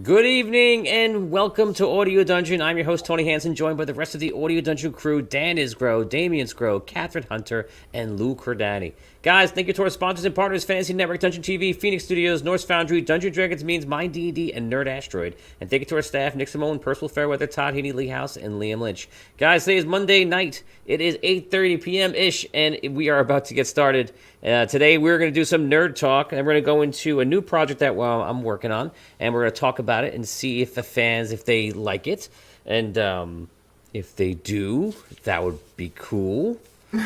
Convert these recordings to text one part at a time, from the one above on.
Good evening and welcome to Audio Dungeon. I'm your host, Tony Hansen, joined by the rest of the Audio Dungeon crew, Dan Isgro, Damian Scro, Catherine Hunter, and Lou Cordani. Guys, thank you to our sponsors and partners, Fantasy Network, Dungeon TV, Phoenix Studios, Norse Foundry, Dungeon Dragons Means, Mind D&D, and Nerd Asteroid. And thank you to our staff, Nick Simone, Percival Fairweather, Todd Heaney, Lee House, and Liam Lynch. Guys, today is Monday night. It is 8:30 p.m.-ish, and we are about to get started. Today, we're going to do some nerd talk, and we're going to go into a new project that I'm working on, and we're going to talk about it and see if the fans, if they like it, and if they do, that would be cool.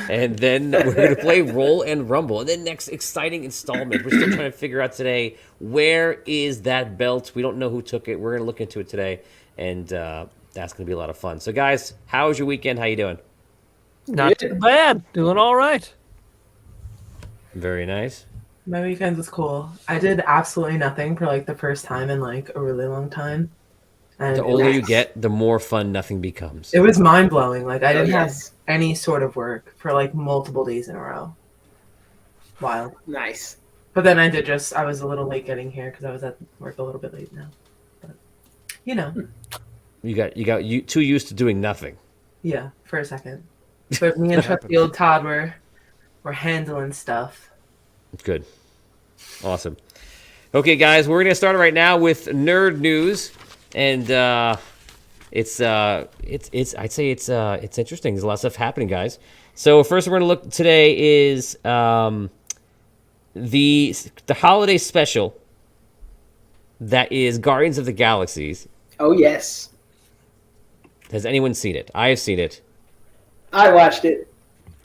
And then we're going to play Roll and Rumble. And then next exciting installment, we're still trying to figure out today, where is that belt? We don't know who took it. We're going to look into it today, and that's going to be a lot of fun. So, guys, how was your weekend? How you doing? Not too bad. Doing all right. Very nice. My weekend was cool. I did absolutely nothing for like the first time in like a really long time. And The older you get, the more fun nothing becomes. it was mind blowing. Like I didn't have any sort of work for like multiple days in a row. Wild. Nice. But then I was a little late getting here because I was at work a little bit late now. But you know, You got too used to doing nothing. yeah, for a second. But me and trusty old Todd were handling stuff. Good. Awesome. Okay, guys, we're going to start right now with nerd news. And it's I'd say it's interesting. There's a lot of stuff happening, guys. So first we're going to look today is the holiday special that is Guardians of the Galaxies. Oh, yes. Has anyone seen it? I have seen it. I watched it.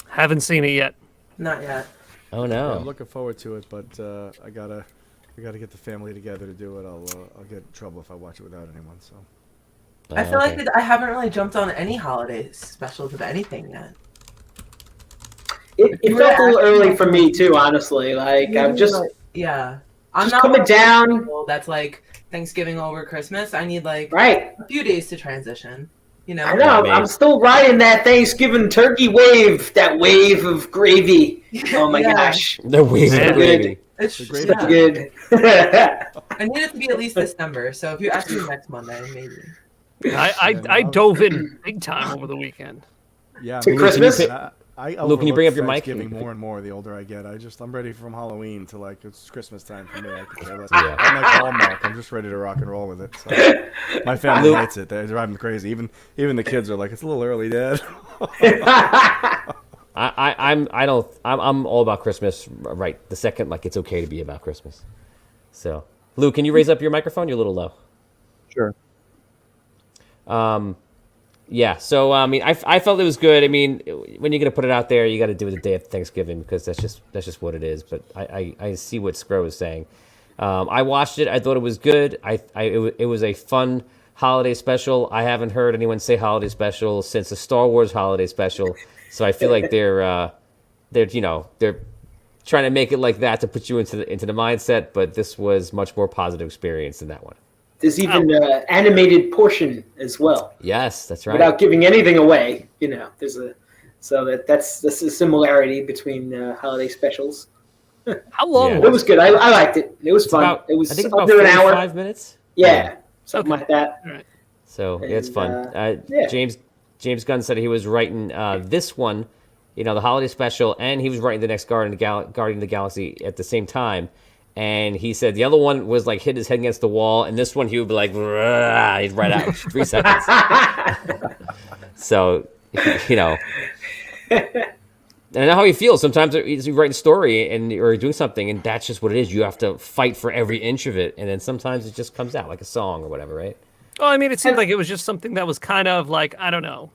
Haven't seen it yet. Not yet. Oh no. Yeah, I'm looking forward to it, but I gotta get the family together to do it. I'll get in trouble if I watch it without anyone. So I feel like I haven't really jumped on any holiday specials of anything yet. It felt a little early for me too, honestly. Like I'm just yeah. I'm just not coming one of those down. people that's like Thanksgiving over Christmas. I need like Right. a few days to transition. You know. I know. I'm still riding that Thanksgiving turkey wave. That wave of gravy. Oh my Yeah. gosh. The wave So of gravy. It's The great- So yeah. good. I need it to be at least December. So if you ask me next Monday, maybe. I dove in big time over the weekend. yeah, To Luke, Christmas? I Luke, can you bring up your mic? Thanksgiving more and more the older I get. I'm ready from Halloween to like it's Christmas time for me. I could care less. Yeah. I'm like Hallmark. I'm just ready to rock and roll with it. So. My family Luke- hates it. They drive me crazy. Even the kids are like, it's a little early, Dad. I'm all about Christmas right the second like it's okay to be about Christmas. So, Lou, can you raise up your microphone? You're a little low. Sure. Yeah, so I mean, I felt it was good. I mean, when you're gonna put it out there, you got to do it the day of Thanksgiving because that's just what it is. But I see what Scro is saying. I watched it. I thought it was good. It was a fun holiday special. I haven't heard anyone say holiday special since the Star Wars holiday special. So I feel like they're trying to make it like that to put you into the mindset. But this was much more positive experience than that one. There's even an animated portion as well. Yes, that's right. Without giving anything away, there's that's a similarity between holiday specials. How long Yeah. It was was good. I liked it. It was fun. About, It was I think it's about under an hour. 45 minutes. Yeah, something like that. it? All right. So yeah, it's fun. Yeah. James Gunn said he was writing this one, the holiday special, and he was writing the next Guardian of the Galaxy at the same time. And he said the other one was like hit his head against the wall, and this one he would be like, he'd write out in 3 seconds. So, and I know how he feels. Sometimes you write a story or doing something, and that's just what it is. You have to fight for every inch of it, and then sometimes it just comes out like a song or whatever, right? Well, I mean, it seemed like it was just something that was kind of like, I don't know,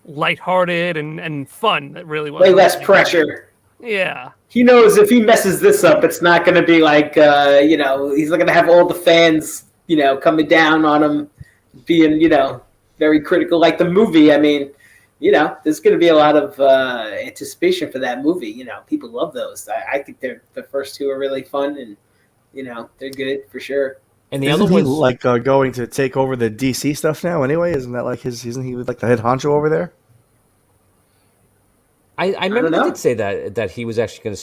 lighthearted and fun. That really was Way less pressure. Yeah. He knows if he messes this up, it's not going to be like, he's not going to have all the fans, coming down on him, being, very critical. Like the movie, I mean, there's going to be a lot of anticipation for that movie. People love those. I think the first two are really fun, and, they're good for sure. And the Isn't other he one's like going to take over the DC stuff now? Anyway, isn't that like isn't he like the head honcho over there? I remember know. they did say that he was actually going to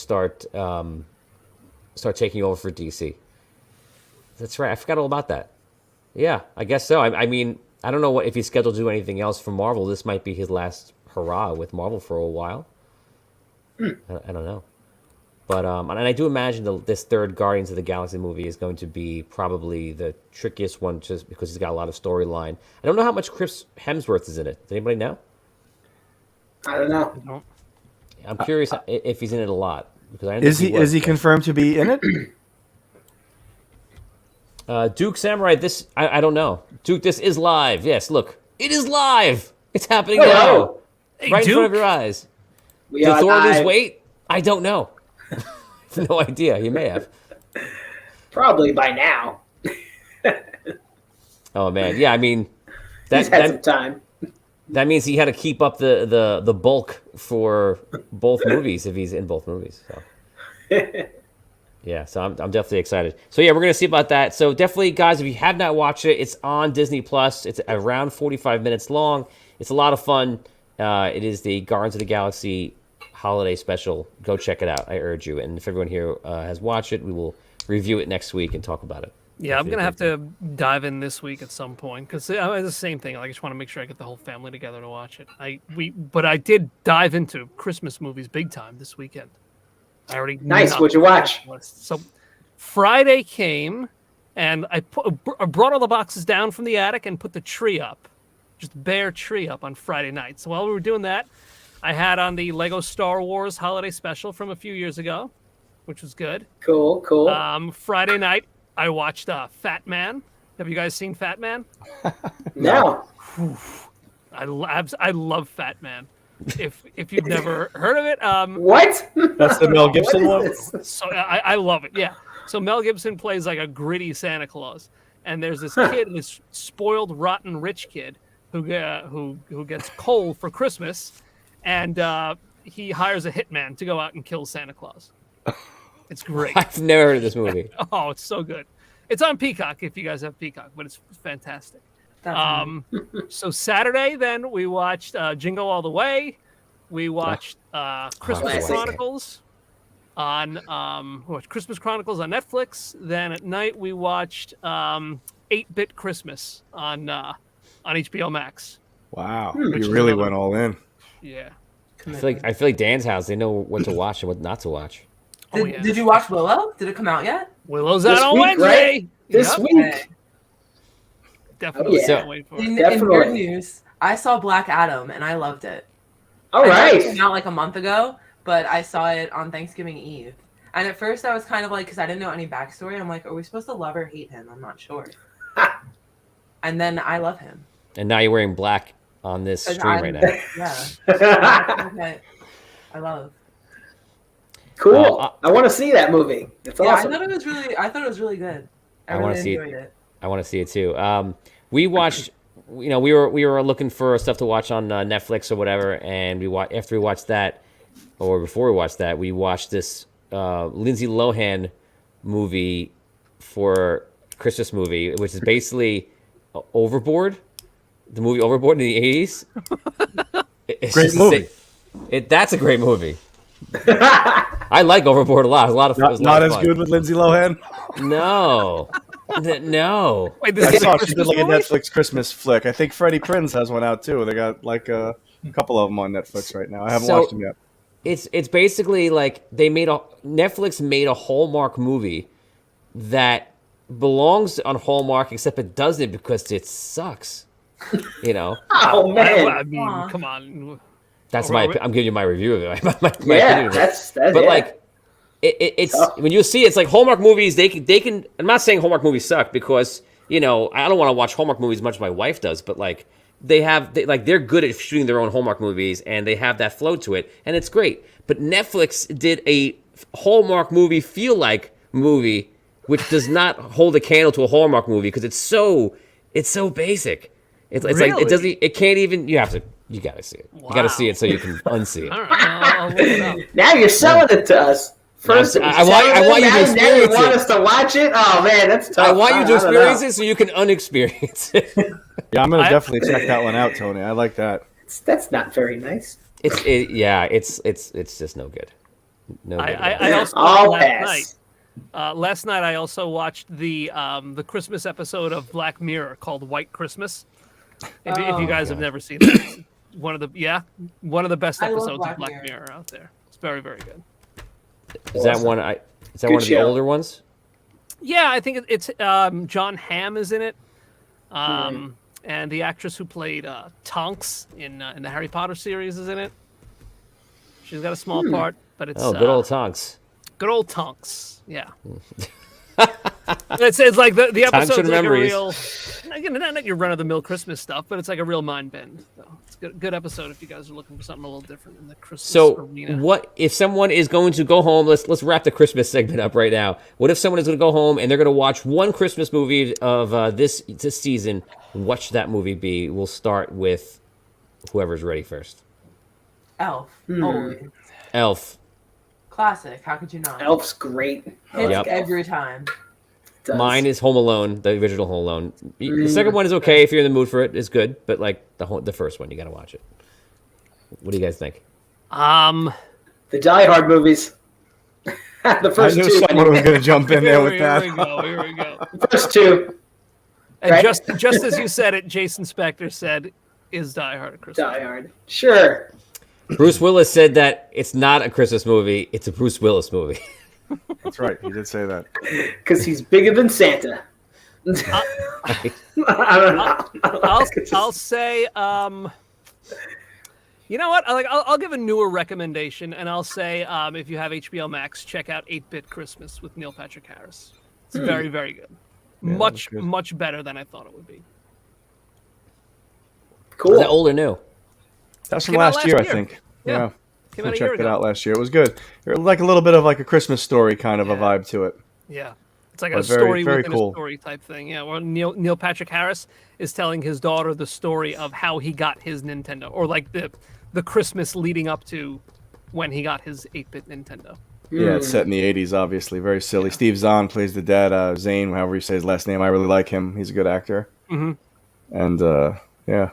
start taking over for DC. That's right. I forgot all about that. Yeah, I guess so. I mean, I don't know if he's scheduled to do anything else for Marvel. This might be his last hurrah with Marvel for a while. I don't know. But and I do imagine this third Guardians of the Galaxy movie is going to be probably the trickiest one, just because he's got a lot of storyline. I don't know how much Chris Hemsworth is in it. Does anybody know? I don't know. I'm curious if he's in it a lot, because I Is he confirmed to be in it? Duke Samurai? This I don't know. Duke, this is live. Yes, look, it is live. It's happening now, Hello. right in Duke. front of your eyes. We Did are Thor lose live. weight? I don't know. No idea. He may have. Probably by now. Oh man, yeah. I mean, He's had some time. that means he had to keep up the bulk for both movies if he's in both movies. So yeah, so I'm definitely excited. So yeah, we're gonna see about that. So definitely, guys, if you have not watched it, it's on Disney Plus. It's around 45 minutes long. It's a lot of fun. It is the Guardians of the Galaxy holiday special. Go check it out. I urge you. And if everyone here has watched it, we will review it next week and talk about it. Yeah, I'm gonna have to dive in this week at some point because it's the same thing. Like, I just want to make sure I get the whole family together to watch it. But I did dive into Christmas movies big time this weekend. I already Nice. knocked What'd you it off watch? the list. So Friday came, and I brought all the boxes down from the attic and put the tree up, just bare tree up on Friday night. So while we were doing that, I had on the Lego Star Wars holiday special from a few years ago, which was good. Cool, cool. Friday night, I watched Fat Man. Have you guys seen Fat Man? No. I love Fat Man. If you've never heard of it, What? That's the Mel Gibson What one. is this? so I love it. Yeah. So Mel Gibson plays like a gritty Santa Claus, and there's this kid, this spoiled, rotten rich kid who gets coal for Christmas, and he hires a hitman to go out and kill Santa Claus. It's great. I've never heard of this movie. Oh, it's so good. It's on Peacock if you guys have Peacock, but it's fantastic. So Saturday, then we watched Jingle All the Way. We watched Christmas Classic. Chronicles Christmas Chronicles on Netflix. Then at night we watched 8-Bit Christmas on HBO Max. Wow, Which is you really another- went all in. Yeah. I feel like Dan's house. They know what to watch and what not to watch. Oh, yeah. Did you watch Willow? Did it come out yet? Willow's This out on week, Wednesday. right? This Yep. week. Definitely yeah. can't wait for it. In Definitely. good news, I saw Black Adam and I loved it. All I know it right. came out like a month ago, but I saw it on Thanksgiving Eve. And at first I was kind of like, because I didn't know any backstory, I'm like, are we supposed to love or hate him? I'm not sure. And then I love him. And now you're wearing black on this And stream right now. Yeah. Okay. I love. Cool. I want to see that movie. It's Yeah, awesome. I thought it was really good. I wanna really see enjoyed it. I want to see it too. We watched, we were looking for stuff to watch on Netflix or whatever, and after we watched that, or before we watched that, we watched this Lindsay Lohan movie for Christmas movie, which is basically Overboard, the movie Overboard in the 80s. Great movie. That's a great movie. I like Overboard a lot. It was a lot of fun. Not as good with Lindsay Lohan. No. No. Wait, this I is saw a she did Christmas like a movie? Netflix Christmas flick. I think Freddie Prinze has one out too. They got like a couple of them on Netflix right now. I haven't watched them yet. It's basically like Netflix made a Hallmark movie that belongs on Hallmark, except it doesn't because it sucks. You know, Oh man. I mean, Aw. come on. that's Right. I'm giving you my review of it. my Yeah, opinion of it. that's But yeah. like, it's Tough. when you see it's like Hallmark movies. They can. I'm not saying Hallmark movies suck because I don't want to watch Hallmark movies as much as my wife does. But like they're good at shooting their own Hallmark movies and they have that flow to it and it's great. But Netflix did a Hallmark movie feel like movie, which does not hold a candle to a Hallmark movie because it's so basic. It's like Really? it doesn't. It can't even. You gotta see it. You gotta Wow. see it so you can unsee it. All right, I'll look it up. Now you're selling it to us. First, I want you to now you experience want it. us to watch it. Oh man, that's tough. I want you to I don't experience know. it so you can unexperience it. Yeah, I'm gonna I- definitely check that one out, Tony. I like that. That's not very nice. It's just no good. No good. at all. I also I'll last pass. night Last night I also watched the Christmas episode of Black Mirror called White Christmas. If you guys have never seen it, it's one of the best I love episodes Black of Black Mirror. Mirror out there. It's very, very good. Is that one? Is that one of the show. older ones? Yeah, I think it's John Hamm is in it, and the actress who played Tonks in the Harry Potter series is in it. She's got a small part, but it's Oh, good old Tonks. good old Tonks. Yeah. It's like the Tonks episode's and like memories. a real, again, not your run of the mill Christmas stuff, but it's like a real mind bend. So it's a good episode if you guys are looking for something a little different in the Christmas So, arena. what if someone is going to go home? Let's wrap the Christmas segment up right now. What if someone is going to go home and they're going to watch one Christmas movie of this season? What should that movie be? We'll start with whoever's ready first. Elf. Always. Elf. Classic. How could you not? Elf's great. Hits Yep. every time. Does. Mine is Home Alone, the original Home Alone. The second one is okay if you're in the mood for it. It's good, but like the first one, you got to watch it. What do you guys think? The Die Hard movies. The I first knew two. someone was going to jump in there with Here that. we go. Here we go. First two. And Right. just as you said it, Jason Spector said, "Is Die Hard a Christmas?" Die Hard. Sure. Bruce Willis said that it's not a Christmas movie; it's a Bruce Willis movie. That's right. He did say that. Because he's bigger than Santa. I don't know. I'll say, you know what? I'll give a newer recommendation, and I'll say, if you have HBO Max, check out 8-Bit Christmas with Neil Patrick Harris. It's very, very good. Yeah, Much, that's good. much better than I thought it would be. Cool. Is that old or new? That's from Came out last year, I last year. think. Yeah. I Came out a year checked it ago. out last year. It was good. It was like a little bit of like a Christmas story kind of a vibe to it. Yeah. It's like But a very, story very within cool. a story type thing. Yeah. Well, Neil Patrick Harris is telling his daughter the story of how he got his Nintendo, or like the Christmas leading up to when he got his 8-bit Nintendo. Yeah, it's set in the 80s, obviously. Very silly. Steve Zahn plays the dad. Zane, however you say his last name. I really like him. He's a good actor. Mhm. And, yeah.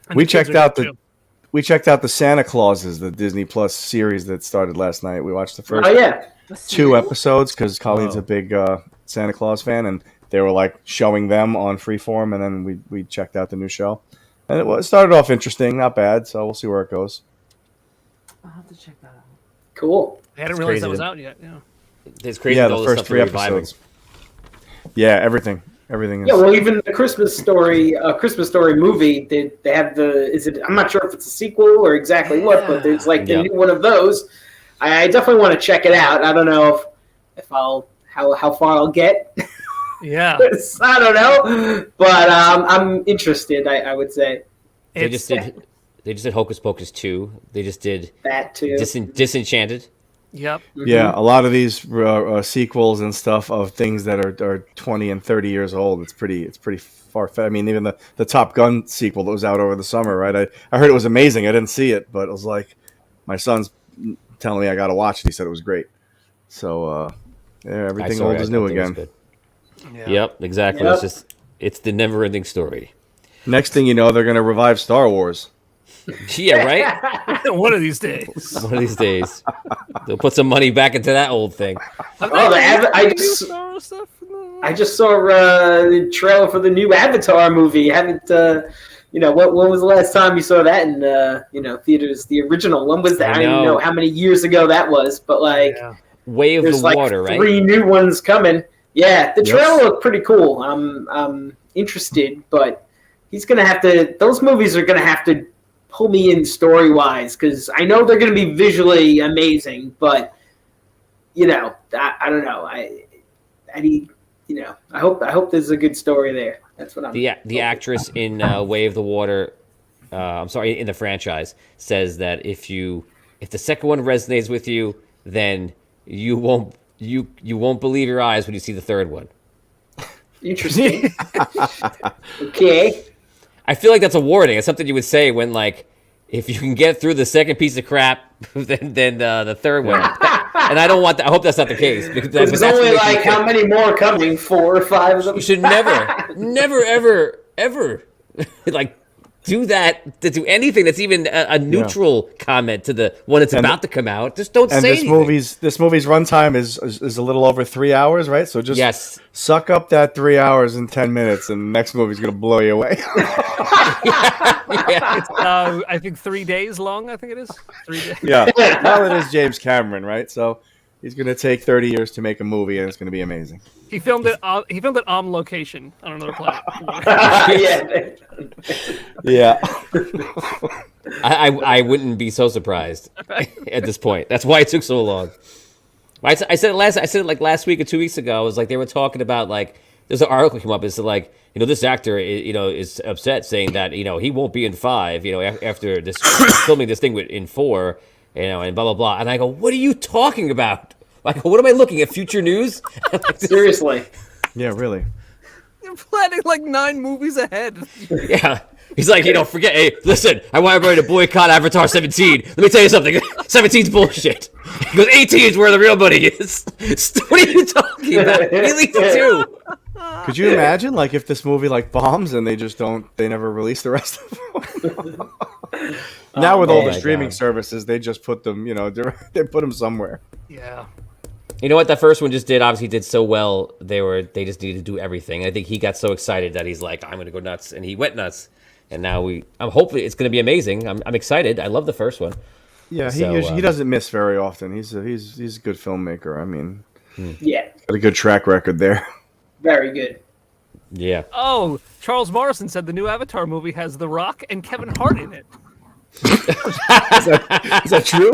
And We the kids checked are out good, the too. we checked out the Santa Clauses, the Disney Plus series that started last night. We watched the first Oh, yeah. 2 episodes because Colleen's Oh. a big Santa Claus fan, and they were like showing them on Freeform, and then we checked out the new show. And it started off interesting, not bad, so we'll see where it goes. I'll have to check that out. Cool. I hadn't It's realized crazy that was that- out yet. Yeah. It's crazy. Yeah, that all the this first stuff 3 they're reviving. episodes. Yeah, everything is. Yeah, well, even the Christmas Story movie, they have I'm not sure if it's a sequel or exactly what, but there's like the Yeah. new one of those. I definitely want to check it out. I don't know if how far I'll get. Yeah. I don't know, but I'm interested. I would say They just did Hocus Pocus 2. They just did that too. Disenchanted. Yep. Yeah, a lot of these sequels and stuff of things that are 20 and 30 years old. It's pretty far fetched. I mean, even the Top Gun sequel that was out over the summer, right? I heard it was amazing. I didn't see it, but it was like my son's telling me I got to watch it. He said it was great. So yeah, everything old is new again. Yeah. Yep, exactly. Yep. It's the never-ending story. Next thing you know, they're going to revive Star Wars. Yeah, right. One of these days. One of these days, they'll put some money back into that old thing. I just saw the trailer for the new Avatar movie. Haven't when was the last time you saw that in theaters? The original. When was that? I don't even know how many years ago that was, but like Way of there's the like Water, right? 3 new ones coming. Yeah, the trailer looked pretty cool. I'm interested, but those movies are gonna have to pull me in story wise, because I know they're going to be visually amazing, but I don't know. I need I hope there's a good story there. That's what I'm. The actress in Way of the Water, I'm sorry, in the franchise says that if the second one resonates with you, then you won't believe your eyes when you see the third one. Interesting. Okay. I feel like that's a warning. It's something you would say when, like, if you can get through the second piece of crap, then the third one. And I don't want that. I hope that's not the case. Because There's only like how many more coming? 4 or 5 of them. You should never, ever, like, do that to do anything that's even a neutral comment to the one that's about to come out. Just don't And say this anything. this movie's runtime is a little over 3 hours, right? So just Yes. suck up that 3 hours and 10 minutes, and the next movie's gonna blow you away. Yeah. It's I think 3 days long. I think it is 3 days. Yeah, well, it is James Cameron, right? So he's gonna take 30 years to make a movie, and it's gonna be amazing. He filmed it. He filmed it on location on another planet. Yeah. Yeah, I wouldn't be so surprised at this point. That's why it took so long. I said it like last week or 2 weeks ago. I was like, they were talking about like there's an article came up. It's like, this actor is upset, saying that he won't be in 5. After this filming this thing in 4. And blah blah blah. And I go, what are you talking about? Like, what am I looking at? Future news? Seriously. yeah, really. They're planning like 9 movies ahead. Yeah. He's like, forget. Hey, listen, I want everybody to boycott Avatar 17. Let me tell you something. 17's bullshit. He goes, 18 is where the real money is. What are you talking about? Really, too? Could you imagine, like, if this movie like bombs and they never release the rest of them? Now with all the my streaming God. services, they just put them, they put them somewhere. Yeah. You know what? That first one just obviously did so well. They just needed to do everything. I think he got so excited that he's like, I'm going to go nuts. And he went nuts. And now I'm hopefully it's going to be amazing. I'm excited. I love the first one. Yeah, he doesn't miss very often. He's a good filmmaker. I mean, Yeah. got a good track record there. Very good. Yeah. Oh, Charles Morrison said the new Avatar movie has The Rock and Kevin Hart in it. Is that true?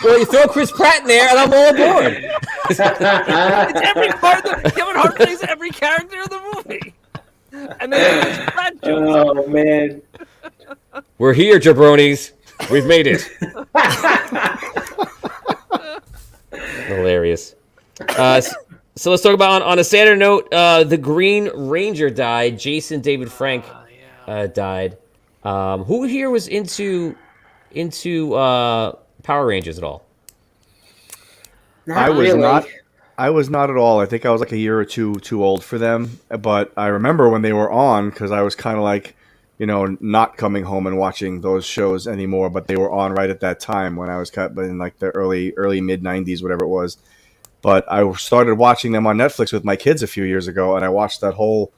Well, you throw Chris Pratt in there, and I'm all aboard. It's every part. Kevin Hart plays every character in the movie. And then Chris Pratt jumps Oh man. We're here, jabronis. We've made it. Hilarious. So let's talk about on a sadder note. The Green Ranger died. Jason David Frank died. Who here was into Power Rangers at all? Not really. I was not at all. I think I was like a year or two too old for them. But I remember when they were on, because I was kind of like, not coming home and watching those shows anymore. But they were on right at that time when I was in like the early mid 90s, whatever it was. But I started watching them on Netflix with my kids a few years ago, and I watched that whole,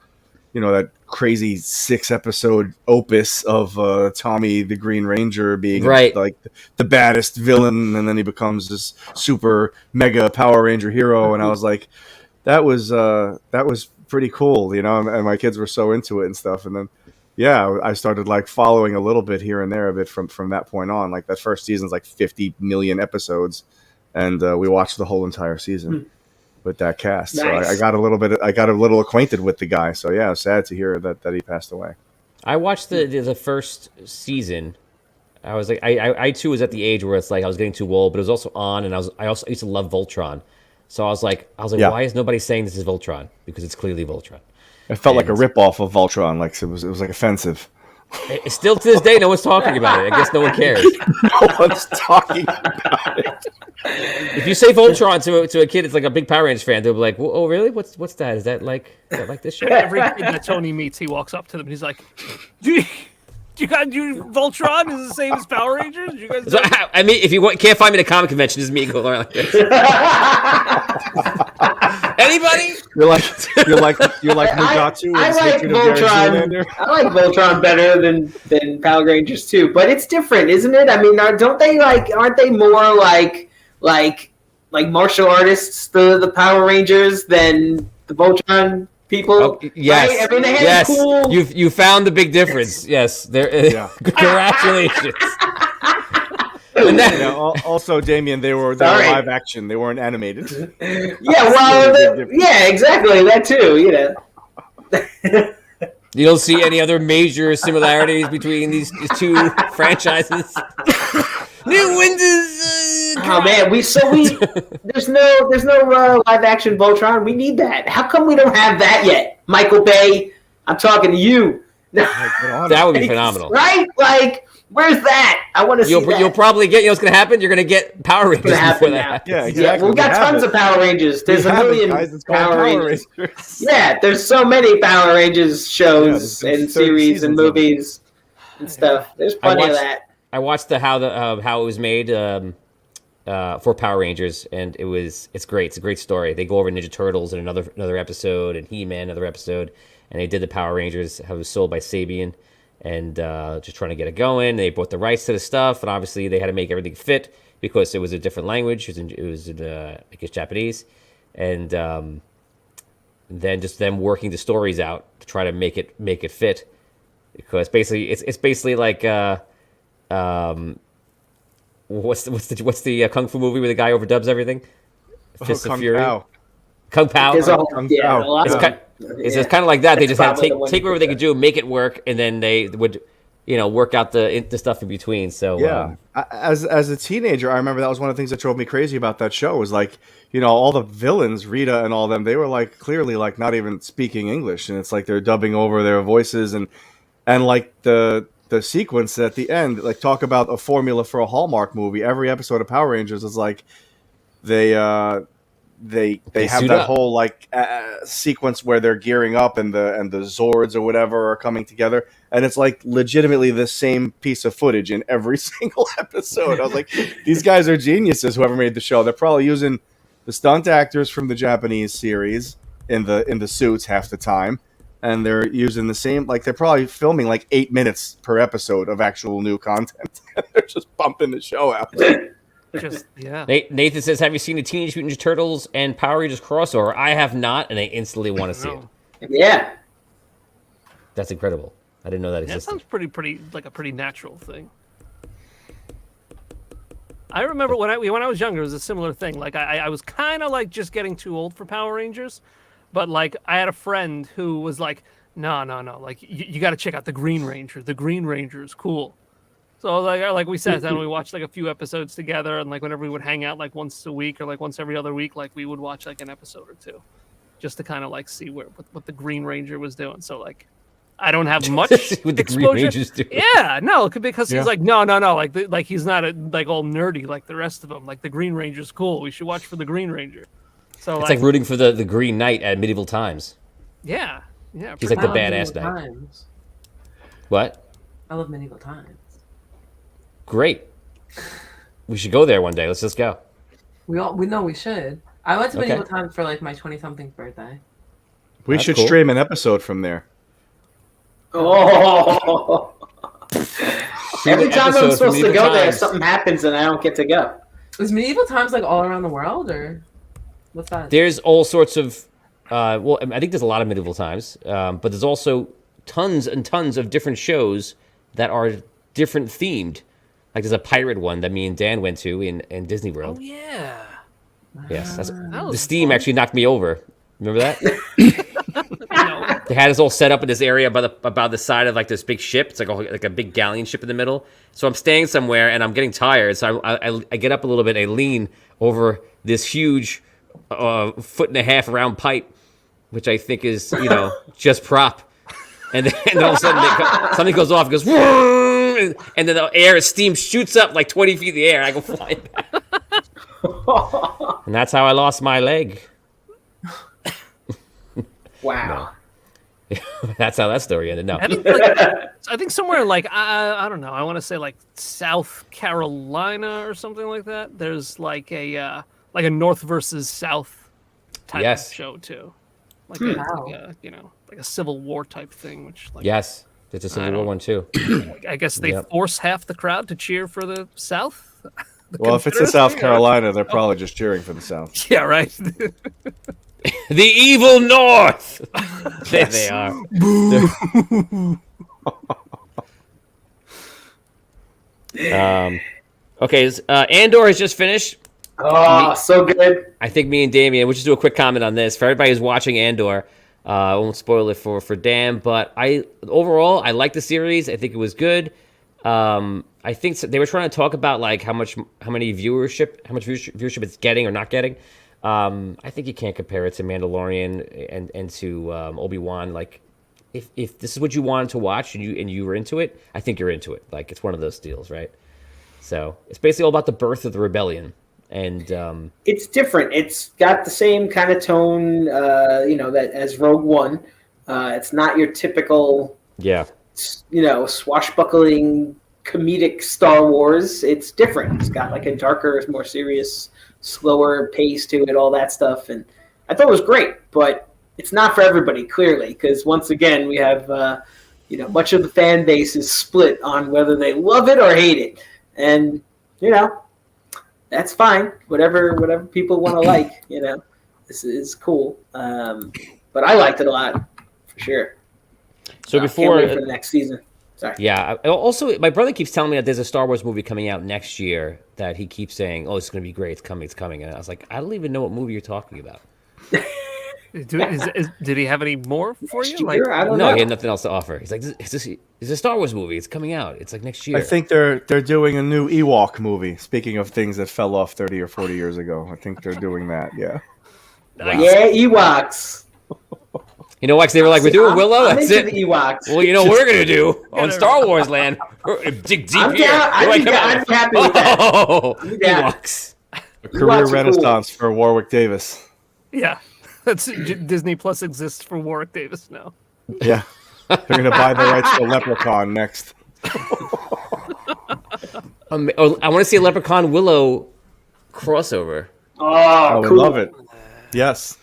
that crazy 6-episode opus of Tommy the Green Ranger being like the baddest villain, and then he becomes this super mega Power Ranger hero. And I was like, that was pretty cool, and my kids were so into it and stuff. And then, I started like following a little bit here and there a bit from that point on. Like that first season's like 50 million episodes, and we watched the whole entire season with that cast. Nice. So I got a little acquainted with the guy. So yeah, sad to hear that he passed away. I watched the first season. I was like, I too was at the age where it's like I was getting too old, but it was also on, and I also used to love Voltron. So I was like, Yeah. why is nobody saying this is Voltron? Because it's clearly Voltron. It felt like a ripoff of Voltron. Like it was like offensive. It's still to this day, no one's talking about it. I guess no one cares. No one's talking about it. If you say Voltron to a kid, it's like a big Power Rangers fan. They'll be like, "Oh, really? What's that? Is that like this show?" every kid that Tony meets, he walks up to them and he's like, "Do you guys do Voltron is the same as Power Rangers? You guys?" So, I mean, if you can't find me at a comic convention, this is me going like this. Anybody? You're like Mugatu. I like Voltron. I like Voltron better than Power Rangers too, but it's different, isn't it? I mean, aren't they more like martial artists, the Power Rangers, than the Voltron people? Oh, yes. Right? I mean, they had cool. You found the big difference. Yes. Congratulations. Also, Damien, they were live action. They weren't animated. Yeah, exactly. That too. You don't see any other major similarities between these two franchises. New Windows. Oh man, there's no live action Voltron. We need that. How come we don't have that yet, Michael Bay? I'm talking to you. That would be phenomenal, right? Like, where's that? I want to see that. You'll probably get. What's going to happen? You're going to get Power Rangers before that happens. Yeah, exactly. Yeah, we've got tons of Power Rangers. There's a million Power Rangers. Yeah, there's so many Power Rangers shows and series and movies. and stuff. There's plenty of watched- that. I watched how it was made for Power Rangers, and it's great. It's a great story. They go over Ninja Turtles in another episode, and He-Man another episode, and they did the Power Rangers. How it was sold by Sabian, and just trying to get it going. They bought the rights to the stuff, and obviously they had to make everything fit because it was a different language. It was in I guess Japanese, and then just them working the stories out to try to make it fit, because basically it's basically like what's the kung fu movie where the guy overdubs everything? Fists of Kung Fury. Pao. Kung Pao. There's a whole, Kung yeah, Pao. a lot It's of kind, them. it's Yeah. kind of like that. They That's just had to probably the one take you whatever they picked could do, make it work, and then they would, work out the stuff in between. So Yeah, as a teenager, I remember that was one of the things that drove me crazy about that show. Was like, all the villains, Rita and all them, they were like clearly like not even speaking English, and it's like they're dubbing over their voices, and like the sequence at the end, like talk about a formula for a Hallmark movie. Every episode of Power Rangers is like they have suit that up. whole like sequence where they're gearing up and the Zords or whatever are coming together, and it's like legitimately the same piece of footage in every single episode. I was like, these guys are geniuses. Whoever made the show, they're probably using the stunt actors from the Japanese series in the suits half the time, and they're using the same, like they're probably filming like 8 minutes per episode of actual new content. They're just bumping the show out. Just yeah. Nathan says, "Have you seen the Teenage Mutant Ninja Turtles and Power Rangers crossover?" I have not, and I instantly want to see it. No. Yeah. That's incredible. I didn't know that Yeah, that existed. sounds pretty like a pretty natural thing. I remember when I was younger, it was a similar thing. Like I was kind of like just getting too old for Power Rangers, but like I had a friend who was like, no, like you got to check out the Green Ranger. The Green Ranger is cool. So like we sat down and we watched like a few episodes together, and like whenever we would hang out like once a week or like once every other week, like we would watch like an episode or two, just to kind of like see what the Green Ranger was doing. So like I don't have much What the Green exposure. Rangers do. Yeah, no, because Yeah. he's like, no, like he's not like all nerdy like the rest of them. Like the Green Ranger's cool. We should watch for the Green Ranger. So It's like rooting for the Green Knight at medieval times. yeah. He's like I the love badass medieval knight. times. What? I love medieval times. Great. We should go there one day. Let's just go. We know we should. I went to Okay. medieval times for like my 20-something birthday. We That's should cool. stream an episode from there. Oh. Every an time episode I'm from supposed to Medieval go there, Times. something happens and I don't get to go. Is medieval times like all around the world, or what's that? There's all sorts of, well, I think there's a lot of medieval times, but there's also tons and tons of different shows that are different themed. Like there's a pirate one that me and Dan went to in Disney World. Oh yeah. Yes, That the was steam fun. actually knocked me over. Remember that? No. They had us all set up in this area about the side of like this big ship. It's like a big galleon ship in the middle. So I'm staying somewhere and I'm getting tired. So I get up a little bit. I lean over this huge 1.5 foot round pipe, which I think is just prop. And then all of a sudden something goes off. It goes, "Whoa!" And then the air steam shoots up like 20 feet in the air. I go flying back. And that's how I lost my leg. Wow. That's how that story ended. No. I think somewhere like I don't know. I want to say like South Carolina or something like that. There's like a North versus South type Yes. of show too, like Wow. like a Civil War type thing. Which like Yes. There's a Civil War one too. I guess they Yep. force half the crowd to cheer for the South. The Well, if it's in South Confederacy, or- Carolina, they're probably just cheering for the South. Yeah, right. The evil North. There they are. Okay, Andor has just finished. Oh, so good. I think me and Damien, we'll just do a quick comment on this. For everybody who's watching Andor, I won't spoil it for Dan, but overall, I like the series. I think it was good. I think they were trying to talk about like how much viewership it's getting or not getting. I think you can't compare it to Mandalorian and to Obi-Wan. Like, if this is what you wanted to watch and you were into it, I think you're into it. Like, it's one of those deals, right? So it's basically all about the birth of the rebellion, and It's different. It's got the same kind of tone, that as Rogue One. It's not your typical, yeah, swashbuckling comedic Star Wars. It's different. It's got like a darker, more serious, slower pace to it, all that stuff. And I thought it was great, but it's not for everybody, clearly, because once again, we have, much of the fan base is split on whether they love it or hate it. And, that's fine. Whatever people want to like, this is cool. But I liked it a lot, for sure. So before can't wait for the next season. Sorry. Yeah. Also, my brother keeps telling me that there's a Star Wars movie coming out next year that he keeps saying, "Oh, it's going to be great. It's coming. It's coming." And I was like, I don't even know what movie you're talking about. Did he have any more for you? I don't know. No, he had nothing else to offer. He's like, "It's a Star Wars movie. It's coming out. It's like next year." I think they're doing a new Ewok movie. Speaking of things that fell off 30 or 40 years ago, I think they're doing that. Yeah. Wow. Yeah, Ewoks. You know, like they were like, "We're doing Willow. I'm That's into it." the Ewoks. Well, you know what we're gonna do on Star Wars Land? We're gonna dig deep I'm here. down. Where do I I'm come happy out? with that. Oh, I'm down. Ewoks. A career Ewoks are renaissance for Warwick Davis. Yeah, that's Disney Plus exists for Warwick Davis now. Yeah. They're going to buy the rights to Leprechaun next. I want to see a Leprechaun Willow crossover. Oh, I would cool. love it. Yes.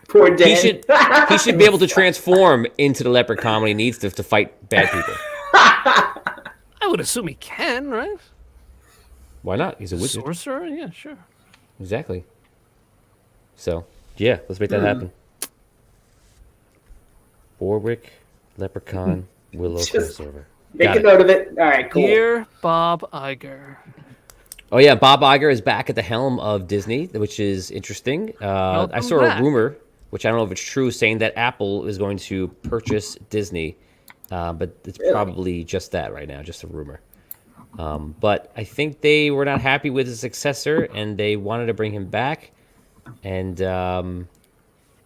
Poor Dan. He should be able to transform into the Leprechaun when he needs to fight bad people. I would assume he can, right? Why not? He's a wizard. Sorcerer, yeah, sure. Exactly. So, yeah, let's make that happen. Warwick, Leprechaun, Willow Just- crossover. Make Got a it. note of it. All right, cool. Dear Bob Iger. Oh yeah, Bob Iger is back at the helm of Disney, which is interesting. I Welcome saw back. a rumor, which I don't know if it's true, saying that Apple is going to purchase Disney, but it's probably just that right now, just a rumor. But I think they were not happy with his successor, and they wanted to bring him back. And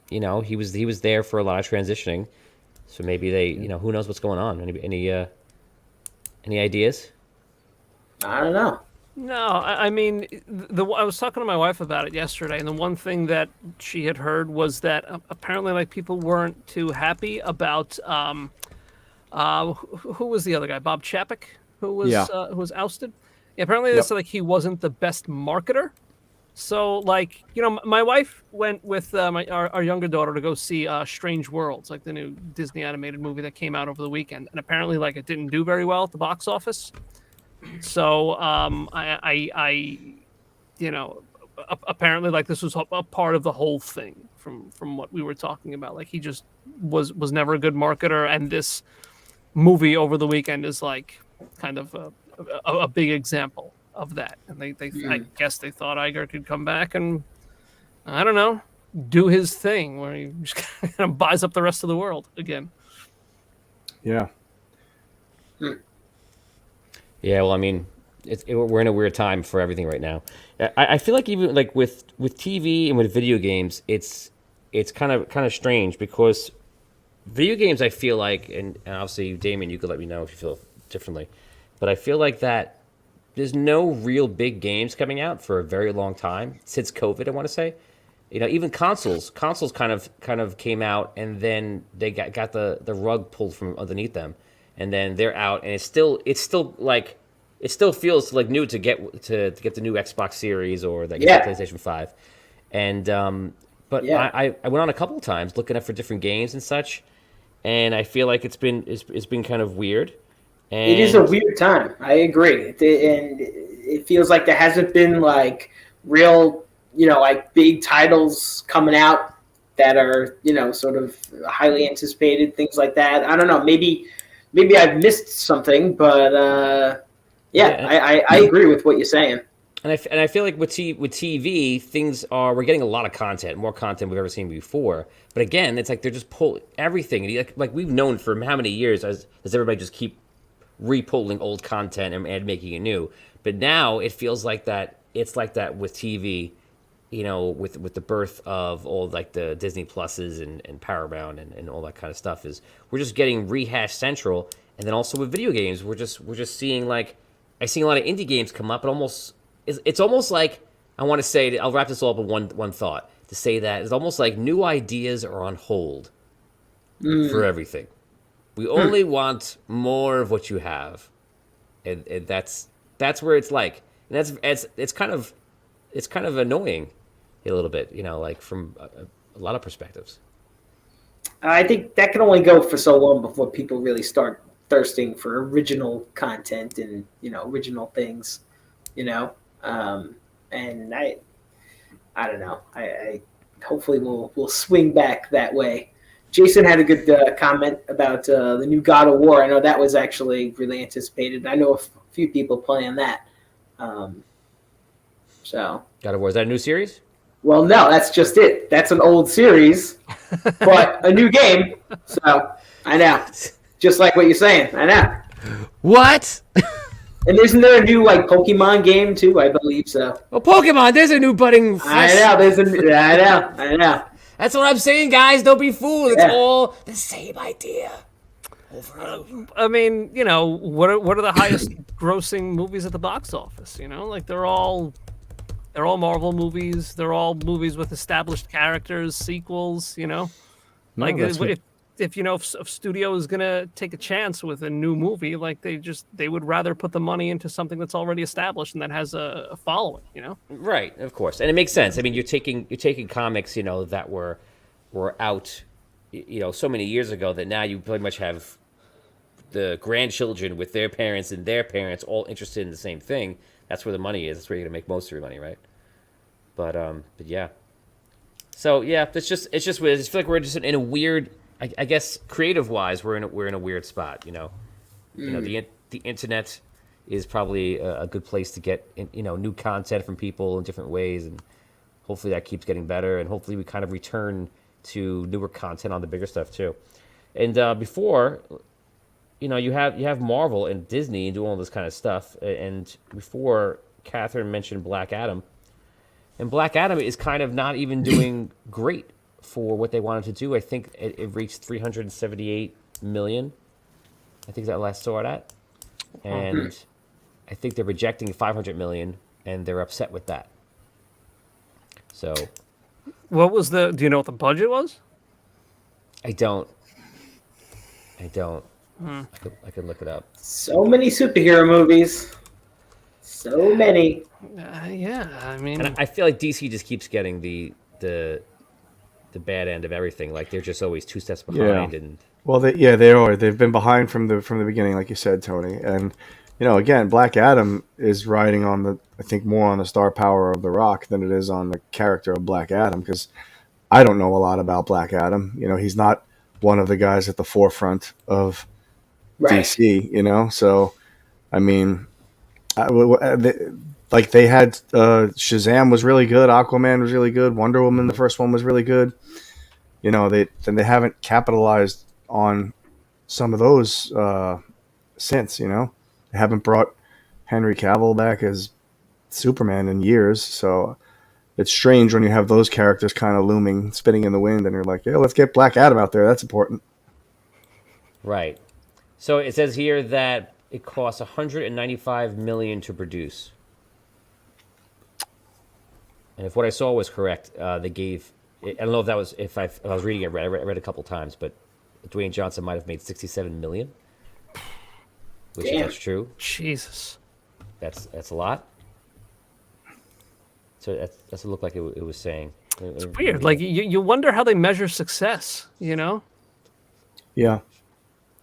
he was there for a lot of transitioning, so maybe they, who knows what's going on? Any ideas? I don't know. No, I mean, I was talking to my wife about it yesterday, and the one thing that she had heard was that apparently, like, people weren't too happy about who was the other guy, Bob Chapek, who was ousted. Yeah, apparently, they said like he wasn't the best marketer. So, like, my wife went with our younger daughter to go see Strange Worlds, like the new Disney animated movie that came out over the weekend, and apparently, like, it didn't do very well at the box office. So, apparently, like, this was a part of the whole thing from what we were talking about. Like, he just was never a good marketer, and this movie over the weekend is like kind of a big example of that. And I guess they thought Iger could come back and, I don't know, do his thing where he just kind of buys up the rest of the world again. Yeah. Yeah, well, I mean, we're in a weird time for everything right now. I feel like even like with TV and with video games, it's kind of strange because video games, I feel like, and obviously, Damien, you could let me know if you feel differently, but I feel like that there's no real big games coming out for a very long time since COVID, I want to say. Even consoles kind of came out, and then they got the rug pulled from underneath them, and then they're out, and it still feels like new to get the new Xbox Series or the PlayStation 5, and I went on a couple of times looking up for different games and such, and I feel like it's been kind of weird. And it is a weird time. I agree, and it feels like there hasn't been like real, like big titles coming out that are sort of highly anticipated, things like that. I don't know. Maybe I've missed something, but I agree with what you're saying. And I feel like with TV, we're getting a lot of content, more content we've ever seen before. But again, it's like they're just pulling everything. Like we've known for how many years does everybody just keep repulling old content and making it new. But now it feels like that. It's like that with TV, with the birth of all like the Disney Pluses and Paramount and all that kind of stuff. Is we're just getting rehashed central, and then also with video games, we're just seeing like I see a lot of indie games come up. It's almost like I want to say I'll wrap this all up with one thought to say that it's almost like new ideas are on hold for everything. We only want more of what you have, and that's where it's like, and it's kind of annoying a little bit, like from a lot of perspectives. I think that can only go for so long before people really start thirsting for original content and original things, and I don't know. I hopefully we'll swing back that way. Jason had a good comment about the new God of War. I know that was actually really anticipated. I know a few people playing that. So God of War, is that a new series? Well, no, that's just it. That's an old series, but a new game. So I know, just like what you're saying. I know. What? And isn't there a new Pokemon game too? I believe so. Well, Pokemon, there's a new budding. I know. I know. That's what I'm saying, guys. Don't be fooled. It's all the same idea. I mean, what are the highest grossing movies at the box office? Like they're all Marvel movies. They're all movies with established characters, sequels. Like if a studio is gonna take a chance with a new movie, like they would rather put the money into something that's already established and that has a following. Right, of course, and it makes sense. I mean, you're taking comics, that were out, so many years ago that now you pretty much have the grandchildren with their parents and their parents all interested in the same thing. That's where the money is. That's where you're gonna make most of your money, right? But yeah. So yeah, it's just weird. I just feel like we're just in a weird. I guess creative wise, we're in a weird spot. The internet is probably a good place to get new content from people in different ways, and hopefully that keeps getting better, and hopefully we kind of return to newer content on the bigger stuff too. And before, you have Marvel and Disney doing all this kind of stuff, and before Catherine mentioned Black Adam, and Black Adam is kind of not even doing great for what they wanted to do. I think it reached 378 million. I think that last saw it at, and I think they're rejecting 500 million, and they're upset with that. So, what was do you know what the budget was? I don't. I could look it up. So many superhero movies. So many. Yeah, I mean, and I feel like DC just keeps getting the bad end of everything. Like they're just always 2 steps behind. Yeah. And well, they are. They've been behind from the beginning, like you said, Tony. And again, Black Adam is riding on I think more on the star power of The Rock than it is on the character of Black Adam. Because I don't know a lot about Black Adam. He's not one of the guys at the forefront of DC. So I mean, they had Shazam was really good, Aquaman was really good, Wonder Woman, the first one was really good. They haven't capitalized on some of those since. They haven't brought Henry Cavill back as Superman in years, so it's strange when you have those characters kind of looming, spinning in the wind, and you're like, yeah, let's get Black Adam out there. That's important. Right. So it says here that it costs 195 million to produce. And if what I saw was correct, they gave. I don't know if that was if I was reading it right. I read a couple times, but Dwayne Johnson might have made 67 million. Which, if that's true, Jesus, that's a lot. So that's what it looked like it was saying. It's weird. Like you wonder how they measure success. Yeah.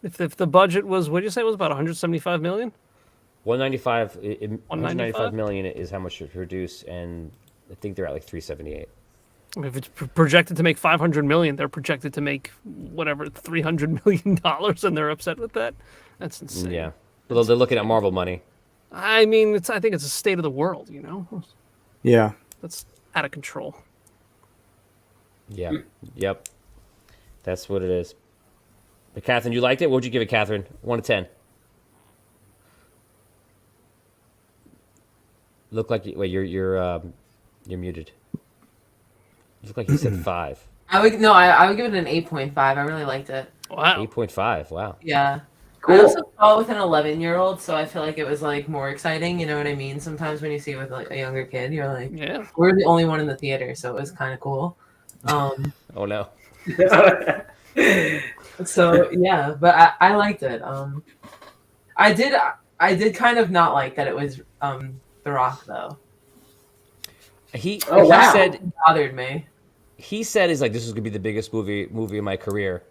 If the budget was, what did you say it was, about 175 million? 195 million is how much to produce, and I think they're at like 378. If it's projected to make 500 million, they're projected to make whatever $300 million, and they're upset with that. That's insane. Yeah, well, they're looking at Marvel money. I mean, I think it's a state of the world. Yeah, that's out of control. Yeah. Yep. That's what it is. But Catherine, you liked it? What would you give it, Catherine? 1 to 10. Look like you're muted. You look like you said 5. I would give it an 8.5. I really liked it. Wow. 8.5. Wow. Yeah. Cool. I also saw it with an 11-year-old, so I feel like it was more exciting. You know what I mean? Sometimes when you see it with a younger kid, you're like, yeah, we're the only one in the theater, so it was kind of cool. Oh no. So yeah, but I liked it. I did I did kind of not like that it was The Rock though. Oh, He wow. said It bothered me. he's like, this is gonna be the biggest movie of my career.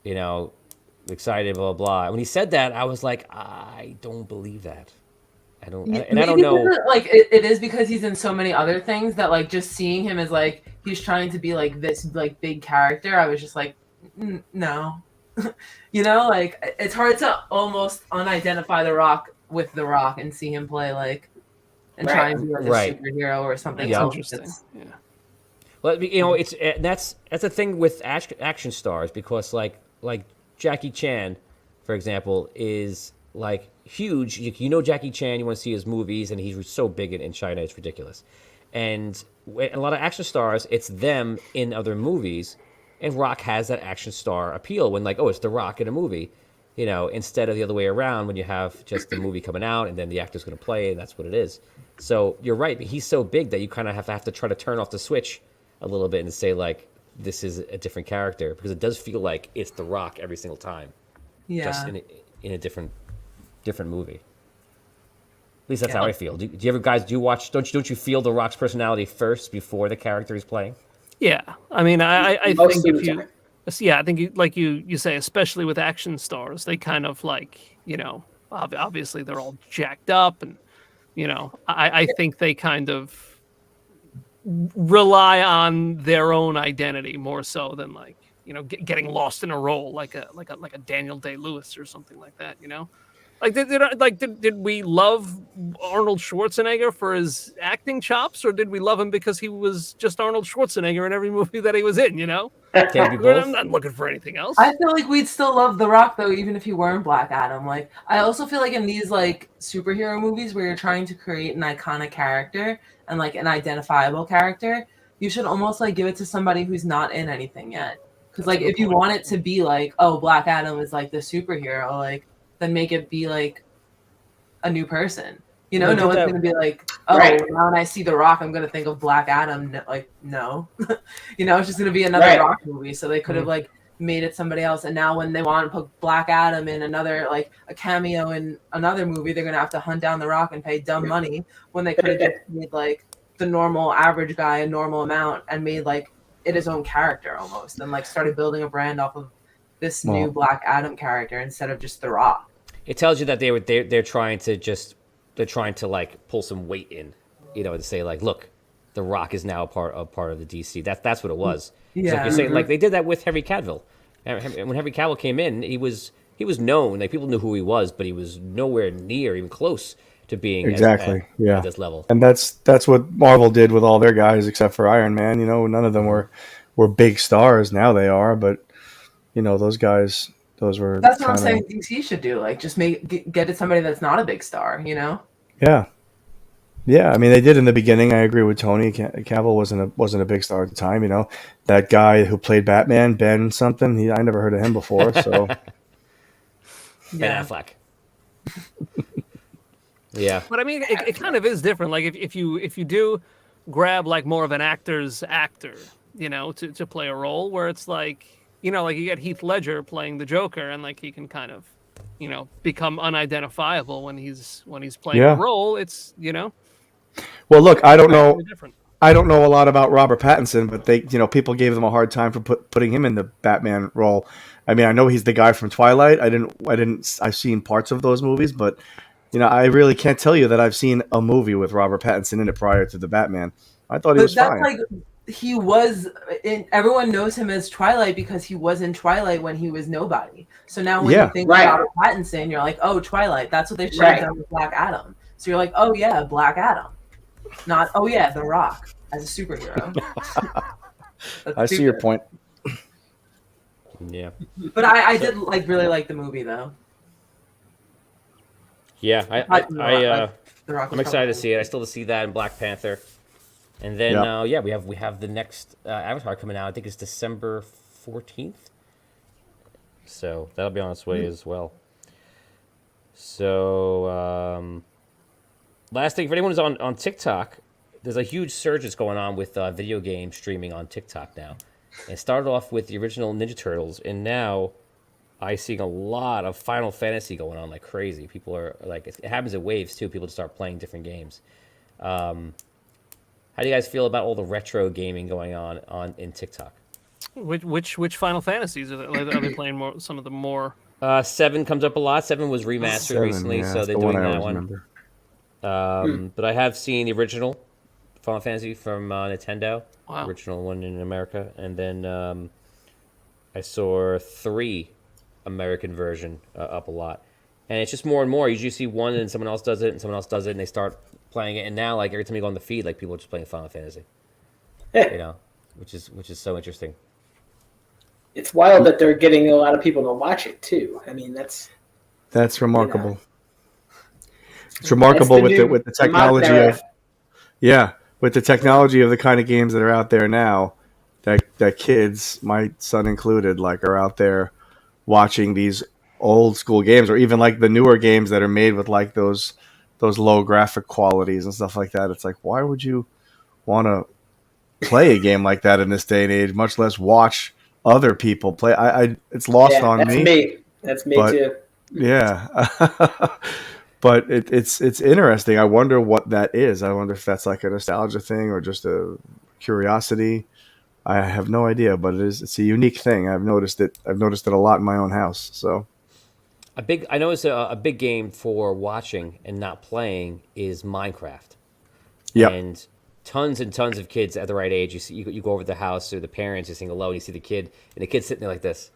You know, excited, blah blah. Blah. When he said that, I was like, I don't believe that. I don't Maybe know. like it is because he's in so many other things that like just seeing him as like he's trying to be like this like big character. I was just like, no, like it's hard to almost unidentify The Rock with The Rock and see him play like and try and be like a Right. superhero or something That's else. interesting. Yeah. Well, it's that's the thing with action stars because like Jackie Chan, for example, is like huge. You know Jackie Chan, you want to see his movies, and he's so big in China, it's ridiculous. And a lot of action stars, it's them in other movies, and Rock has that action star appeal when like, oh, it's The Rock in a movie, instead of the other way around when you have just the movie coming out and then the actor's going to play, and that's what it is. So you're right, but he's so big that you kind of have to try to turn off the switch a little bit and say like this is a different character because it does feel like it's The Rock every single time, just Yeah. in a different movie. At least that's Yeah. how I feel. Do you ever guys do you watch? Don't you feel The Rock's personality first before the character he's playing? Yeah, I mean, I Most think of if the you, time. yeah, I think like you say, especially with action stars, they kind of like, obviously they're all jacked up, and I think they kind of rely on their own identity more so than like getting lost in a role like a Daniel Day-Lewis or something like that. Like did we love Arnold Schwarzenegger for his acting chops, or did we love him because he was just Arnold Schwarzenegger in every movie that he was in? Can't be I'm both. not looking for anything else. I feel like we'd still love The Rock though, even if he weren't Black Adam. Like I also feel like in these like superhero movies where you're trying to create an iconic character and like an identifiable character, you should almost like give it to somebody who's not in anything yet. Because like if you want it to be like, oh, Black Adam is like the superhero, like then make it be like a new person. They No did one's that- gonna be like, oh, Right. now when I see The Rock, I'm gonna think of Black Adam. Like, no, it's just gonna be another Right. Rock movie. So they could have like made it somebody else. And now when they want to put Black Adam in another like a cameo in another movie, they're gonna have to hunt down The Rock and pay dumb money when they could have just made like the normal average guy a normal amount and made like it his own character almost, and like started building a brand off of this Well- new Black Adam character instead of just The Rock. It tells you that they're trying to like pull some weight in, to say like, look, The Rock is now a part of the DC. That's what it was. It's like Yeah. you say, like they did that with Henry Cavill. And when Henry Cavill came in, he was known, like people knew who he was, but he was nowhere near even close to being Exactly. at this level. And that's what Marvel did with all their guys except for Iron Man. None of them were big stars. Now they are, but those guys, those were. That's what I'm kinda- saying. DC should do like just get it somebody that's not a big star. Yeah. Yeah, I mean they did in the beginning. I agree with Tony. Cavill wasn't a big star at the time. That guy who played Batman, Ben something. I never heard of him before. So Ben Affleck. Yeah. But I mean, it kind of is different. Like if you do grab like more of an actor's actor, to play a role where it's like, like you get Heath Ledger playing the Joker, and like he can kind of, become unidentifiable when he's playing Yeah. a role. It's well, look, I don't know. different. I don't know a lot about Robert Pattinson, but people gave them a hard time for putting him in the Batman role. I mean, I know he's the guy from Twilight. I've seen parts of those movies, but I really can't tell you that I've seen a movie with Robert Pattinson in it prior to the Batman. I thought he But was that's fine. like he was in. Everyone knows him as Twilight because he was in Twilight when he was nobody. So now when Yeah. you think Right. about Pattinson, you're like, oh, Twilight. That's what they should Right. have done with Black Adam. So you're like, oh yeah, Black Adam. Not oh yeah, The Rock as a superhero. That's I see your stupid. point. Yeah. But I did like really like the movie though. Yeah. The Rock was I'm excited to probably- see it. I still to see that in Black Panther. And then Yeah. we have the next Avatar coming out. I think it's December 14th. So that'll be on its way as well. So last thing, for anyone who's on TikTok, there's a huge surge that's going on with video game streaming on TikTok now. And it started off with the original Ninja Turtles, and now I see a lot of Final Fantasy going on like crazy. People are like, it happens in waves too. People just start playing different games. How do you guys feel about all the retro gaming going on in TikTok? Which Final Fantasies are they playing more? Some of the more. 7 comes up a lot. 7 was remastered 7, recently, yeah, so that's they're the doing one I that always one. remember. But I have seen the original Final Fantasy from Nintendo, Wow. original one in America, and then I saw 3 American version up a lot, and it's just more and more. You usually see one, and someone else does it, and someone else does it, and they start playing it. And now, like every time you go on the feed, like people are just playing Final Fantasy, you know, which is so interesting. It's wild that they're getting a lot of people to watch it too. I mean, that's Remarkable. It's remarkable with the technology of with the technology of the kind of games that are out there now, that kids, my son included, like are out there watching these old school games, or even like the newer games that are made with like those low graphic qualities and stuff like that. It's like, why would you want to play a game like that in this day and age, much less watch other people play? It's lost on that's me. me. That's me too. Yeah. But it's interesting. I wonder what that is. I wonder if that's like a nostalgia thing or just a curiosity. I have no idea, but it's a unique thing. I've noticed it a lot in my own house. So I noticed a big game for watching and not playing is Minecraft. yeah. And tons and tons of kids at the right age. You go over to the house or the parents, you're saying hello, and you see the kid, and the kid's sitting there like this,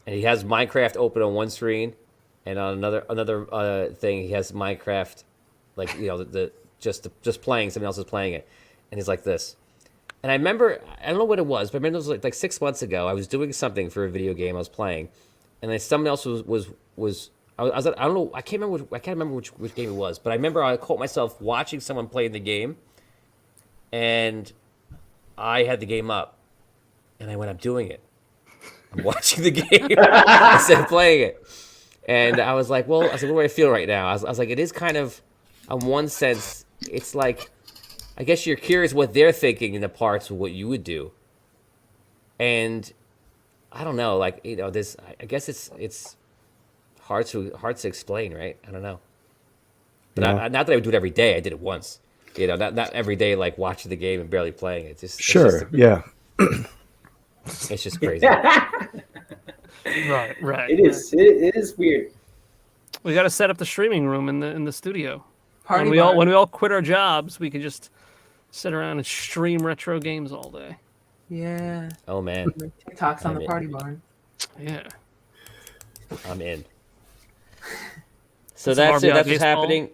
and he has Minecraft open on one screen, and on another thing he has Minecraft, like the just playing. Someone else is playing it, and he's like this. And I remember, I don't know what it was, but I remember it was like 6 months ago. I was doing something for a video game I was playing, and then someone else was I was I don't know, I can't remember which game it was, but I remember I caught myself watching someone play the game, and I had the game up, and I went, I'm doing it. I'm watching the game instead of playing it. And I was like, what do I feel right now? I was like, it is kind of, in one sense, it's like, I guess you're curious what they're thinking in the parts of what you would do. And I don't know, like, this, I guess it's hard to explain, right? I don't know. But Yeah. not that I would do it every day. I did it once. Not every day, like watching the game and barely playing it. Sure. Yeah. It's just crazy. Right. It is. It is weird. We got to set up the streaming room in the studio. Party When we all quit our jobs, we could just sit around and stream retro games all day. Yeah. Oh man, TikTok's on I'm the in. party barn. Yeah. I'm in. So Some that's RBI what's baseball. happening.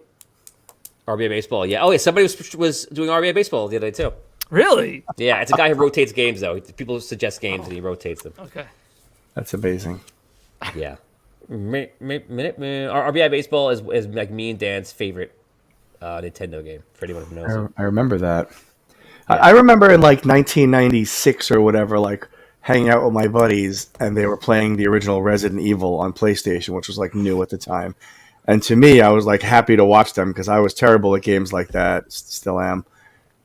RBI baseball, yeah. Oh yeah, somebody was doing RBI baseball the other day too. Really? Yeah, it's a guy who rotates games though. People suggest games and he rotates them. Okay. That's amazing. Yeah. RBI baseball is like me and Dan's favorite Nintendo game. For anyone who knows it. I remember that. I remember in like 1996 or whatever, like hanging out with my buddies, and they were playing the original Resident Evil on PlayStation, which was like new at the time. And to me, I was like happy to watch them because I was terrible at games like that, still am.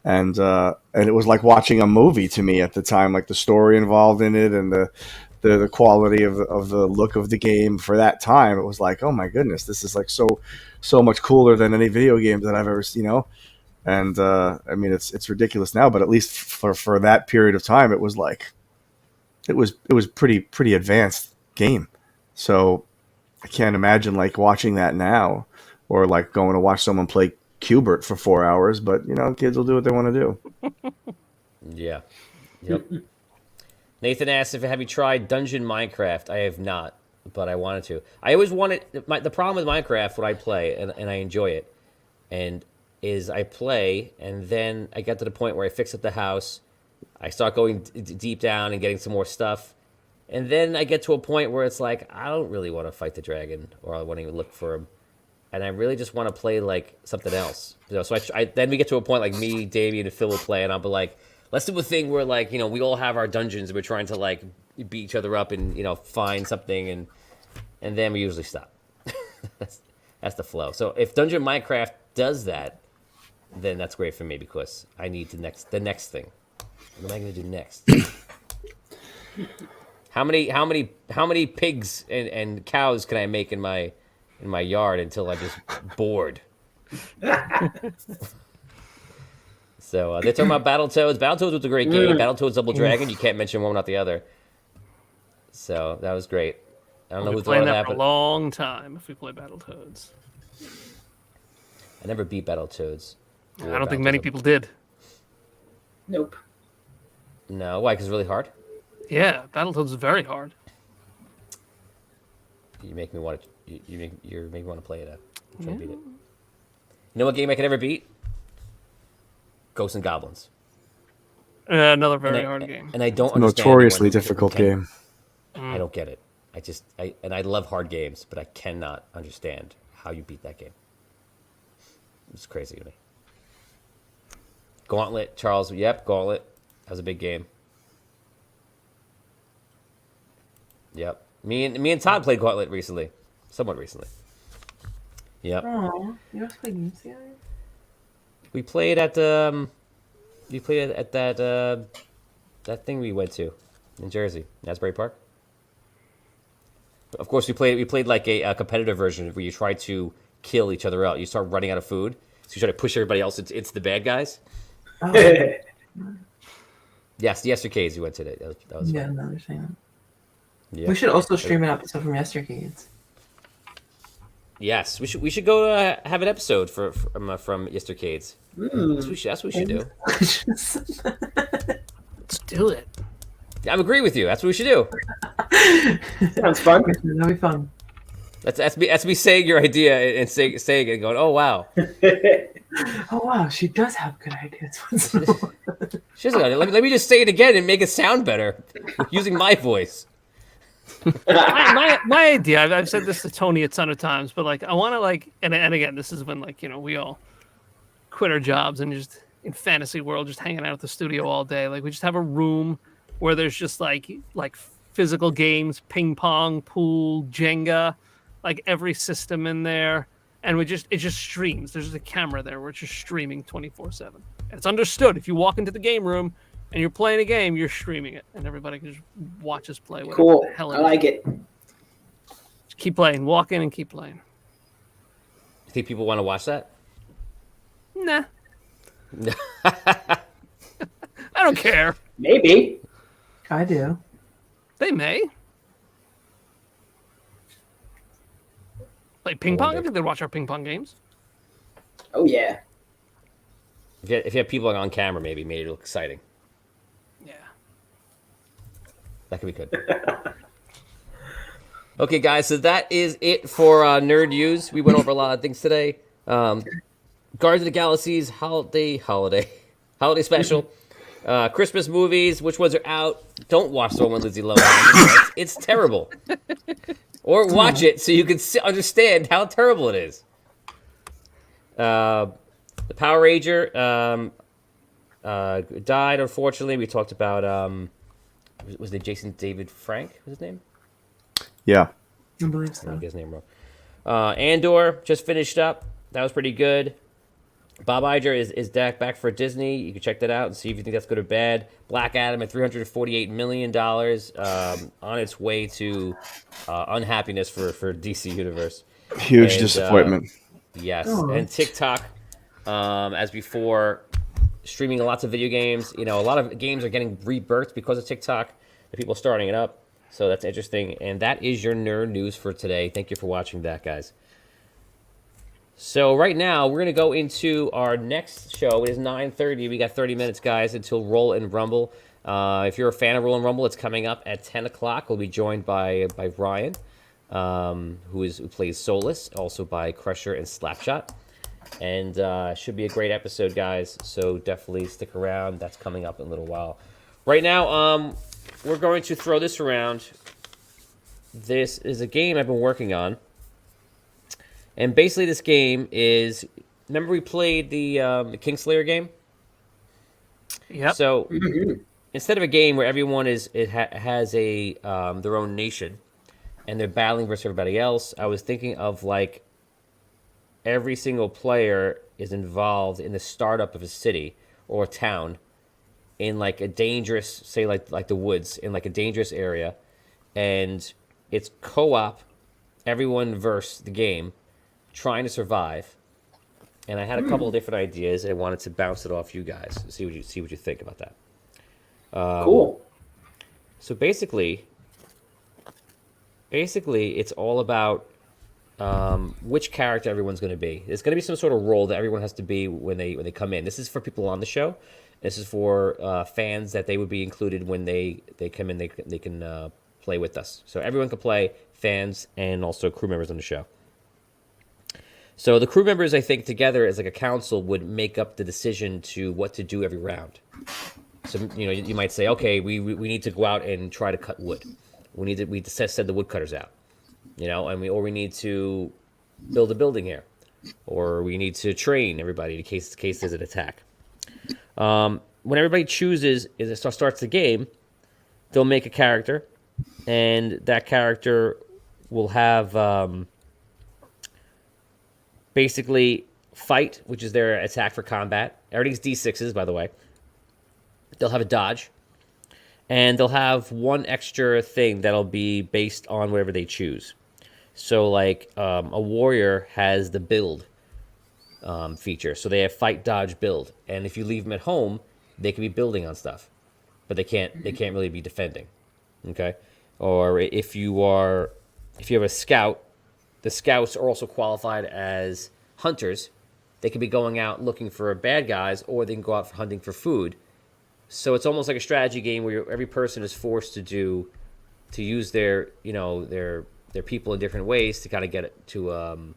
And it was like watching a movie to me at the time, like the story involved in it and the quality of the look of the game for that time. It was like, oh my goodness, this is like so much cooler than any video games that I've ever seen, And I mean, it's ridiculous now, but at least for that period of time, it was like it was pretty advanced game. So I can't imagine like watching that now, or like going to watch someone play Qbert for 4 hours. But kids will do what they want to do. Yeah. Yep. Nathan asked have you tried Dungeon Minecraft? I have not, but I wanted to. I always wanted the problem with Minecraft when I play and I enjoy it, and is I play and then I get to the point where I fix up the house, I start going deep down and getting some more stuff, and then I get to a point where it's like I don't really want to fight the dragon or I want to look for him, and I really just want to play like something else. So then we get to a point like me, Damien, and Phil will play, and I'll be like, let's do a thing where like we all have our dungeons and we're trying to like beat each other up and find something, and then we usually stop. that's the flow. So if Dungeon Minecraft does that, then that's great for me because I need the next thing. What am I going to do next? How many pigs and cows can I make in my yard until I'm just bored? So they're talking about Battletoads. Battletoads was a great game. Battletoads Double Dragon. You can't mention one without the other. So that was great. I don't know We'll who be playing thought of that that, for a but long time if we play Battletoads. I never beat Battletoads. I don't think many people did. Nope. No, why? Because it's really hard. Yeah, Battletoads is very hard. You make me want to. You make me want to play it. Try to beat it. You know what game I could never beat? Ghosts and Goblins. Another very hard game. And I don't understand Notoriously anyone who difficult can. game. I don't get it. I love hard games, but I cannot understand how you beat that game. It's crazy to me. Gauntlet, Charles. Yep, Gauntlet. That was a big game. Yep. Me and Todd played Gauntlet recently. Somewhat recently. Yep. Oh, you guys play games together? We played at that thing we went to in Jersey, Asbury Park. Of course, we played like a competitive version where you try to kill each other out. You start running out of food, so you try to push everybody else into the bad guys. Oh, Yes, the Yestercades we went to. That was yeah, fun. no, they're saying that. Yeah. We should also stream an episode from Yestercades. Yes, we should go have an episode from Yestercades. That's what we should do. Let's do it. I agree with you. That's what we should do. Sounds fun. That'll be fun. That's me saying your idea and saying it and going, oh wow. Oh wow, she does have good ideas. once in a while. She's like, let me just say it again and make it sound better using my voice. My idea, I've said this to Tony a ton of times, but like I want to and again, this is when we all quit our jobs and just in fantasy world, just hanging out at the studio all day. Like we just have a room where there's just like physical games, ping pong, pool, Jenga, like every system in there. And it just streams. There's just a camera there where it's just streaming 24/7. And it's understood. If you walk into the game room and you're playing a game, you're streaming it. And everybody can just watch us play. Cool. The hell I like it. Just keep playing. Walk in and keep playing. You think people want to watch that? Nah. I don't care. Maybe. I do. They may. Play ping pong? I think they'd watch our ping pong games. Oh yeah. If you have people on camera, maybe made it look exciting. Yeah. That could be good. Okay, guys, so that is it for Nerd News. We went over a lot of things today. Guardians of the Galaxy's holiday special. Christmas movies, which ones are out? Don't watch the one with Lindsay Lohan. It's terrible. Or watch it so you can understand how terrible it is. The Power Ranger died, unfortunately. We talked about, was it Jason David Frank? Was his name? Yeah. I believe I so. don't get his name wrong. Andor just finished up. That was pretty good. Bob Iger is back for Disney. You can check that out and see if you think that's good or bad. Black Adam at $348 million on its way to unhappiness for DC Universe. Huge And, disappointment. Yes, Oh. and TikTok, as before, streaming lots of video games. A lot of games are getting rebirthed because of TikTok. The people starting it up, so that's interesting. And that is your nerd news for today. Thank you for watching that, guys. So right now, we're going to go into our next show. It is 9:30. We got 30 minutes, guys, until Roll and Rumble. If you're a fan of Roll and Rumble, it's coming up at 10 o'clock. We'll be joined by Ryan, who plays Solus, also by Crusher and Slapshot. And should be a great episode, guys. So definitely stick around. That's coming up in a little while. Right now, we're going to throw this around. This is a game I've been working on. And basically, this game is. Remember, we played the Kingslayer game. Yep. So instead of a game where everyone has a their own nation, and they're battling versus everybody else, I was thinking of like every single player is involved in the startup of a city or a town, in like a dangerous, say like the woods, in like a dangerous area, and it's co-op, everyone versus the game, trying to survive. And I had a couple of different ideas. And I wanted to bounce it off you guys, see what you think about that. Cool. So basically, it's all about which character everyone's going to be. There's going to be some sort of role that everyone has to be when they come in. This is for people on the show. This is for fans that they would be included when they come in. They can play with us. So everyone can play, fans and also crew members on the show. So the crew members, I think, together as like a council would make up the decision to what to do every round. So you might say, okay, we need to go out and try to cut wood. We need to send the woodcutters out. Or we need to build a building here, or we need to train everybody in case there's an attack. When everybody chooses, as it starts the game, they'll make a character, and that character will have basically fight, which is their attack for combat. Everything's D6s, by the way. They'll have a dodge, and they'll have one extra thing that'll be based on whatever they choose. So, like, a warrior has the build feature. So they have fight, dodge, build. And if you leave them at home, they can be building on stuff, but they can't really be defending. Okay? Or if you have a scout, the scouts are also qualified as hunters. They can be going out looking for bad guys, or they can go out hunting for food. So it's almost like a strategy game where every person is forced to use their people in different ways to kind of get it to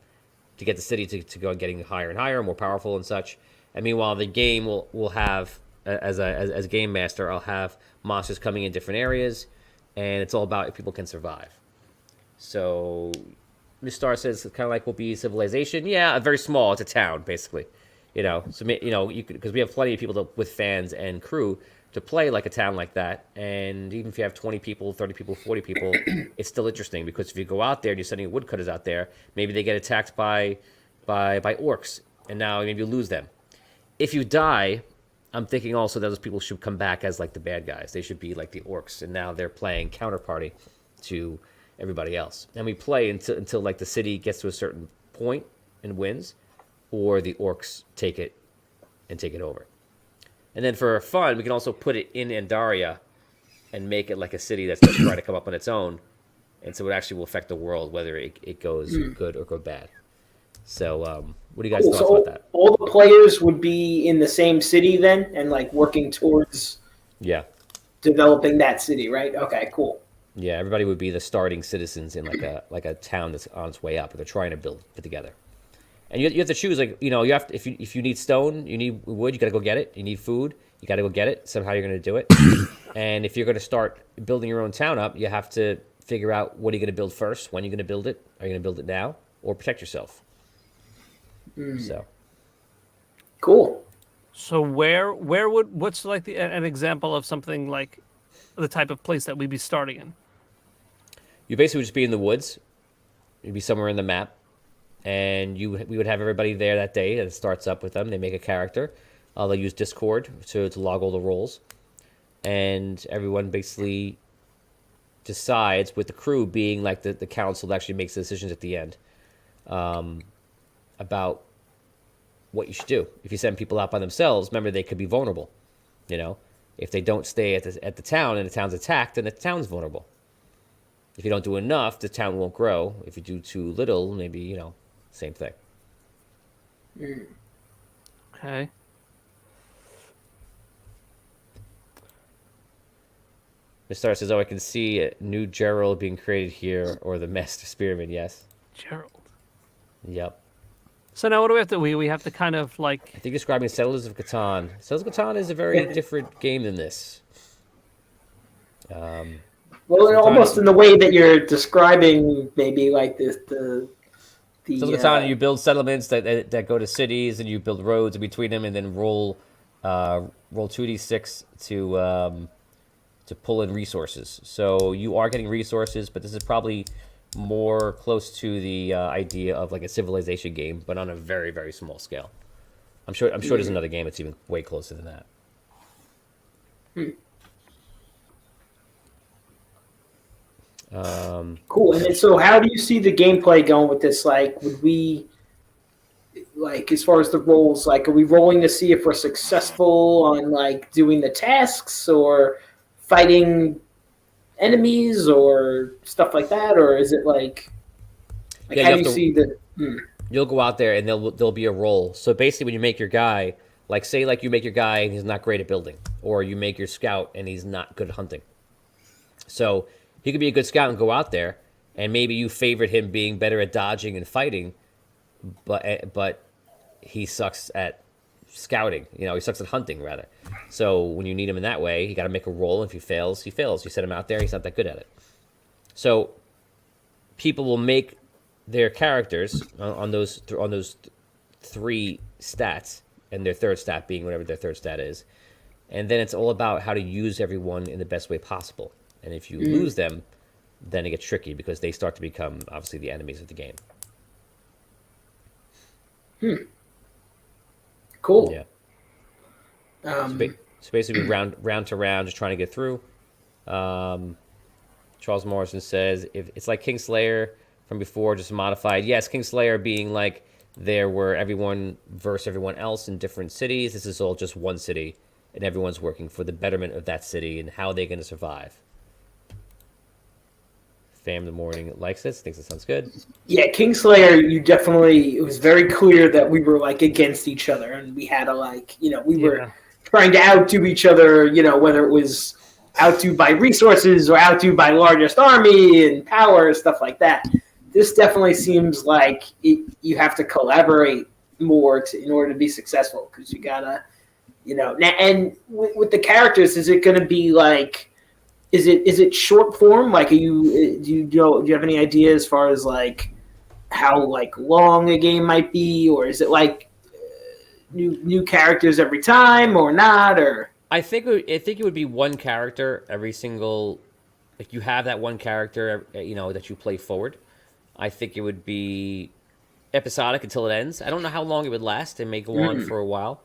get the city to go getting higher and higher, more powerful and such. And meanwhile, the game will have as game master, I'll have monsters coming in different areas, and it's all about if people can survive. So Miss Star says it's kind of like will be Civilization. Yeah, very small. It's a town basically. So you could, because we have plenty of people with fans and crew to play like a town like that. And even if you have 20 people, 30 people, 40 people, it's still interesting because if you go out there and you're sending woodcutters out there, maybe they get attacked by orcs, and now maybe you lose them. If you die, I'm thinking also that those people should come back as like the bad guys. They should be like the orcs, and now they're playing counterparty to everybody else. And we play until like the city gets to a certain point and wins, or the orcs take it over. And then for fun, we can also put it in Andaria and make it like a city that's just trying to come up on its own. And so it actually will affect the world, whether it goes good or go bad. So what do you guys thoughts about that? All the players would be in the same city then, and like working towards developing that city, right? Okay, cool. Yeah, everybody would be the starting citizens in like a town that's on its way up, or they're trying to put together. And you have to choose, like, you have to, if you need stone, you need wood, you got to go get it. You need food, you got to go get it. Somehow you're going to do it. And if you're going to start building your own town up, you have to figure out what are you going to build first, when you're going to build it. Are you going to build it now, or protect yourself? So cool. So what's like an example of something like the type of place that we'd be starting in? You basically would just be in the woods. You'd be somewhere in the map. And we would have everybody there that day, and it starts up with them. They make a character. They'll use Discord to log all the roles. And everyone basically decides, with the crew being like the council that actually makes the decisions at the end, about what you should do. If you send people out by themselves, remember they could be vulnerable. If they don't stay at the town and the town's attacked, then the town's vulnerable. If you don't do enough, the town won't grow. If you do too little, maybe, same thing. Okay. Miss Star says, I can see a new Gerald being created here, or the Master Spearman, yes. Gerald. Yep. So now what do we have to we have to kind of like... I think describing Settlers of Catan. Settlers of Catan is a very different game than this. Well, almost in the way that you're describing, maybe like the Settlers of Catan, you build settlements that go to cities, and you build roads in between them, and then roll 2d6 to pull in resources. So you are getting resources, but this is probably more close to the idea of like a civilization game, but on a very, very small scale. I'm sure there's another game that's even way closer than that. Cool. And then, so how do you see the gameplay going with this? Like, would we, like, as far as the roles, like, are we rolling to see if we're successful on, like, doing the tasks or fighting enemies or stuff like that? Or is it like Yeah, how you do have you to. see the. You'll go out there and there'll be a role. So basically, when you make your guy, like say like you make your guy and he's not great at building, or you make your scout and he's not good at hunting. So he could be a good scout and go out there, and maybe you favored him being better at dodging and fighting, but he sucks at scouting. You know, he sucks at hunting rather. So when you need him in that way, you got to make a roll. If he fails, he fails. You set him out there, he's not that good at it. So people will make their characters on those three stats, and their third stat being whatever their third stat is, and then it's all about how to use everyone in the best way possible. And if you lose them, then it gets tricky because they start to become obviously the enemies of the game. Cool. Yeah. So basically, round to round, just trying to get through. Charles Morrison says if it's like Kingslayer from before, just modified. Yes, Kingslayer being like there were everyone versus everyone else in different cities. This is all just one city, and everyone's working for the betterment of that city and how they're going to survive. Fam in the morning likes this, thinks it sounds good. Yeah, Kingslayer, you definitely, it was very clear that we were like against each other and we had to like, we were trying to outdo each other, whether it was outdo by resources or outdo by largest army and power, stuff like that. This definitely seems like you have to collaborate more in order to be successful because you gotta, and with the characters, is it going to be like, is it short form? Like, do you have any idea as far as like how like long a game might be, or is it like new characters every time or not? Or I think it would be one character every single. Like you have that one character, that you play forward. I think it would be episodic until it ends. I don't know how long it would last. It may go on for a while.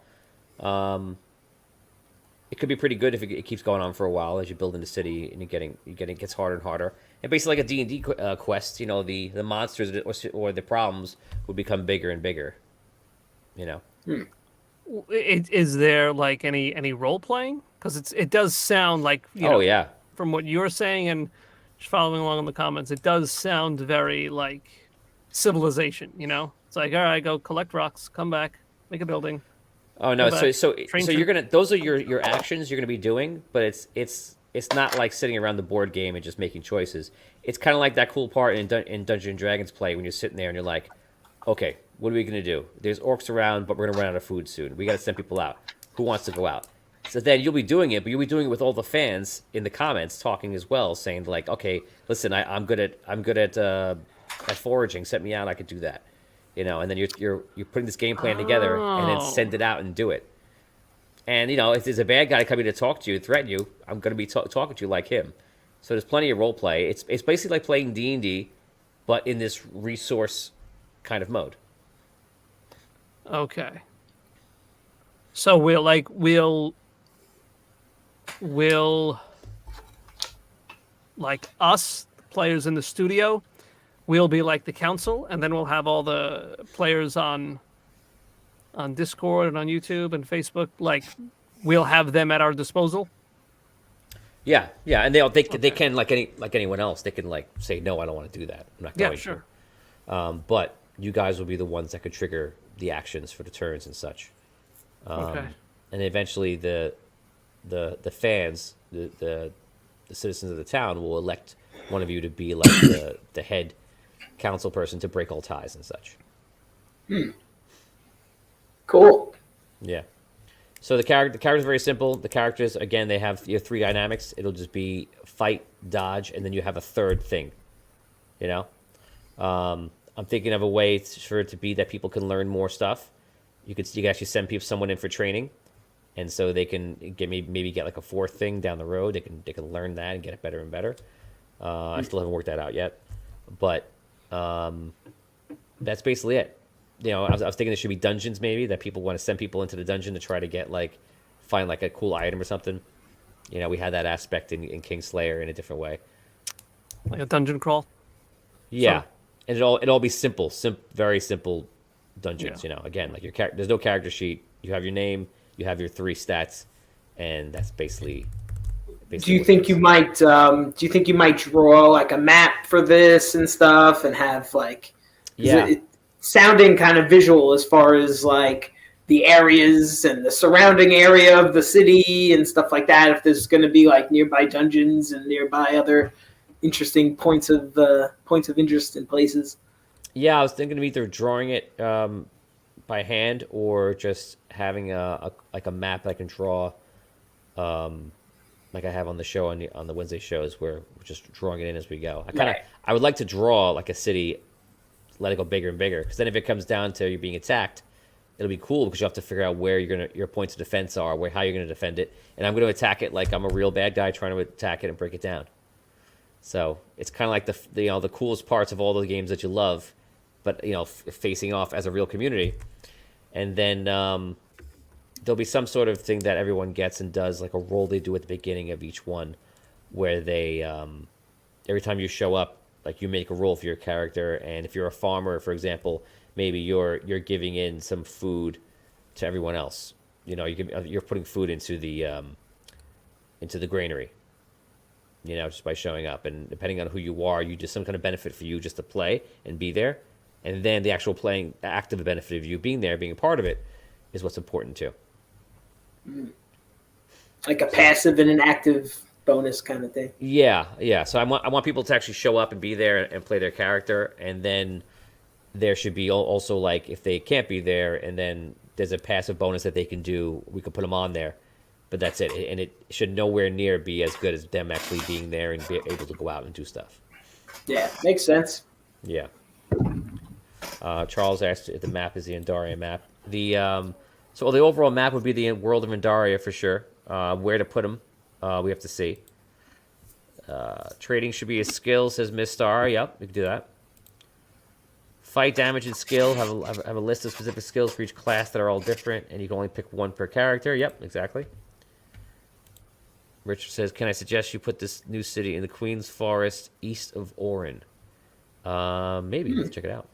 It could be pretty good if it keeps going on for a while as you build in the city and it gets harder and harder. And basically like a D&D quest, the monsters or the problems would become bigger and bigger. Is there like any role playing? Because it does sound like yeah. From what you're saying and just following along in the comments, it does sound very like Civilization. It's like, all right, go collect rocks, come back, make a building. Oh no! So Train you're gonna those are your actions you're gonna be doing, but it's not like sitting around the board game and just making choices. It's kind of like that cool part in Dungeons and Dragons play when you're sitting there and you're like, okay, what are we gonna do? There's orcs around, but we're gonna run out of food soon. We gotta send people out. Who wants to go out? So then you'll be doing it, but you'll be doing it with all the fans in the comments talking as well, saying like, okay, listen, I'm good at foraging. Set me out. I could do that. And then you're putting this game plan together and then send it out and do it. And if there's a bad guy coming to talk to you, threaten you, I'm going to be talking to you like him. So there's plenty of role play. It's basically like playing D&D, but in this resource kind of mode. Okay. So we'll like us players in the studio. We'll be like the council, and then we'll have all the players on Discord and on YouTube and Facebook. Like, we'll have them at our disposal. Yeah, and they can like anyone else. They can like say no, I don't want to do that. I'm not going sure. to. But you guys will be the ones that could trigger the actions for the turns and such. Okay. And eventually the fans, the citizens of the town will elect one of you to be like the head council person to break all ties and such. Cool. Yeah. So the characters are very simple. The characters, again, they have three dynamics. It'll just be fight, dodge, and then you have a third thing. I'm thinking of a way for it to be that people can learn more stuff. You can actually send someone in for training, and so they can maybe get like a fourth thing down the road. They can learn that and get it better and better. I still haven't worked that out yet, but that's basically it. I was thinking there should be dungeons maybe that people want to send people into the dungeon to try to get find like a cool item or something. You know, we had that aspect in Kingslayer in a different way. Like a dungeon crawl. Yeah, So- and it all be simple, very simple dungeons. Yeah. You know, again, like there's no character sheet. You have your name, you have your 3 stats, and that's basically. Do you what it think is. you might? Do you think you might draw like a map for this and stuff, and have like? 'Cause Yeah. sounding kind of visual as far as like the areas and the surrounding area of the city and stuff like that. If there's going to be like nearby dungeons and nearby other interesting points of interest in places. Yeah, I was thinking of either drawing it by hand or just having a map I can draw, like I have on the show on the Wednesday shows, where we're just drawing it in as we go. Right. I would like to draw like a city, let it go bigger and bigger, because then if it comes down to you being attacked, it'll be cool because you have to figure out where your points of defense are, how you're gonna defend it, and I'm gonna attack it like I'm a real bad guy trying to attack it and break it down. So it's kind of like the coolest parts of all the games that you love, but facing off as a real community, and then there'll be some sort of thing that everyone gets and does, like a role they do at the beginning of each one, where they every time you show up, like you make a roll for your character, and if you're a farmer, for example, maybe you're giving in some food to everyone else. You're putting food into the granary. Just by showing up, and depending on who you are, you just some kind of benefit for you just to play and be there, and then the actual playing active benefit of you being there, being a part of it, is what's important too. Like a passive and an active bonus kind of thing. Yeah. So I want people to actually show up and be there and play their character, and then there should be also, like, if they can't be there, and then there's a passive bonus that they can do. We could put them on there, but that's it. And it should nowhere near be as good as them actually being there and be able to go out and do stuff. Yeah, makes sense. Yeah. Charles asked if the map is the Andaria map. So the overall map would be the world of Andaria for sure. Where to put them, we have to see. Trading should be a skill, says Miss Star. Yep, we can do that. Fight damage and skill. Have a list of specific skills for each class that are all different, and you can only pick one per character. Yep, exactly. Richard says, can I suggest you put this new city in the Queen's Forest east of Orin? Maybe. Let's check it out.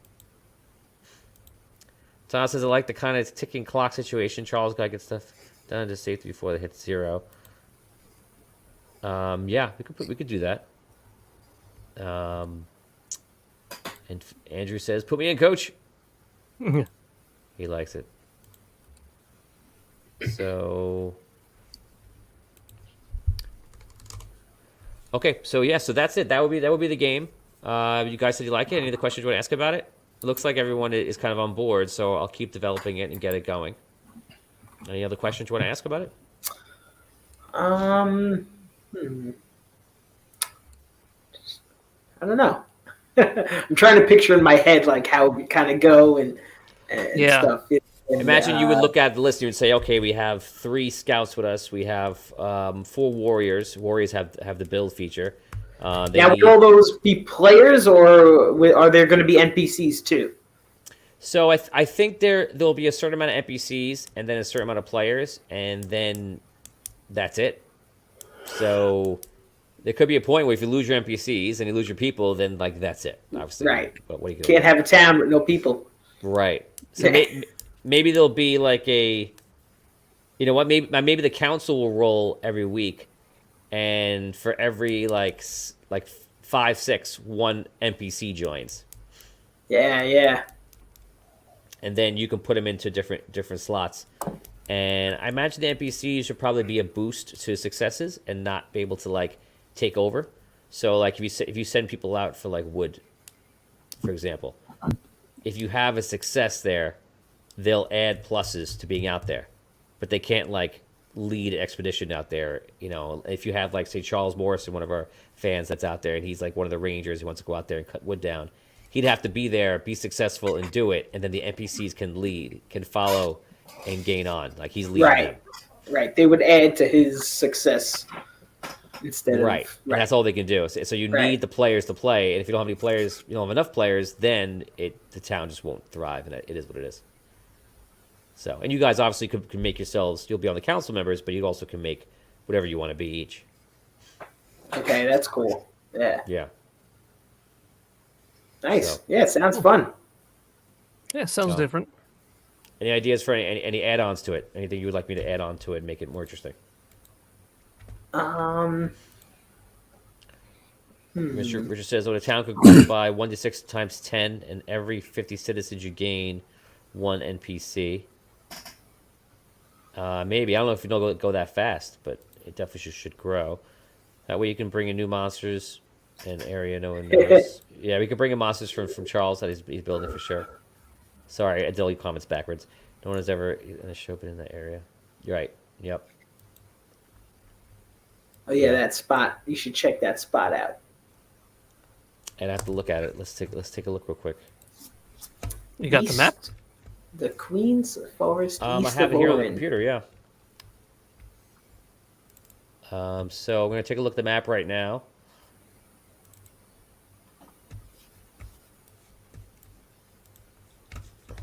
Tom says, I like the kind of ticking clock situation. Charles got to get stuff done to safety before they hit 0. Yeah, we could do that. And Andrew says, put me in, coach. He likes it. So... Okay, so yeah, so that's it. That would be the game. You guys said you like it. Any other questions you want to ask about it? It looks like everyone is kind of on board, so I'll keep developing it and get it going. Any other questions you want to ask about it? I don't know. I'm trying to picture in my head like how we kind of go and stuff. And, Imagine you would look at the list and you would say, okay, we have 3 scouts with us. We have 4 warriors. Warriors have the build feature. Now, would all those be players, or are there going to be NPCs too? So I think there'll be a certain amount of NPCs and then a certain amount of players, and then that's it. So there could be a point where if you lose your NPCs and you lose your people, then like that's it. Obviously, Right. But what are you gonna Can't have a town with no people. Right. So maybe there'll be like you know what? Maybe the council will roll every week, and for every like 5, 6, 1 NPC joins. Yeah. And then you can put them into different slots. And I imagine the NPCs should probably be a boost to successes and not be able to like take over. So like if you send people out for like wood, for example, if you have a success there, they'll add pluses to being out there, but they can't like lead an expedition out there. You know, if you have like say Charles Morrison, one of our fans that's out there, and he's like one of the rangers who wants to go out there and cut wood down, he'd have to be there, be successful, and do it, and then the NPCs can follow and gain on. Like he's leading them. Right. They would add to his success instead of Right. And that's all they can do. So you need the players to play, and if you don't have any players, you don't have enough players, then the town just won't thrive, and it is what it is. So, and you guys obviously can make yourselves. You'll be on the council members, but you also can make whatever you want to be each. Okay, that's cool. Yeah. Yeah. Nice. So- Yeah, sounds fun. Yeah, sounds So- different. Any ideas for any add-ons to it? Anything you would like me to add on to it and make it more interesting? Richard says, "Oh, the town could grow by 1 to 6 times 10, and every 50 citizens you gain 1 NPC." Maybe I don't know if you go that fast, but it definitely should grow. That way you can bring in new monsters, an area no one knows. Yeah, we can bring in monsters from Charles that he's building for sure. Sorry, I delete comments backwards. No one has ever show up in that area. You're right. Yep. Oh yeah, that spot. You should check that spot out. And I have to look at it. Let's take a look real quick. You got the map? The Queen's Forest I east have of it here on the Orin. computer. Yeah. So I'm gonna take a look at the map right now.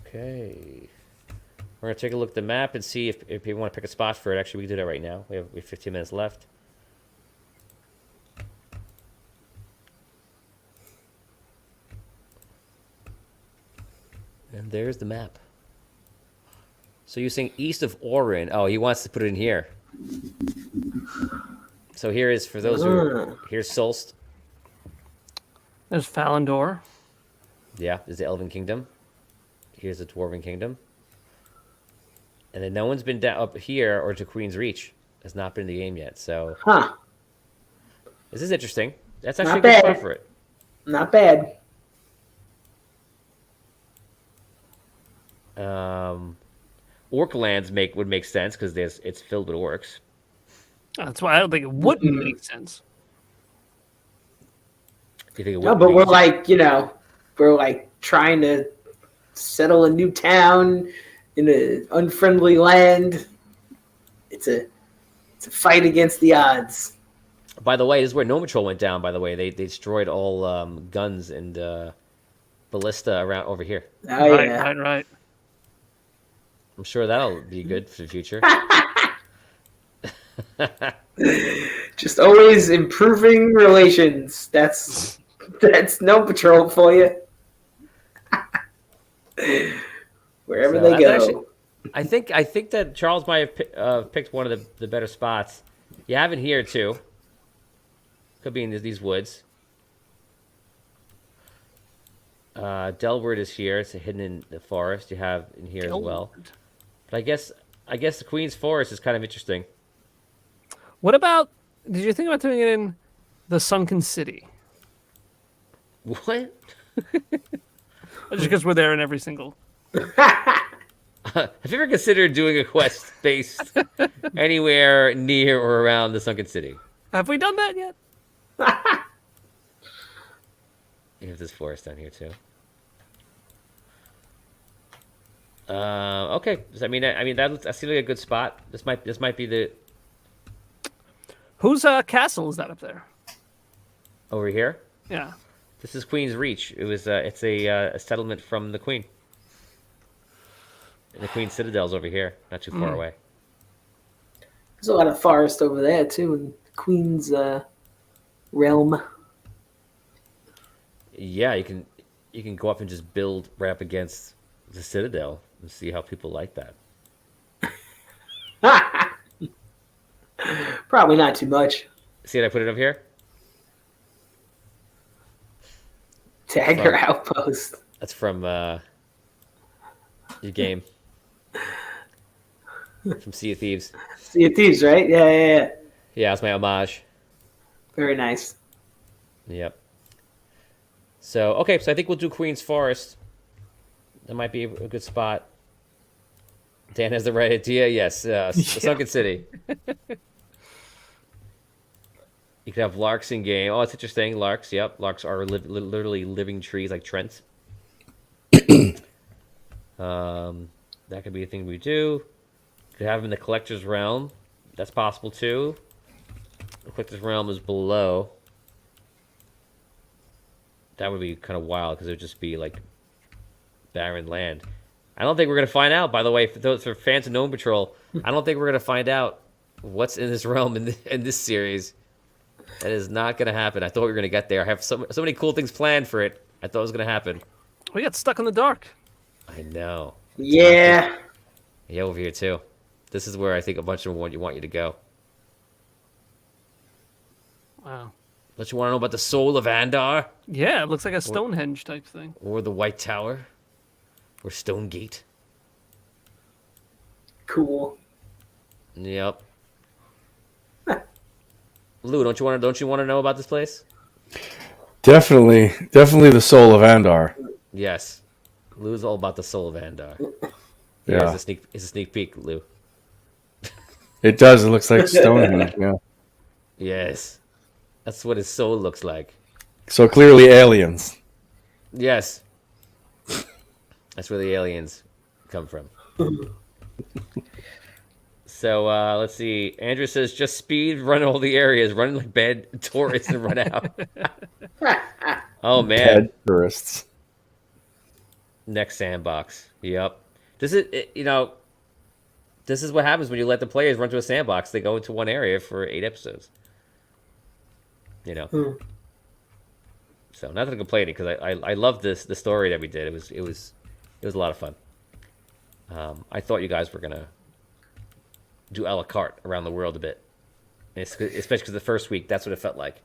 Okay. We're gonna take a look at the map and see if you want to pick a spot for it. Actually, we can do that right now. We have 15 minutes left. And there's the map. So you're saying east of Orin. Oh, he wants to put it in here. So here is, for those who... Here's Solst. There's Falandor. Yeah, is the Elven Kingdom. Here's the Dwarven Kingdom. And then no one's been down up here or to Queen's Reach. Has not been in the game yet, so... Huh. This is interesting. That's actually Not a good bad. spot for it. Not bad. Orklands would make sense because it's filled with orcs. That's why I don't think it wouldn't make sense. You think it No, would but be- we're like, we're like trying to settle a new town in an unfriendly land. It's a fight against the odds. By the way, this is where Gnome Patrol went down, by the way. They destroyed all guns and ballista around over here. Oh right, yeah. right. I'm sure that'll be good for the future. Just always improving relations. That's no patrol for you. Wherever So they that's go. actually- I think that Charles might have picked one of the better spots. You have it here too. Could be in these woods. Delward is here. It's hidden in the forest. You have in here as well. But I guess the Queen's Forest is kind of interesting. What about? Did you think about doing it in the Sunken City? What? Just because we're there in every single. Have you ever considered doing a quest based anywhere near or around the Sunken City? Have we done that yet? You have this forest down here too. Okay. I mean that seems like a good spot. This might be the Whose castle is that up there? over here. Yeah. This is Queen's Reach. It's a settlement from the Queen. And the Queen's Citadel's over here, not too far away. There's a lot of forest over there too in Queen's realm. Yeah, you can go up and just build right up against the Citadel and see how people like that. Probably not too much. See what I put it up here? Dagger outpost. That's from your game. From Sea of Thieves. Sea of Thieves, right? Yeah. Yeah, that's my homage. Very nice. Yep. So, okay, so I think we'll do Queen's Forest. That might be a good spot. Dan has the right idea. Yes, Sunken City. You could have larks in game. Oh, it's interesting. Larks, yep. Larks are literally living trees like Trent. That could be a thing we do. Could have them in the Collector's Realm. That's possible too. The Collector's Realm is below. That would be kind of wild because it would just be like barren land. I don't think we're gonna find out. By the way, for fans of Gnome Patrol, I don't think we're gonna find out what's in this realm in this series. That is not going to happen. I thought we were going to get there. I have so many cool things planned for it. I thought it was going to happen. We got stuck in the dark. I know. Yeah. Yeah, over here too. This is where I think a bunch of them want you to go. Wow. Don't you want to know about the soul of Andar? Yeah, it looks like a Stonehenge type thing. Or the White Tower? Or Stonegate? Cool. Yep. Lou, don't you want to know about this place? Definitely the soul of Andar. Yes. Lou's all about the soul of Andar. Yeah, It's a sneak peek, Lou. it does. It looks like Stonehenge. Yeah. Yes. That's what his soul looks like. So clearly aliens. Yes. That's where the aliens come from. So let's see. Andrew says, just speed, run all the areas, run like bad tourists and run out. Oh, man. Bad tourists. Next sandbox. Yep. This is what happens when you let the players run to a sandbox. They go into one area for 8 episodes. So not that I'm complaining, because I love the story that we did. It was a lot of fun. I thought you guys were gonna do a la carte around the world a bit, especially because the first week that's what it felt like.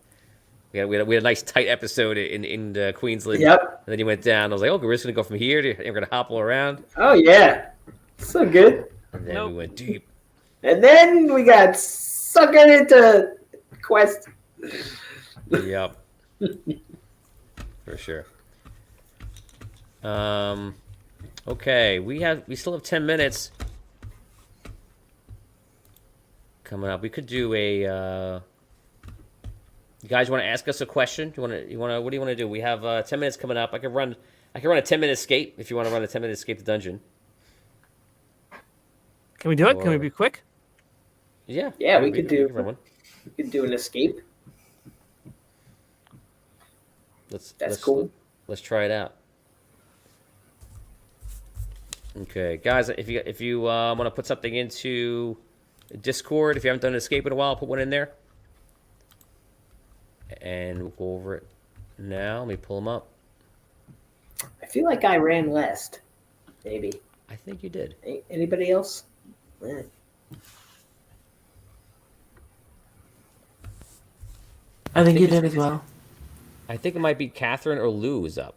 We had a nice tight episode in Queensland. Yep. And then you went down. I was like, okay, we're just gonna go from here to, and we're gonna hobble around. Oh yeah. So good. And then we went deep. And then we got suckered into Quest. Yep. For sure. Okay, we still have 10 minutes coming up. We could do a you guys want to ask us a question? What do you want to do? We have 10 minutes coming up. I can run a 10-minute escape if you want to run a 10-minute escape the dungeon. Can we do it? Can we be quick? Yeah. Yeah, we could can run one. We could do an escape. That's cool. Let's try it out. Okay, guys, if you want to put something into Discord, if you haven't done an escape in a while, I'll put one in there. And we'll go over it now. Let me pull them up. I feel like I ran last. Maybe. I think you did. Anybody else? Eh. I think you did as well. I think it might be Catherine or Lou is up.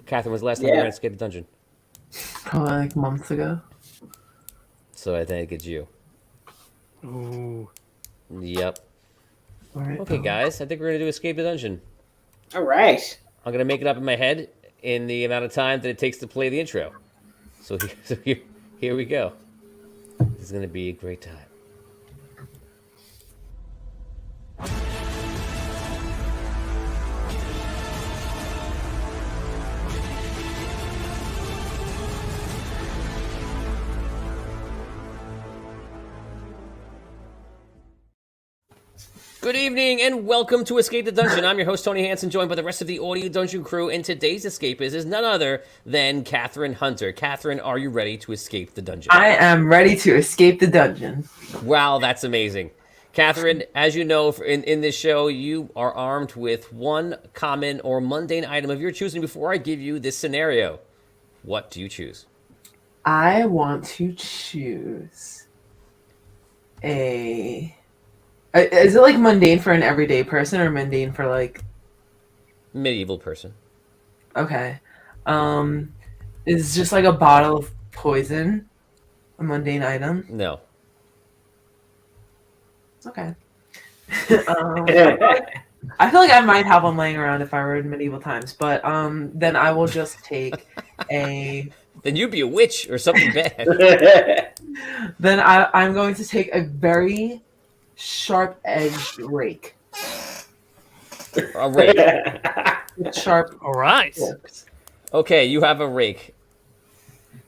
Catherine, was the last time you ran Escape the Dungeon? Probably like months ago. So I think it's you. Ooh. Yep. All right. Okay, guys, I think we're going to do Escape the Dungeon. All right. I'm going to make it up in my head in the amount of time that it takes to play the intro. So here we go. This is going to be a great time. Good evening and welcome to Escape the Dungeon. I'm your host, Tony Hansen, joined by the rest of the Audio Dungeon crew, and today's escapist is none other than Catherine Hunter. Catherine, are you ready to escape the dungeon? I am ready to escape the dungeon. Wow, that's amazing. Catherine, as you know, in this show, you are armed with one common or mundane item of your choosing. Before I give you this scenario, what do you choose? I want to choose a... Is it like mundane for an everyday person or mundane for like... Medieval person. Okay. Is just like a bottle of poison a mundane item? No. Okay. I feel like I might have one laying around if I were in medieval times, but then I will just take a... Then you'd be a witch or something bad. Then I'm going to take a very sharp-edged rake. A rake. Sharp. All right. Forks. Okay, you have a rake.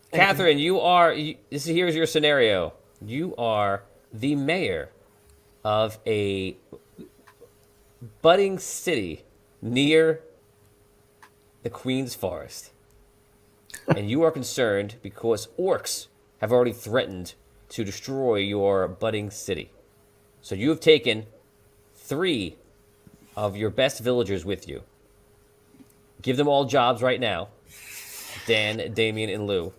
Thank Catherine, here's your scenario. You are the mayor of a budding city near the Queen's Forest. And you are concerned because orcs have already threatened to destroy your budding city. So you have taken 3 of your best villagers with you. Give them all jobs right now. Dan, Damien, and Lou.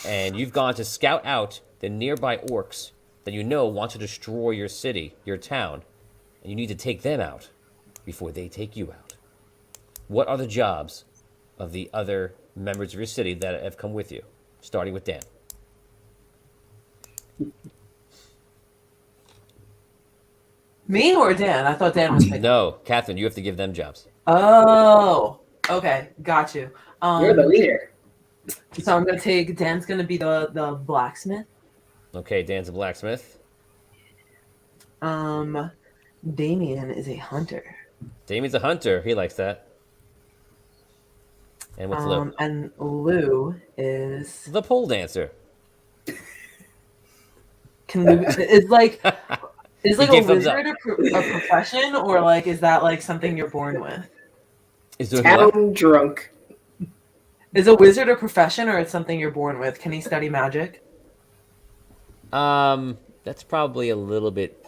And you've gone to scout out the nearby orcs that you know want to destroy your city, your town. And you need to take them out before they take you out. What are the jobs of the other members of your city that have come with you? Starting with Dan. Me or Dan? I thought Dan was picking. No, Catherine, you have to give them jobs. Oh, okay, got you. You're the leader. So I'm gonna take Dan's gonna be the blacksmith. Okay, Dan's a blacksmith. Damien is a hunter. Damien's a hunter. He likes that. And what's Lou? And Lou is The pole dancer. is like He a gave thumbs up. wizard a profession, or like is that like something you're born with? Is doing what? Town drunk. Is a wizard a profession, or it's something you're born with? Can he study magic? That's probably a little bit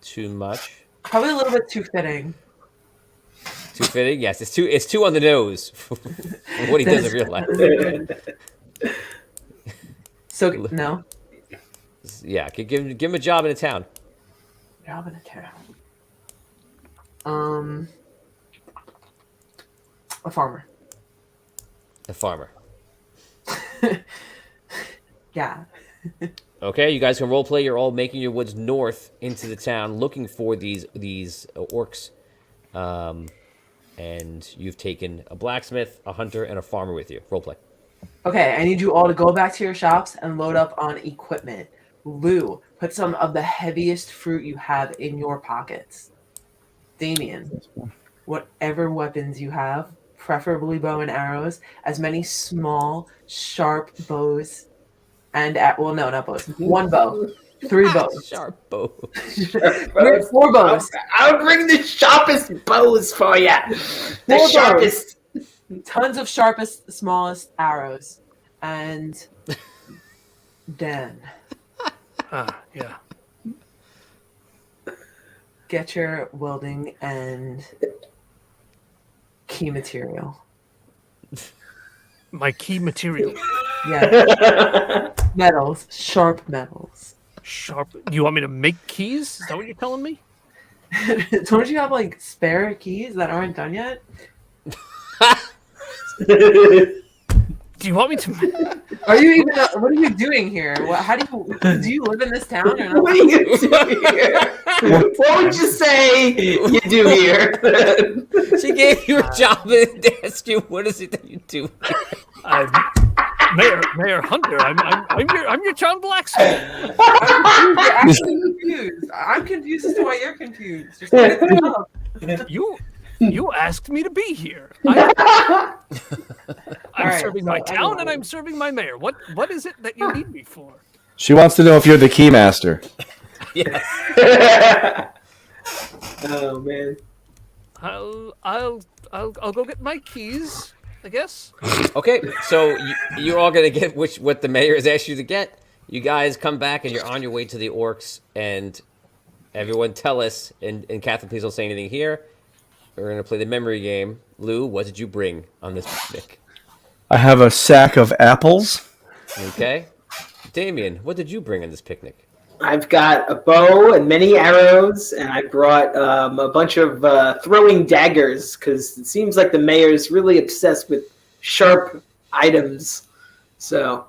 too much. Probably a little bit too fitting. Too fitting? Yes, it's too on the nose for what he does in real life. So no. Yeah, give him a job in a town. Job in a town. A farmer. A farmer. Yeah. Okay, you guys can role play. You're all making your woods north into the town, looking for these orcs. And you've taken a blacksmith, a hunter, and a farmer with you. Role play. Okay, I need you all to go back to your shops and load up on equipment. Lou, put some of the heaviest fruit you have in your pockets. Damien, whatever weapons you have, preferably bow and arrows, as many small, sharp bows, and well, no, not bows. 1 bow, 3 bows, Sharp bow. 4 bows, I'll bring the sharpest bows for you. The 4 sharpest. tons of sharpest, smallest arrows, and Dan, Yeah. get your welding and key material. My key material. Yeah, metals, sharp metals. Sharp. You want me to make keys? Is that what you're telling me? Don't you have like spare keys that aren't done yet? Do you want me to? Are you even? What are you doing here? How do you live in this town or not? What do you do here? What would you say you do here? She gave you a job and asked you, "What is it that you do?" Mayor Hunter. I'm your town blacksmith. You're actually confused. I'm confused as to why you're confused. Just get it up. You asked me to be here. I'm Alright, serving so my town anyway. and I'm serving my mayor. What is it that you need me for? She wants to know if you're the key master. Yes. Oh man. I'll go get my keys, I guess. Okay, so you're all gonna get what the mayor has asked you to get. You guys come back and you're on your way to the orcs, and everyone tell us. And Catherine, please don't say anything here. We're gonna play the memory game. Lou, what did you bring on this picnic? I have a sack of apples. Okay. Damien, what did you bring on this picnic? I've got a bow and many arrows, and I brought a bunch of throwing daggers because it seems like the mayor's really obsessed with sharp items. So.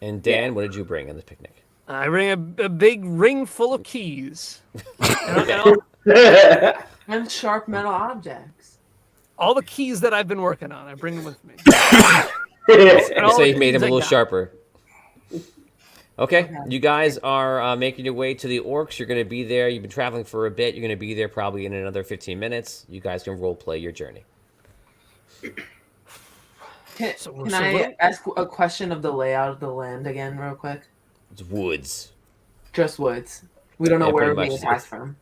And Dan, what did you bring on this picnic? I bring a big ring full of keys. And sharp metal objects. All the keys that I've been working on, I bring them with me. So you made him a little sharper. Okay, you guys are making your way to the orcs. You're going to be there. You've been traveling for a bit. You're going to be there probably in another 15 minutes. You guys can role play your journey. Can I ask a question of the layout of the land again, real quick? It's woods. Just woods. We don't know Yeah, where pretty we're being much. attacked from.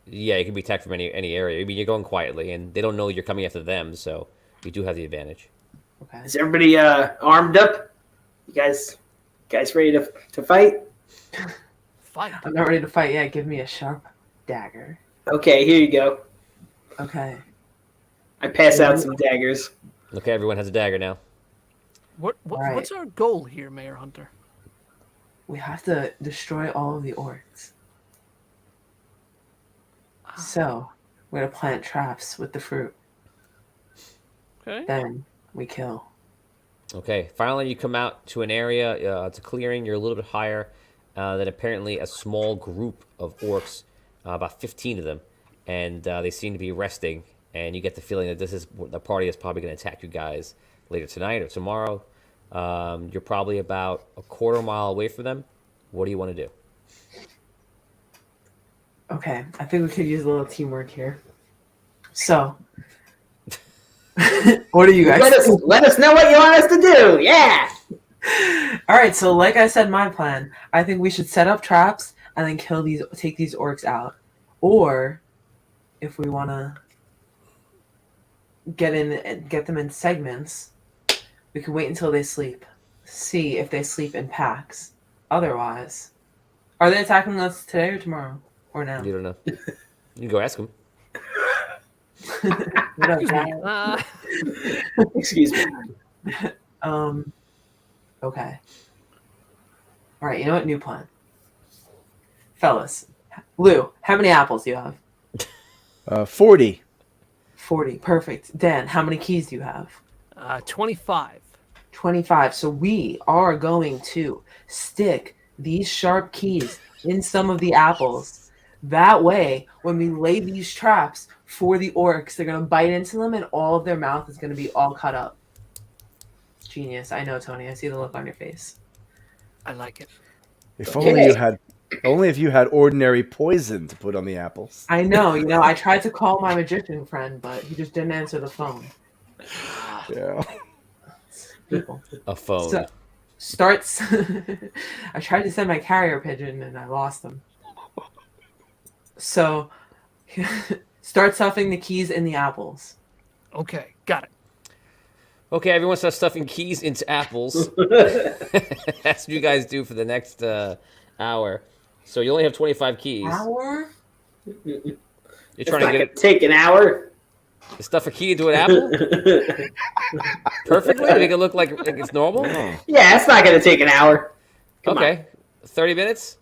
Yeah, you can be attacked from any area. I mean, you're going quietly, and they don't know you're coming after them, so you do have the advantage. Okay. Is everybody armed up? You guys Guys ready to fight? Fight. I'm not ready to fight yet. Give me a sharp dagger. Okay, here you go. Okay. I pass out some daggers. Okay, everyone has a dagger now. Right. What's our goal here, Mayor Hunter? We have to destroy all of the orcs. So, we're going to plant traps with the fruit. Okay. Then we kill. Okay, finally you come out to an area, it's a clearing, you're a little bit higher than apparently a small group of orcs, about 15 of them, and they seem to be resting, and you get the feeling that this is the party that's probably going to attack you guys later tonight or tomorrow. You're probably about a quarter mile away from them. What do you want to do? Okay, I think we could use a little teamwork here. So, what do you guys Let us know what you want us to do. Yeah. All right, so like I said, my plan, I think we should set up traps and then take these orcs out. Or, if we want to get them in segments, we can wait until they sleep. See if they sleep in packs. Otherwise, are they attacking us today or tomorrow? Or now? You don't know. You can go ask them. What up, Excuse me. guys? Excuse me. Okay. All right, you know what? New plan. Fellas. Lou, how many apples do you have? 40. 40. Perfect. Dan, how many keys do you have? 25. 25. So we are going to stick these sharp keys in some of the apples. That way, when we lay these traps for the orcs, they're going to bite into them and all of their mouth is going to be all cut up. Genius. I know, Tony. I see the look on your face. I like it. If only if you had ordinary poison to put on the apples. I know. I tried to call my magician friend, but he just didn't answer the phone. Yeah. People. A phone. So, starts. I tried to send my carrier pigeon and I lost them. So, start stuffing the keys in the apples. Okay, got it. Okay, everyone starts stuffing keys into apples. That's what you guys do for the next hour. So you only have 25 keys. Hour? You're It's trying not to gonna take an hour. stuff a key into an apple perfectly, make it look like it's normal. Yeah, it's not gonna take an hour. Come Okay, 30 minutes.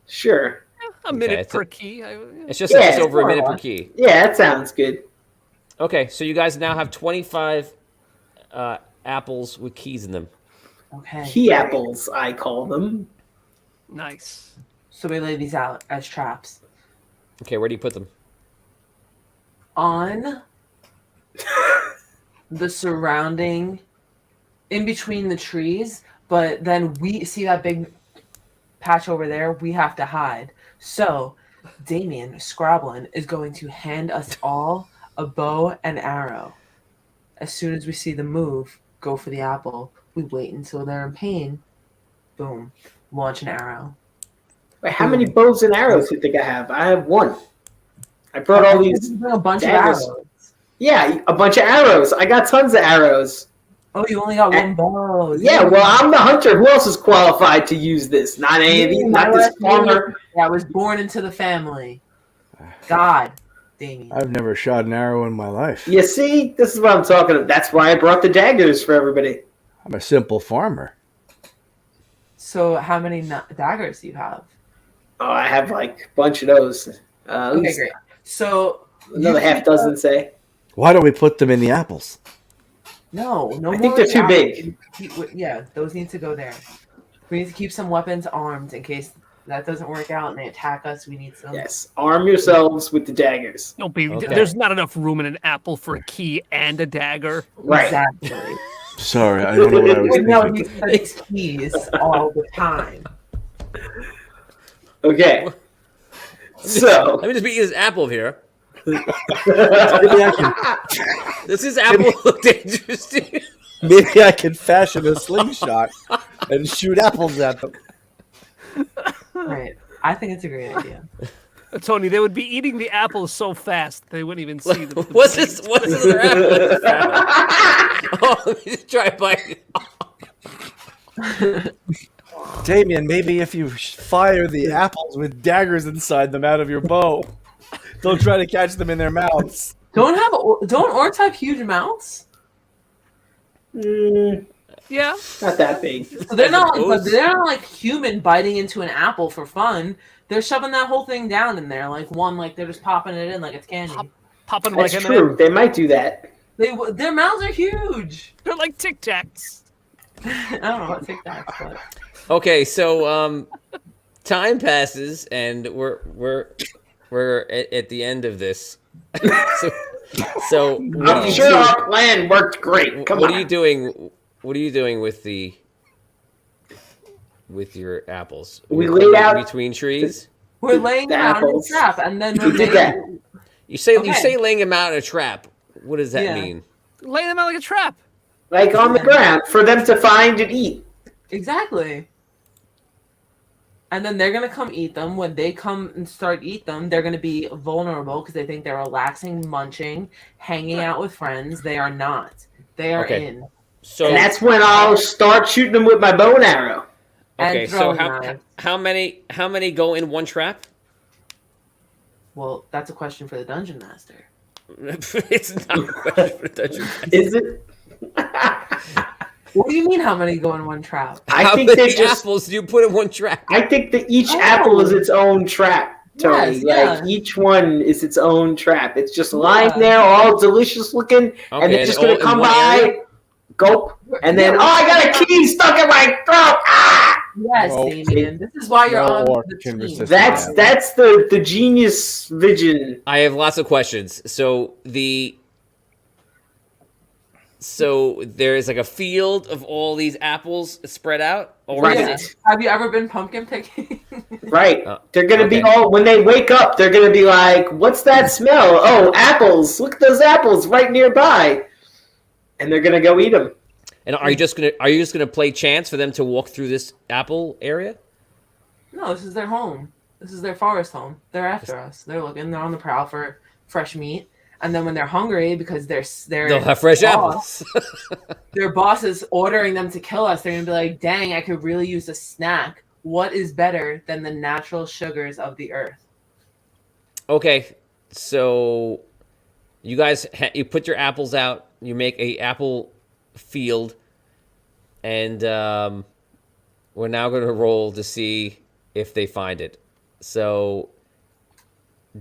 Sure. A minute it's per key. It's just Yeah, over a more or minute per less. key. Yeah, that sounds good. Okay, so you guys now have 25 apples with keys in them. Okay. Key apples, I call them. Nice. So we lay these out as traps. Okay, where do you put them? On the surrounding, in between the trees, but then we see that big patch over there, we have to hide. So Damien Scrablin is going to hand us all a bow and arrow. As soon as we see them move, go for the apple. We wait until they're in pain. Boom. Launch an arrow. Wait, how many bows and arrows do you think I have? I have one. I brought all these. Bring a bunch daggers. of arrows. Yeah, a bunch of arrows. I got tons of arrows. Oh, you only got one bow. Yeah, well, I'm the hunter. Who else is qualified to use this? Not any of these. Not this farmer. Yeah, I was born into the family. God, Damien. I've never shot an arrow in my life. You see, this is what I'm talking about. That's why I brought the daggers for everybody. I'm a simple farmer. So, how many daggers do you have? Oh, I have like a bunch of those. Okay, great. So Another half dozen, say. Why don't we put them in the apples? no. I think they're too big. Yeah, those need to go there. We need to keep some weapons armed in case that doesn't work out and they attack us. We need some. Yes, arm yourselves with the daggers. Don't be. Okay. There's not enough room in an apple for a key and a dagger. Right. Exactly. Sorry, I don't know what I was No, thinking. he says keys all the time. Okay. So, Let me just be this apple here. Maybe I can, Does this apple look dangerous to you? maybe I can fashion a slingshot and shoot apples at them. Right. I think it's a great idea. Tony, they would be eating the apples so fast they wouldn't even see them. What's this? What's this other apple? Oh, let me just try to bite it. Damien, maybe if you fire the apples with daggers inside them out of your bow, they'll try to catch them in their mouths. Don't orcs have huge mouths? Yeah. Not that big. So they're not like, opposed- but they're not like human biting into an apple for fun. They're shoving that whole thing down in there, like they're just popping it in like it's candy. Popping That's like true. They might do that. Their mouths are huge. They're like Tic Tacs. I don't know what Tic Tacs, but Okay, so time passes, and we're at the end of this. so what are I'm you sure doing? our plan worked great. Come What on. are you doing? What are you doing with your apples? We You're laid putting them out between trees. we're laying The them out in a apples. trap, and then We when did they that. You say Okay. laying them out in a trap. What does that Yeah. mean? Lay them out like a trap. Like on the ground for them to find and eat. exactly. And then they're gonna come eat them. When they come and start eat them, they're gonna be vulnerable because they think they're relaxing, munching, hanging out with friends. They are not. They are Okay. in. So And that's when I'll start shooting them with my bow and arrow. okay. and So throwing how knives. many go in one trap? Well, that's a question for the dungeon master. It's not a question for Dungeon Master. Is it? What do you mean? How many go in one trap? How I think many they just. apples do you put in one trap? I think that each Oh. apple is its own trap, Tony. Yes, yeah. Like each one is its own trap. It's just lying Yeah. there, all delicious looking, and Okay, they're just all gonna in come one by, area? gulp, and then Yeah. oh, I got a key stuck in my throat. Ah! Yes, No, Damien. This is why you're no on orc the can team. resist That's the genius vision. I have lots of questions. So there is like a field of all these apples spread out, or Right. is Yeah. it- Have you ever been pumpkin picking? Right. They're gonna be okay. all when they wake up. They're gonna be like, "What's that smell? Oh, apples! Look at those apples right nearby." And they're gonna go eat them. And are you just gonna play chance for them to walk through this apple area? No, this is their home. This is their forest home. They're after us. They're looking. They're on the prowl for fresh meat. And then when they're hungry, because They'll have fresh boss, apples. their boss is ordering them to kill us. They're gonna be like, "Dang, I could really use a snack. What is better than the natural sugars of the earth?" Okay, so you guys you put your apples out. You make a apple field, and we're now going to roll to see if they find it. So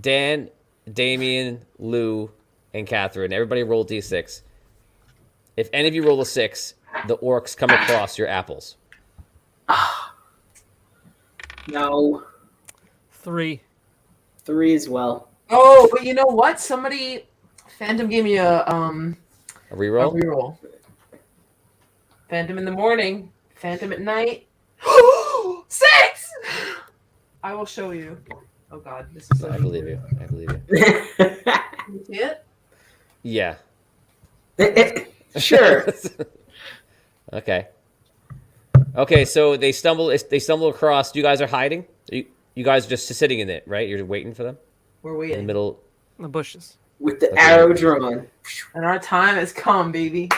Dan, Damien, Lou, and Catherine, everybody roll d6. If any of you roll a 6, the orcs come across your apples. No, 3. 3 as well. Oh, but you know what? Phantom gave me a A reroll? reroll. Phantom in the morning, Phantom at night. 6! I will show you. Oh God, this is so. I believe you. I believe you. Can you see it? Yeah. Sure. Okay. Okay, so they stumble across. You guys are hiding? You guys are just sitting in it, right? You're waiting for them? We're In the waiting, middle. In the bushes. With the Okay. arrow drawn. and our time has come, baby.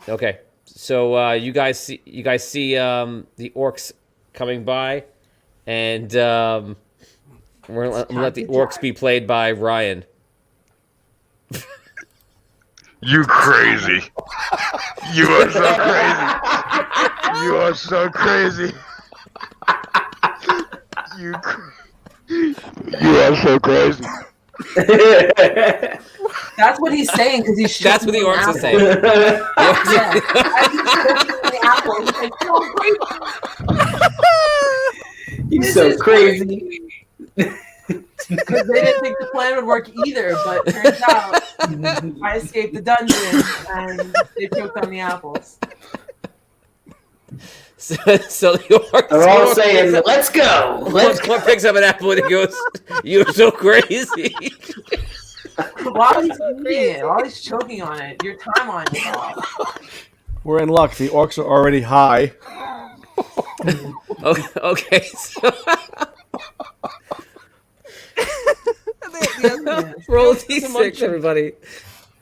Okay. So you guys see the orcs coming by, and we're gonna let the orcs be played by Ryan. You crazy. You are so crazy. You are so crazy. You are so crazy. That's what he's saying because he's. That's what the choking orcs are an saying. apple. The orcs- Yeah. As he's choking the apple, he's like, "Oh, great." You're This so is crazy. Because they didn't think the plan would work either, but turns out I escaped the dungeon and they choked on the apples. so the orcs. They're all the orc saying, picks up- "Let's go, let's go." One picks up an apple and he goes, "You're so crazy." While he's eating it, while he's choking on it, your timeline is off. We're in luck. The orcs are already high. Okay. So roll a d6, everybody.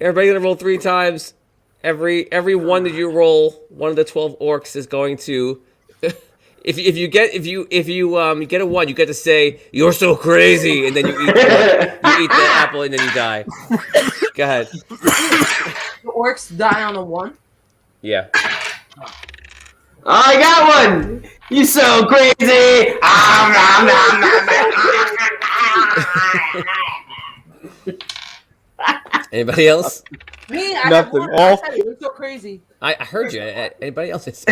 Everybody gonna roll 3 times. Every one that you roll, one of the 12 orcs is going to If you get a 1, you get to say you're so crazy, and then you eat the apple, and then you die. Go ahead. The orcs die on a 1. Yeah. Oh, I got one. You so crazy. Anybody else? Me, I Nothing. Had one. All- I said it. You're so crazy. I heard you. Anybody else?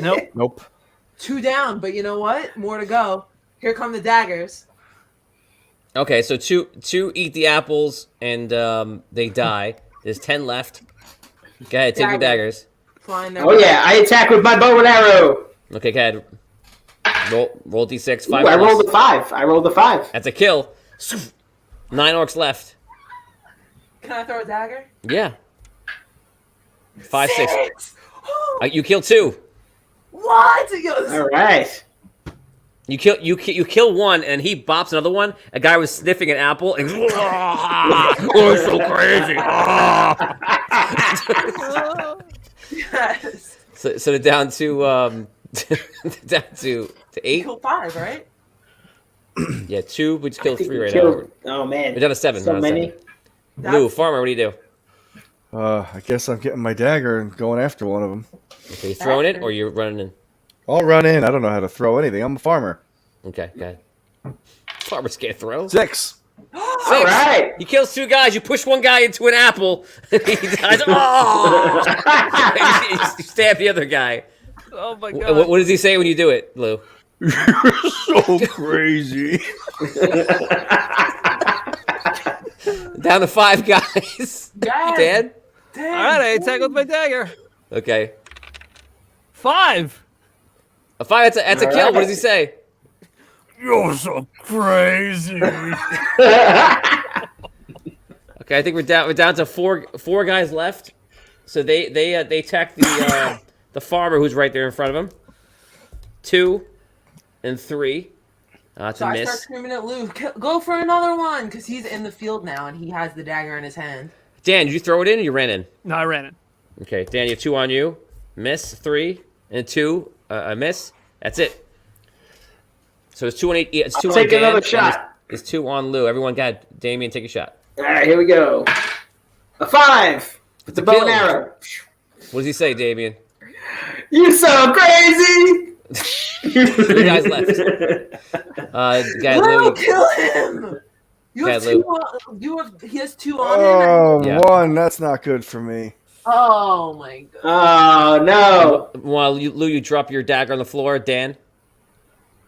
Nope. Nope. 2 down, but you know what? More to go. Here come the daggers. Okay, so two eat the apples, and they die. There's 10 left. Go ahead, take your daggers. Flying there. Oh yeah, I attack with my bow and arrow. Okay, go ahead. Roll d6. Ooh, 5 I plus. rolled a 5. I rolled a 5. That's a kill. 9 orcs left. Can I throw a dagger? Yeah. 5, 6. 6. You kill 2. What? Yo, this- All right. You kill 1, and he bops another one. A guy was sniffing an apple, and oh, so crazy. Yes. So they're down to down to 8. Kill 5, right? Yeah, 2. We just killed 3 right Killed- now. Oh man. We're down to 7. So we're down to many. 7. Lou, farmer, what do you do? I guess I'm getting my dagger and going after one of them. Okay, you throwing it or you're running in? I'll run in. I don't know how to throw anything. I'm a farmer. Okay, go ahead. Farmers can't throw. 6. All right. He kills 2 guys. You push one guy into an apple. He dies. Oh! You stab the other guy. Oh my god. What does he say when you do it, Lou? You're so crazy. Down to 5 guys. Yes. Dan? Damn. All right, I attack with my dagger. Okay. 5. A 5. That's a All kill. right. What does he say? You're so crazy. Okay, I think we're down to four guys left. So they attack the farmer who's right there in front of him. 2 and 3. That's So a I start miss. screaming at Luke, go for another one, because he's in the field now and he has the dagger in his hand. Dan, did you throw it in or you ran in? No, I ran it. Okay, Dan, you have 2 on you. Miss. 3 and 2. A miss. That's it. So it's 2 on 8. It's 2 I'll on take Dan. another and shot. It's 2 on Lou. Everyone got Damien. Take a shot. All right, here we go. A 5. It's a bow and kill. arrow. What does he say, Damien? You so crazy. 3 guys left. The guy Lou. Lou, kill him! You have Okay, 2 Lou. on, he has 2 on him. Oh, Yeah. 1. That's not good for me. Oh my god. Oh no. While Lou, you drop your dagger on the floor. Dan.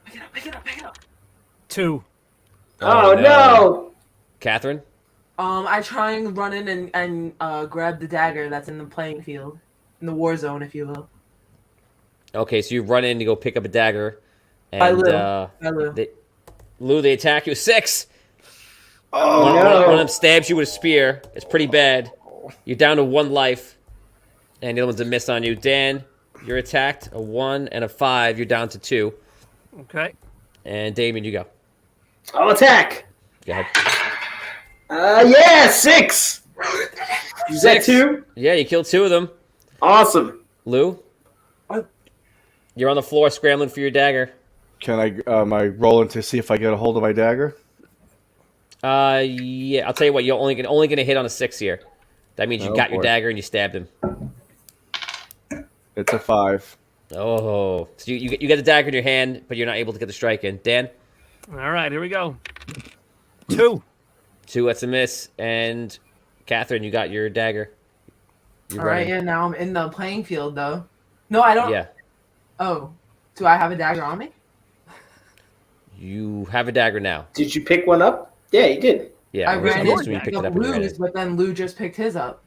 Pick it up, pick it up, pick it up. 2. Oh no. Catherine. I try and run in and grab the dagger that's in the playing field. In the war zone, if you will. Okay, so you run in to go pick up a dagger. And, By Lou. Lou, they attack you. 6. Oh, One no. of them stabs you with a spear. It's pretty bad. You're down to 1 life. And the other one's a miss on you. Dan, you're attacked. A 1 and a 5. You're down to 2. Okay. And Damien, you go. I'll attack. Go ahead. Yeah, 6. Is that 2? Yeah, you killed 2 of them. Awesome. Lou? What? You're on the floor scrambling for your dagger. Can I am I rolling to see if I get a hold of my dagger? Yeah, I'll tell you what, you're only gonna hit on a 6 here. That means you Oh, got your boy. dagger and you stabbed him. It's a 5. Oh, so you get the dagger in your hand, but you're not able to get the strike in. Dan, All right, here we go. 2. 2, that's a miss, and Catherine, you got your dagger. You're All right, running. yeah, now I'm in the playing field, though. No, I don't. Yeah, Oh. Do I have a dagger on me? you have a dagger now. Did you pick one up? Yeah, you did. Yeah, I I'm ran assuming you in picked to it up and you ran Lou's, in. but then Lou just picked his up.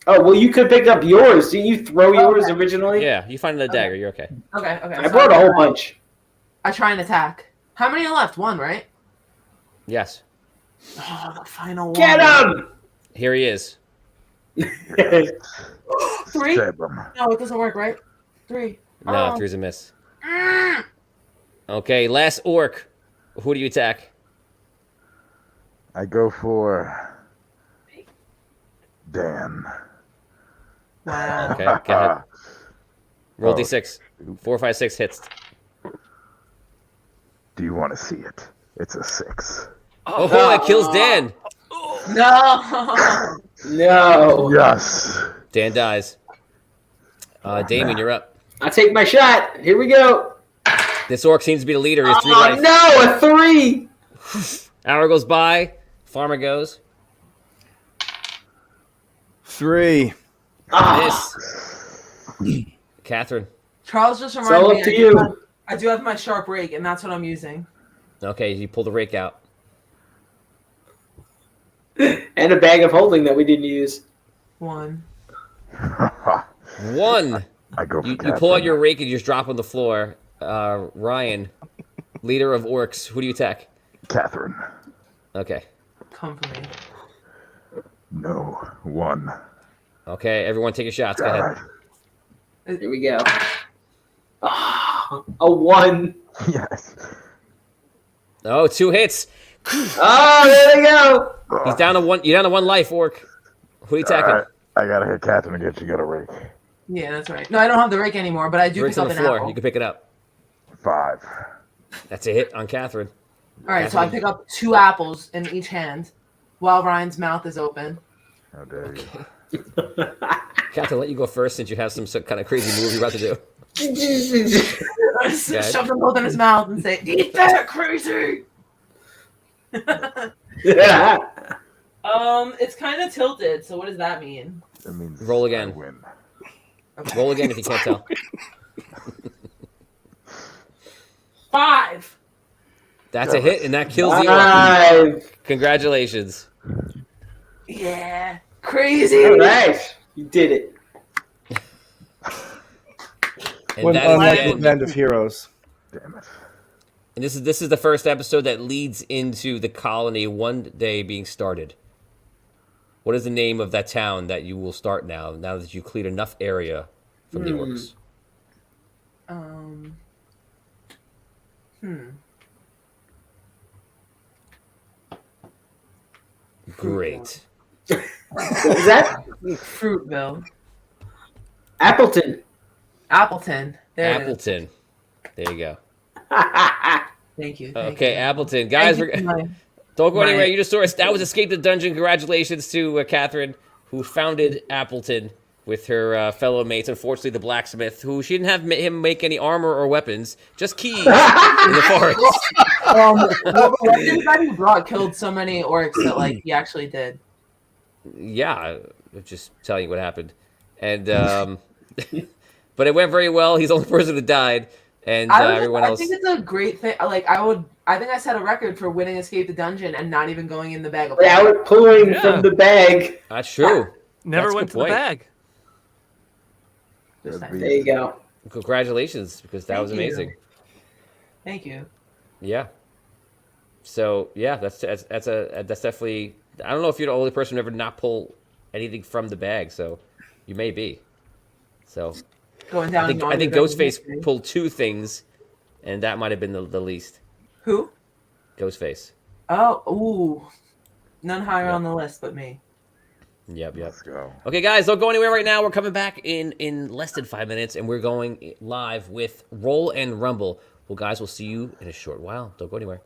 Oh well, you could pick up yours. Didn't you throw yours Okay. originally? Yeah, you find another dagger. You're okay. Okay, okay. I brought a whole bunch. I try and attack. How many are left? 1, right? Yes, Oh, the final one. Get him! here he is. 3? Stab him. No, it doesn't work, right? 3. No, Oh. 3's a miss. Okay, last orc. Who do you attack? I go for Dan. Wow. Okay, go ahead. Roll Oh. D6. 4, 5, 6 hits. Do you want to see it? It's a 6. Oh, that kills Dan. No. No. Yes. Dan dies. Damien, you're up. I'll take my shot. Here we go. This orc seems to be the leader. He has 3 Oh, life. no, a 3. Hour goes by. Farmer goes. 3. Miss. Catherine. Charles just It's reminded all me. up to you. I do have my sharp rake, and that's what I'm using. Okay, you pull the rake out. And a bag of holding that we didn't use. 1. 1. I go for You Catherine. pull out your rake and you just drop on the floor. Ryan, leader of orcs, who do you attack? Catherine. Okay. Come for me. No. 1. Okay, everyone take your shots. Go All ahead. right. Here we go. Oh, a 1. Yes. Oh, 2 hits. Oh, there we go. He's down to 1. You're down to 1 life, orc. Who are you attacking? All right. I gotta hit Catherine again. She got a rake. Yeah, that's right. No, I don't have the rake anymore, but I do Rake's pick on up the an floor. apple. You can pick it up. 5. That's a hit on Catherine. All right, so I pick up 2 apples in each hand while Ryan's mouth is open. How dare you? Catherine, let you go first since you have some kind of crazy move you're about to do. I just shove them both in his mouth and say, "Eat that, crazy!" Yeah. It's kind of tilted. So what does that mean? That means Roll I again. win. Okay. Roll again if you can't tell. 5. That's a hit, and that kills the orc. 5. Congratulations. Yeah, crazy. All right. You did it. And One that is the unlucky end. band of heroes. Damn it. And this is the first episode that leads into the colony one day being started. What is the name of that town that you will start now that you cleared enough area from the orcs? Great. What was that? Fruitville. Appleton. Appleton. There it is. Appleton. There you go. Thank you. Okay, Appleton. Guys, Thank you for my- don't go Right. anywhere. You just saw us. That was Escape the Dungeon. Congratulations to Catherine, who founded Appleton with her fellow mates. Unfortunately, the blacksmith, who she didn't have him make any armor or weapons, just keys in the forest. What did the guy who brought killed so many orcs that like he actually did? Yeah, I'll just tell you what happened. And but it went very well. He's the only person who died, and everyone I else. think it's a great thing. Like I think I set a record for winning Escape the Dungeon and not even going in the bag of Yeah, we're pulling Yeah. from the bag. That's true. Never That's a went good to the point. bag. This That'd time. be- There you go. Congratulations, because that Thank was you. amazing. Thank you. Yeah. So yeah, that's definitely. I don't know if you're the only person who ever not pull anything from the bag, so you may be. So Going down. I think Ghostface pulled 2 things, and that might have been the least. Who? Ghostface. Oh, ooh. None higher on the list but me. Yep. Let's go. Okay, guys, don't go anywhere right now. We're coming back in less than 5 minutes, and we're going live with Roll and Rumble. Well, guys, we'll see you in a short while. Don't go anywhere.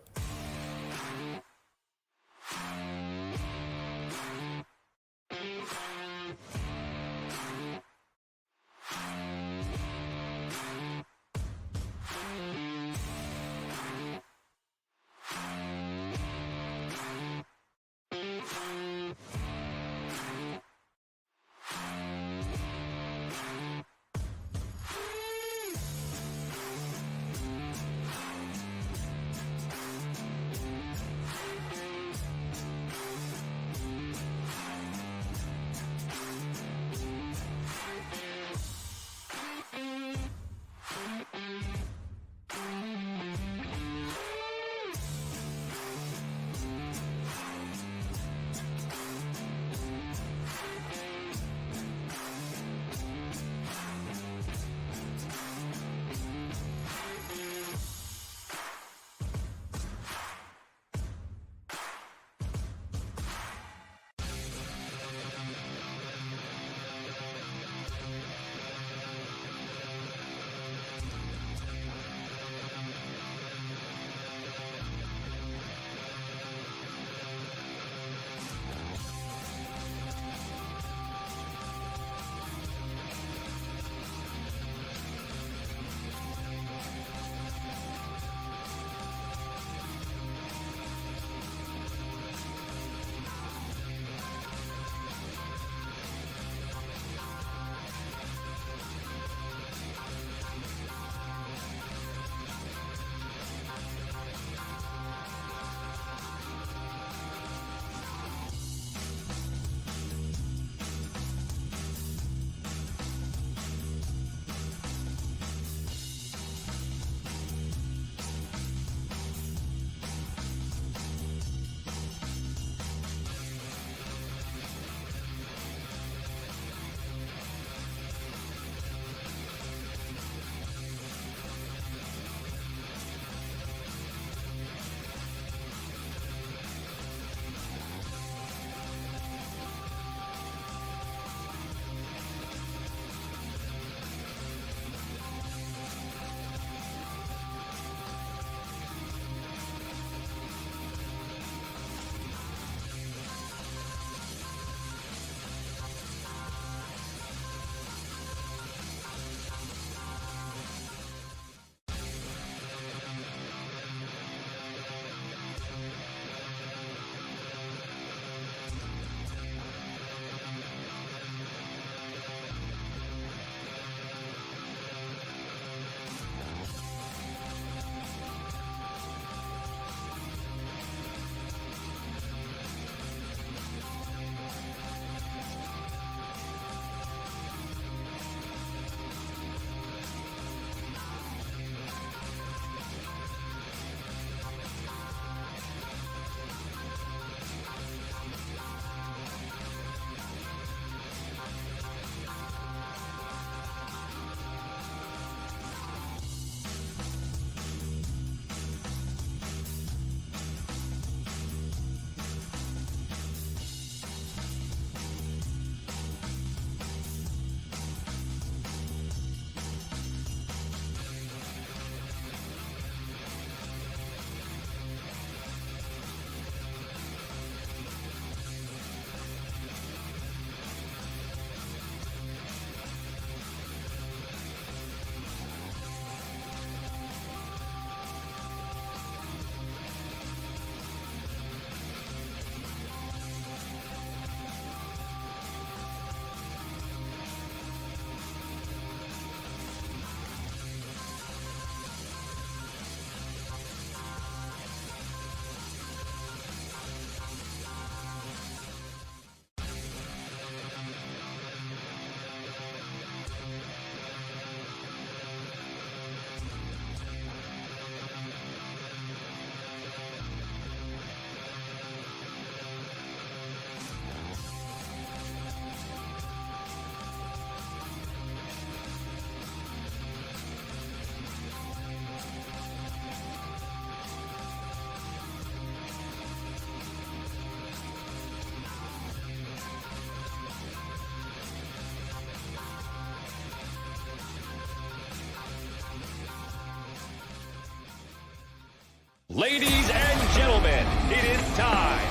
Ladies and gentlemen, it is time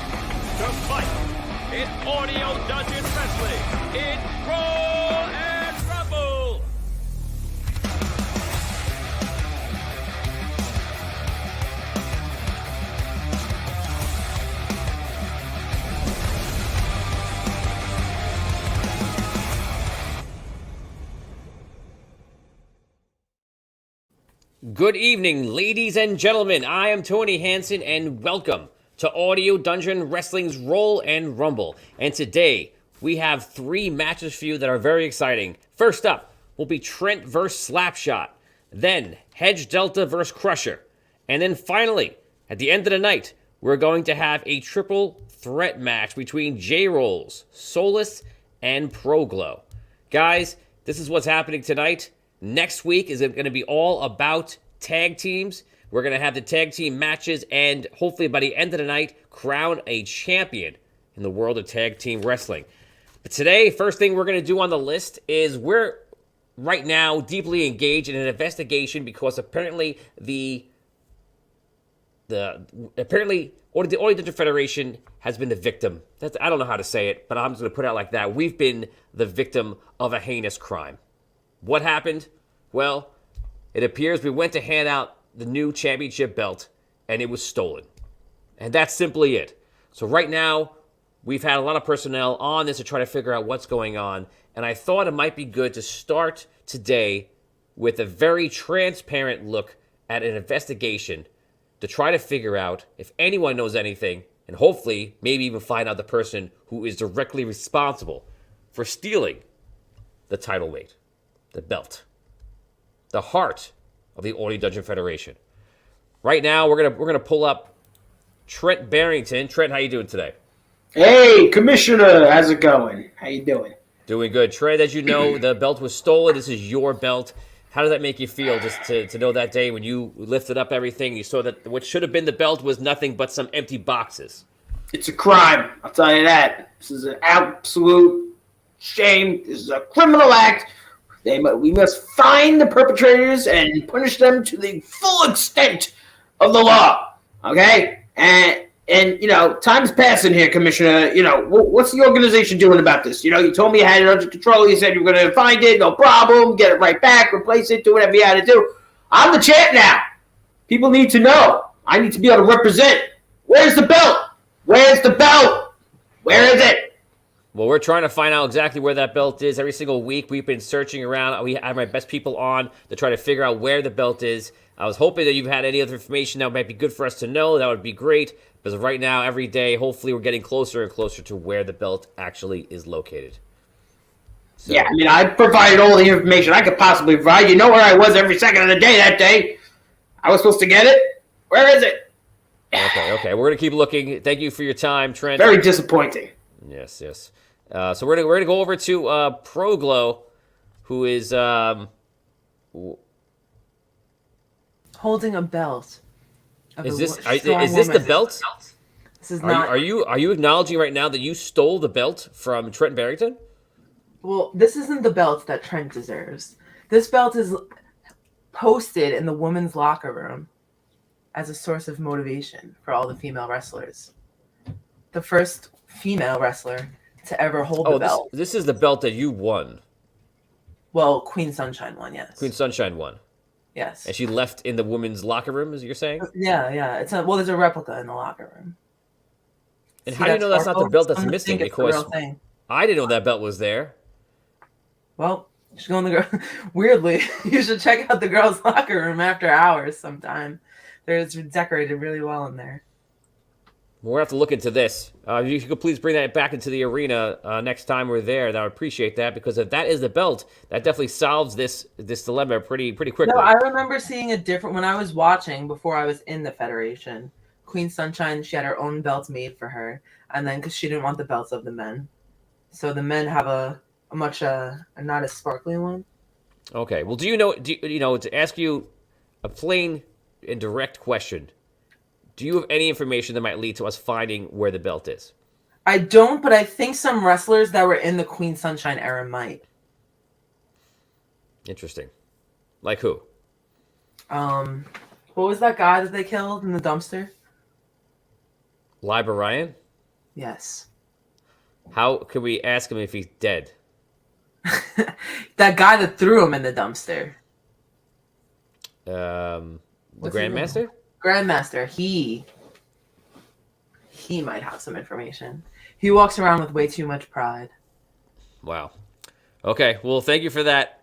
to fight in Audio Dungeon Wrestling in Brawl and Rumble. Good evening, ladies and gentlemen. I am Tony Hansen, and welcome to Audio Dungeon Wrestling's Roll and Rumble. And today, we have 3 matches for you that are very exciting. First up will be Trent vs. Slapshot. Then, Hedge Delta vs. Crusher. And then finally, at the end of the night, we're going to have a triple threat match between J-Rolls, Solus, and Proglow. Guys, this is what's happening tonight. Next week is going to be all about tag teams. We're going to have the tag team matches and hopefully by the end of the night, crown a champion in the world of tag team wrestling. But today, first thing we're going to do on the list is we're right now deeply engaged in an investigation because apparently the Audio Dungeon Federation has been the victim. I don't know how to say it, but I'm just going to put it out like that. We've been the victim of a heinous crime. What happened? Well, it appears we went to hand out the new championship belt, and it was stolen. And that's simply it. So right now, we've had a lot of personnel on this to try to figure out what's going on, and I thought it might be good to start today with a very transparent look at an investigation to try to figure out if anyone knows anything, and hopefully maybe even find out the person who is directly responsible for stealing the title weight. The belt, the heart of the Audio Dungeon Federation. Right now, we're gonna pull up Trent Barrington. Trent, how you doing today? Hey, Commissioner, how's it going? How you doing? Doing good. Trent, as you know, the belt was stolen. This is your belt. How does that make you feel just to know that day when you lifted up everything, you saw that what should have been the belt was nothing but some empty boxes? It's a crime, I'll tell you that. This is an absolute shame. This is a criminal act. We must find the perpetrators and punish them to the full extent of the law. Okay? And you know, time's passing here, Commissioner. You know, what's the organization doing about this? You know, you told me you had it under control. You said you were going to find it, no problem, get it right back, replace it, do whatever you had to do. I'm the champ now. People need to know. I need to be able to represent. Where's the belt? Where's the belt? Where is it? Well, we're trying to find out exactly where that belt is. Every single week, we've been searching around. We have my best people on to try to figure out where the belt is. I was hoping that you've had any other information that might be good for us to know. That would be great. Because right now, every day, hopefully, we're getting closer and closer to where the belt actually is located. So, yeah, I mean, I provided all the information I could possibly provide. You know where I was every second of the day that day. I was supposed to get it. Where is it? Okay. We're going to keep looking. Thank you for your time, Trent. Very disappointing. Yes. So we're gonna go over to Proglow, who is Holding a belt. is this the belt? This is not. Are you acknowledging right now that you stole the belt from Trent Barrington? Well, this isn't the belt that Trent deserves. This belt is posted in the women's locker room as a source of motivation for all the female wrestlers. The first female wrestler to ever hold the belt. This is the belt that you won. Well, Queen Sunshine won, yes. Queen Sunshine won. Yes. And she left in the women's locker room, as you're saying? Yeah. There's a replica in the locker room. And how do you know that's not the belt that's missing? Because I didn't know that belt was there. Well, you should go in the girl. Weirdly, you should check out the girls' locker room after hours sometime. It's decorated really well in there. We'll have to look into this. If you could please bring that back into the arena next time we're there, I would appreciate that, because if that is the belt, that definitely solves this dilemma pretty quickly. No, I remember seeing a different when I was watching before I was in the Federation. Queen Sunshine, she had her own belts made for her, and then because she didn't want the belts of the men, so the men have a much not as sparkly one. Okay. Well, do you know to ask you a plain and direct question? Do you have any information that might lead to us finding where the belt is? I don't, but I think some wrestlers that were in the Queen Sunshine era might. Interesting. Like who? Well, What was that guy that they killed in the dumpster? Liber Ryan? Yes. How could we ask him if he's dead? That guy that threw him in the dumpster. The What's his name? Grandmaster? Grandmaster. He might have some information. He walks around with way too much pride. Wow. Okay, well, thank you for that.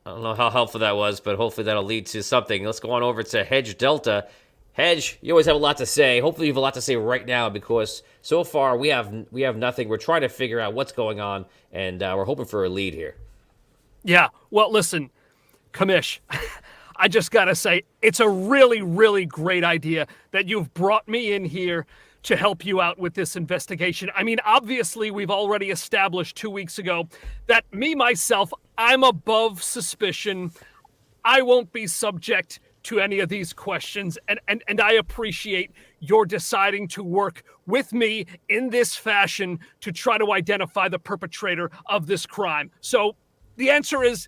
I don't know how helpful that was, but hopefully that'll lead to something. Let's go on over to Hedge Delta. Hedge, you always have a lot to say. Hopefully you have a lot to say right now because so far we have nothing. We're trying to figure out what's going on, and we're hoping for a lead here. Yeah, well, listen, Kamish, I just gotta say, it's a really, really great idea that you've brought me in here to help you out with this investigation. I mean, obviously, we've already established 2 weeks ago that myself, I'm above suspicion. I won't be subject to any of these questions, and I appreciate your deciding to work with me in this fashion to try to identify the perpetrator of this crime. So the answer is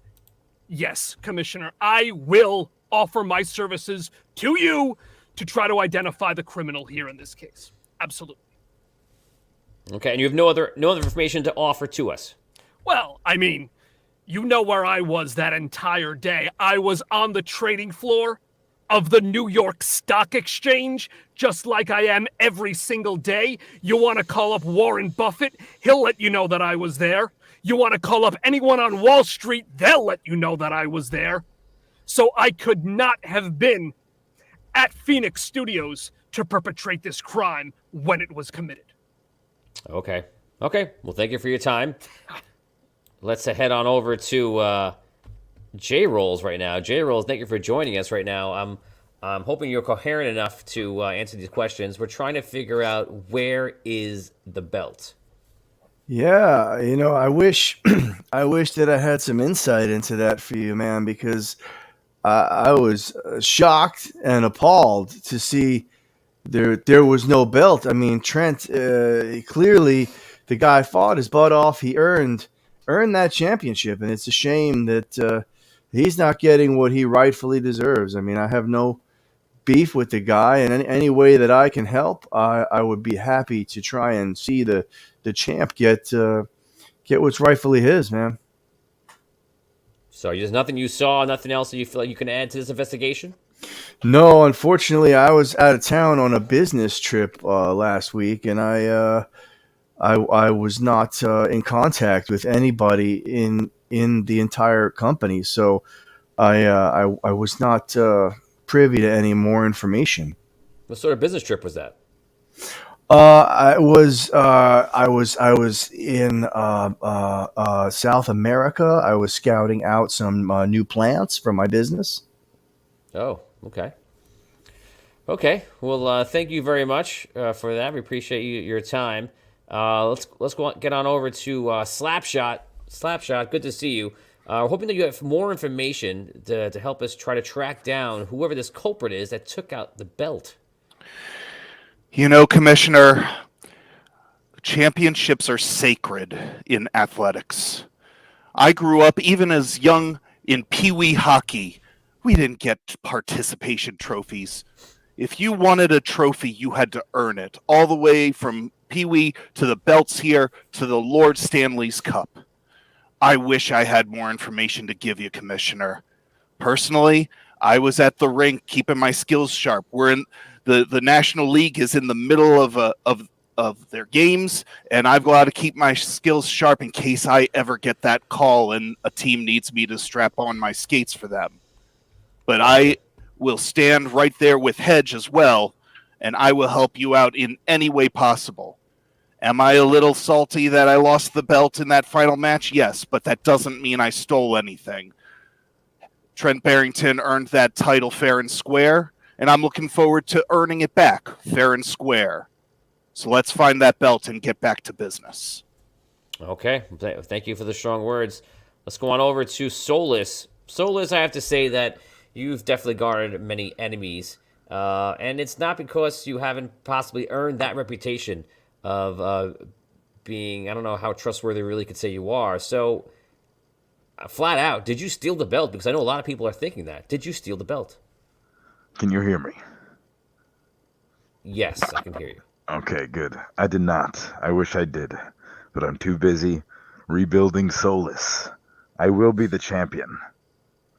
yes, Commissioner. I will offer my services to you to try to identify the criminal here in this case. Absolutely. Okay, and you have no other information to offer to us. Well, I mean, you know where I was that entire day. I was on the trading floor of the New York Stock Exchange, just like I am every single day. You want to call up Warren Buffett? He'll let you know that I was there. You want to call up anyone on Wall Street? They'll let you know that I was there. So I could not have been at Phoenix Studios to perpetrate this crime when it was committed. Okay. Well, thank you for your time. Let's head on over to J-Rolls right now. J-Rolls, thank you for joining us right now. I'm hoping you're coherent enough to answer these questions. We're trying to figure out where is the belt. Yeah, I wish I wish that I had some insight into that for you, man, because I was shocked and appalled to see there was no belt. I mean, Trent clearly the guy fought his butt off. He earned that championship, and it's a shame that he's not getting what he rightfully deserves. I mean, I have no beef with the guy, and any way that I can help, I would be happy to try and see the champ get what's rightfully his, man. So there's nothing you saw, nothing else that you feel like you can add to this investigation? No, unfortunately, I was out of town on a business trip last week, and I was not in contact with anybody in the entire company, so I was not privy to any more information. What sort of business trip was that? I was in South America. I was scouting out some new plants for my business. Oh, okay. Okay. Well, thank you very much for that. We appreciate your time. Let's get on over to Slapshot. Slapshot, good to see you. We're hoping that you have more information to help us try to track down whoever this culprit is that took out the belt. Commissioner, championships are sacred in athletics. I grew up even as young in Pee-wee hockey. We didn't get participation trophies. If you wanted a trophy, you had to earn it, all the way from Pee-wee to the belts here to the Lord Stanley's Cup. I wish I had more information to give you, Commissioner. Personally, I was at the rink keeping my skills sharp. We're in the National League is in the middle of their games, and I've got to keep my skills sharp in case I ever get that call and a team needs me to strap on my skates for them. But I will stand right there with Hedge as well, and I will help you out in any way possible. Am I a little salty that I lost the belt in that final match? Yes, but that doesn't mean I stole anything. Trent Barrington earned that title fair and square, and I'm looking forward to earning it back fair and square. So let's find that belt and get back to business. Okay. Thank you for the strong words. Let's go on over to Solus. Solus, I have to say that you've definitely garnered many enemies, and it's not because you haven't possibly earned that reputation of being, I don't know how trustworthy really could say you are. So, flat out, did you steal the belt? Because I know a lot of people are thinking that. Did you steal the belt? Can you hear me? Yes, I can hear you. Okay, good. I did not. I wish I did. But I'm too busy rebuilding Solus. I will be the champion.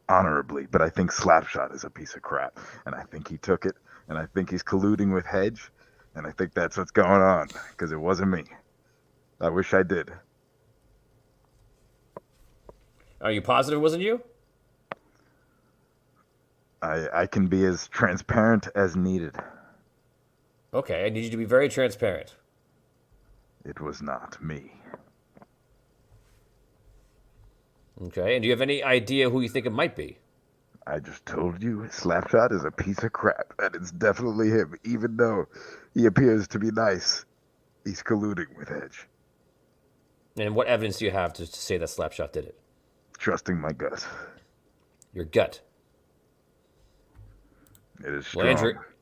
Honorably, but I think Slapshot is a piece of crap. And I think he took it, and I think he's colluding with Hedge, and I think that's what's going on, because it wasn't me. I wish I did. Are you positive it wasn't you? I can be as transparent as needed. Okay, I need you to be very transparent. It was not me. Okay, and do you have any idea who you think it might be? I just told you Slapshot is a piece of crap, and it's definitely him, even though he appears to be nice. He's colluding with Hedge. And what evidence do you have to say that Slapshot did it? Trusting my gut. Your gut. It is strong.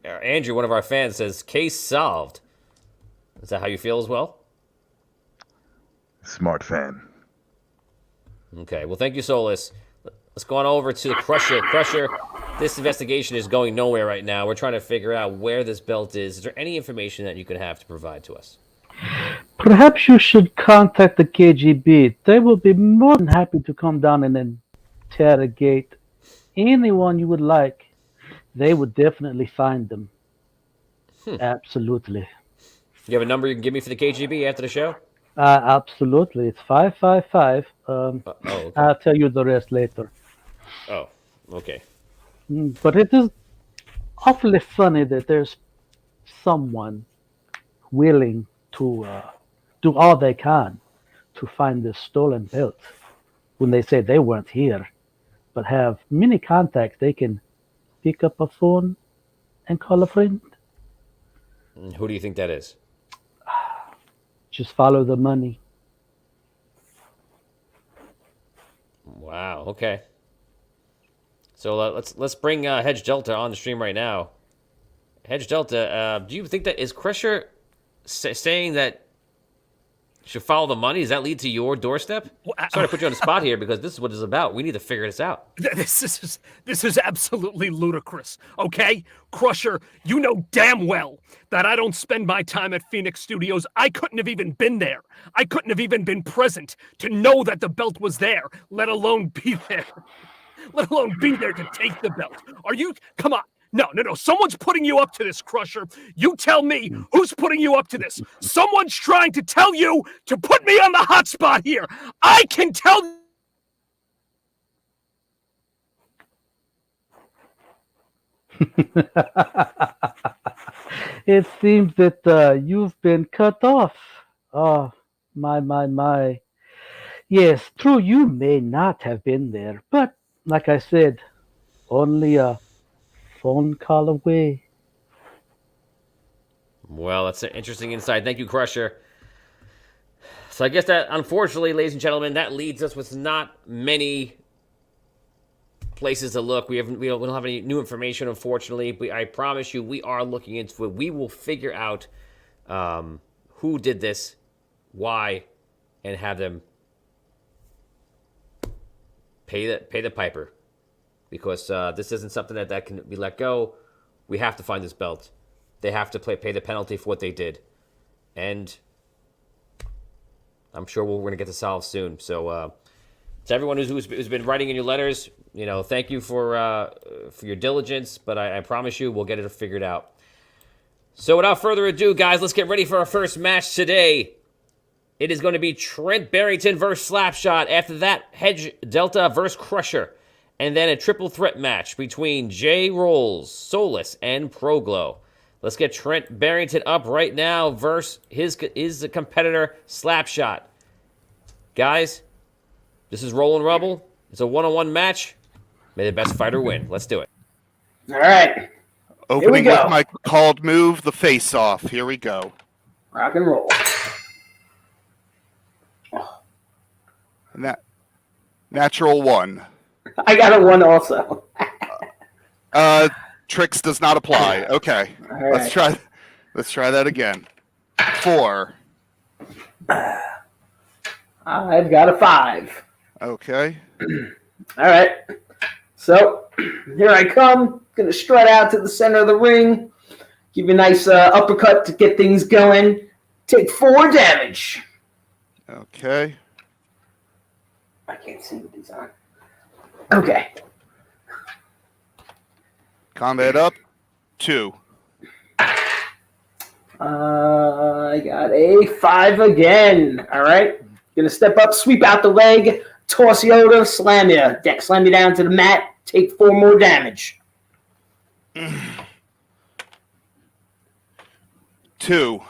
Well, Andrew, one of our fans, says, case solved. Is that how you feel as well? Smart fan. Okay, well, thank you, Solus. Let's go on over to the Crusher. Crusher, this investigation is going nowhere right now. We're trying to figure out where this belt is. Is there any information that you could have to provide to us? Perhaps you should contact the KGB. They will be more than happy to come down and interrogate anyone you would like. They would definitely find them. Absolutely. You have a number you can give me for the KGB after the show? Absolutely. It's 555. Okay. I'll tell you the rest later. Oh, okay. But it is awfully funny that there's someone willing to do all they can to find this stolen belt when they say they weren't here, but have many contacts. They can pick up a phone and call a friend. Who do you think that is? Just follow the money. Wow, okay. So let's bring Hedge Delta on the stream right now. Hedge Delta, do you think that is Crusher saying that you should follow the money? Does that lead to your doorstep? Sorry to put you on the spot here because this is what it's about. We need to figure this out. This is absolutely ludicrous, okay? Crusher, you know damn well that I don't spend my time at Phoenix Studios. I couldn't have even been there. I couldn't have even been present to know that the belt was there, let alone be there. Let alone be there to take the belt. Are you... Come on. No. Someone's putting you up to this, Crusher. You tell me who's putting you up to this. Someone's trying to tell you to put me on the hot spot here. I can tell... It seems that you've been cut off. Oh, my. Yes, true, you may not have been there, but like I said, only a phone call away. Well, that's an interesting insight. Thank you, Crusher. So I guess that, unfortunately, ladies and gentlemen, that leads us with not many places to look. We don't have any new information, unfortunately. But I promise you, we are looking into it. We will figure out who did this, why, and have them pay the piper. Because this isn't something that can be let go. We have to find this belt. They have to pay the penalty for what they did. And I'm sure we're going to get this solved soon. So to everyone who's been writing in your letters, thank you for your diligence. But I promise you, we'll get it figured out. So without further ado, guys, let's get ready for our first match today. It is going to be Trent Barrington versus Slapshot. After that, Hedge Delta versus Crusher. And then a triple threat match between J Rolls, Solus, and Proglow. Let's get Trent Barrington up right now versus his competitor, Slapshot. Guys, this is Roll and Rubble. It's a one-on-one match. May the best fighter win. Let's do it. All right. Opening go. with my called move, the face-off. Here we go. Rock and roll. And that natural one. I got a 1 also. Tricks does not apply. Okay. All right. Let's try that again. 4. I've got a 5. Okay. All right. So here I come. Gonna strut out to the center of the ring. Give you a nice uppercut to get things going. Take 4 damage. Okay. I can't see what these are. Okay. Combat up. 2. I got a 5 again. All right. Gonna step up, sweep out the leg, toss Yoda, slam you down to the mat. Take 4 more damage. 2.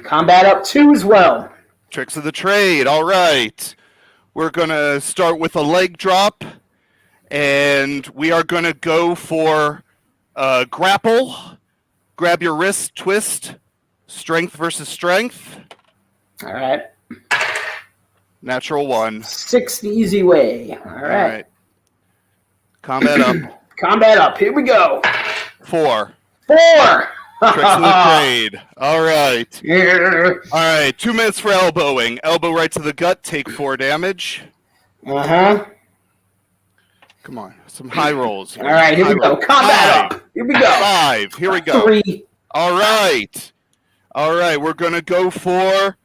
Combat up 2 as well. Tricks of the trade. All right. We're going to start with a leg drop, and we are going to go for grapple. Grab your wrist, twist. Strength versus strength. All right. Natural 1. 6 the easy way. All right. Combat up. Combat up. Here we go. 4. 4. Tricks of the trade. All right. All right. 2 minutes for elbowing. Elbow right to the gut. Take 4 damage. Uh-huh. Come on. Some high rolls. All right. Here we go. Combat up. Here we go. 5. Here we go. 3. All right. All right. We're going to go for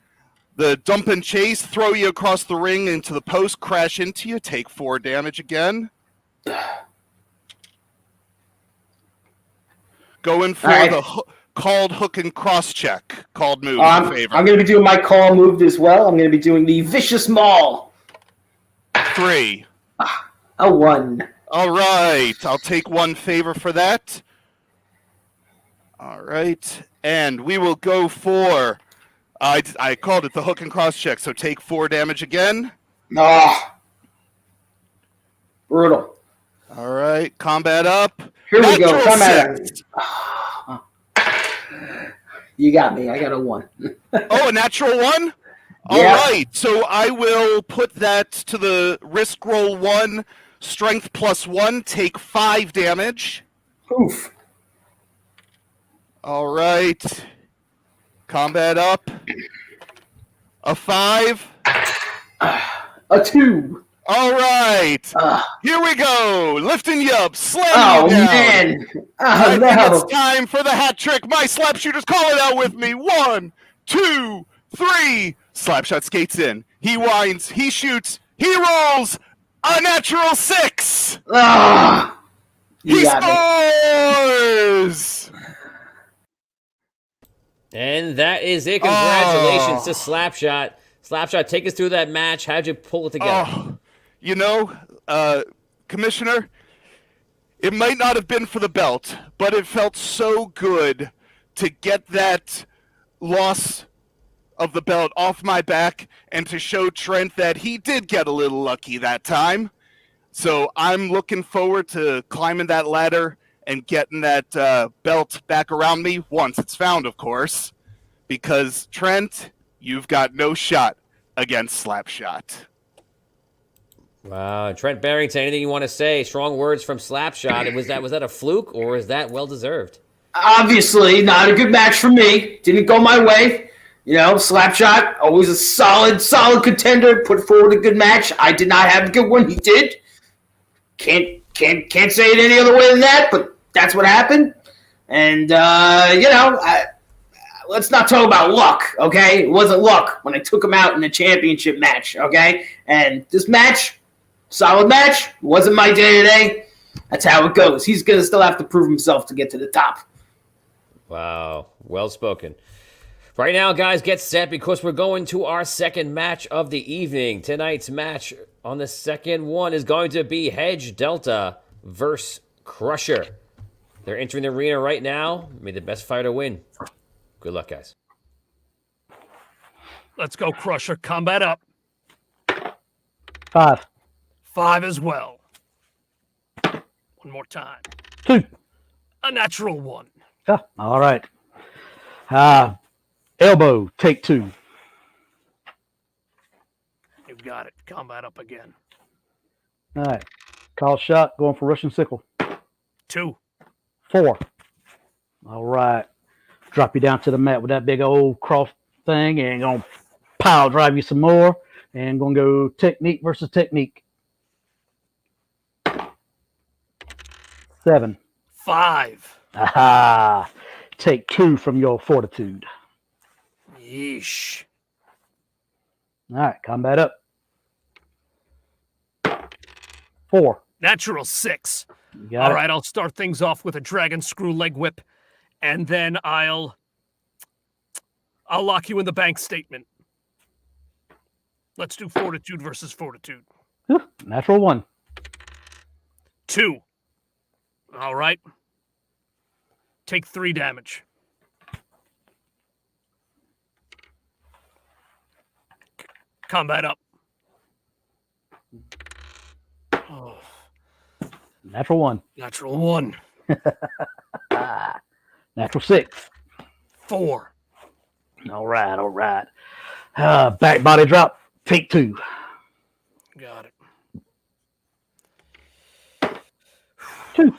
the dump and chase. Throw you across the ring into the post. Crash into you. Take 4 damage again. Going for the called hook and cross check. Called move. I'm going to be doing my call move as well. I'm going to be doing the vicious maul. 3. A 1. All right. I'll take 1 favor for that. All right. And we will go for, I called it the hook and cross check, so take 4 damage again. Brutal. All right. Combat up. Here we go. Natural Combat 6. You got me. I got a 1. Oh, a natural 1? All right. So I will put that to the risk roll 1, strength +1, take 5 damage. Oof. All right. Combat up. A 5. A 2. All right. Here we go. Lifting you up. Slamming you down. Man. I No. think it's time for the hat trick. My slap shooters, call it out with me. 1, 2, 3. Slapshot skates in. He winds. He shoots. He rolls. A natural 6. He scores. And that is it. Congratulations to Slapshot. Slapshot, take us through that match. How'd you pull it together? You know, Commissioner, it might not have been for the belt, but it felt so good to get that loss of the belt off my back and to show Trent that he did get a little lucky that time. So I'm looking forward to climbing that ladder and getting that belt back around me once it's found, of course, because Trent, you've got no shot against Slapshot. Wow, Trent Barrington, anything you want to say? Strong words from Slapshot. Was that a fluke or is that well deserved? Obviously, not a good match for me. Didn't go my way. You know, Slapshot, always a solid contender. Put forward a good match. I did not have a good one. He did. Can't say it any other way than that. But that's what happened. And let's not talk about luck. Okay, it wasn't luck when I took him out in the championship match. Okay, and this match. Solid match. Wasn't my day today. That's how it goes. He's going to still have to prove himself to get to the top. Wow. Well spoken. Right now, guys, get set because we're going to our second match of the evening. Tonight's match on the second one is going to be Hedge Delta versus Crusher. They're entering the arena right now. May the best fighter win. Good luck, guys. Let's go, Crusher. Combat up. 5. 5 as well. One more time. 2. A natural 1. Yeah. All right. Elbow, take 2. You got it. Combat up again. All right. Call shot, going for Russian sickle. 2. 4. All right. Drop you down to the mat with that big old cross thing and gonna pile drive you some more. And gonna go technique versus technique. 7. 5. Aha! Take 2 from your fortitude. Yeesh. All right, combat up. 4. Natural 6. You got All it. right, I'll start things off with a dragon screw leg whip, and then I'll lock you in the bank statement. Let's do fortitude versus fortitude. Natural 1. 2. All right. Take 3 damage. Combat up. Oh, Natural 1. natural 1. Natural 6. 4. All right. Back body drop. Take 2. Got it. 2.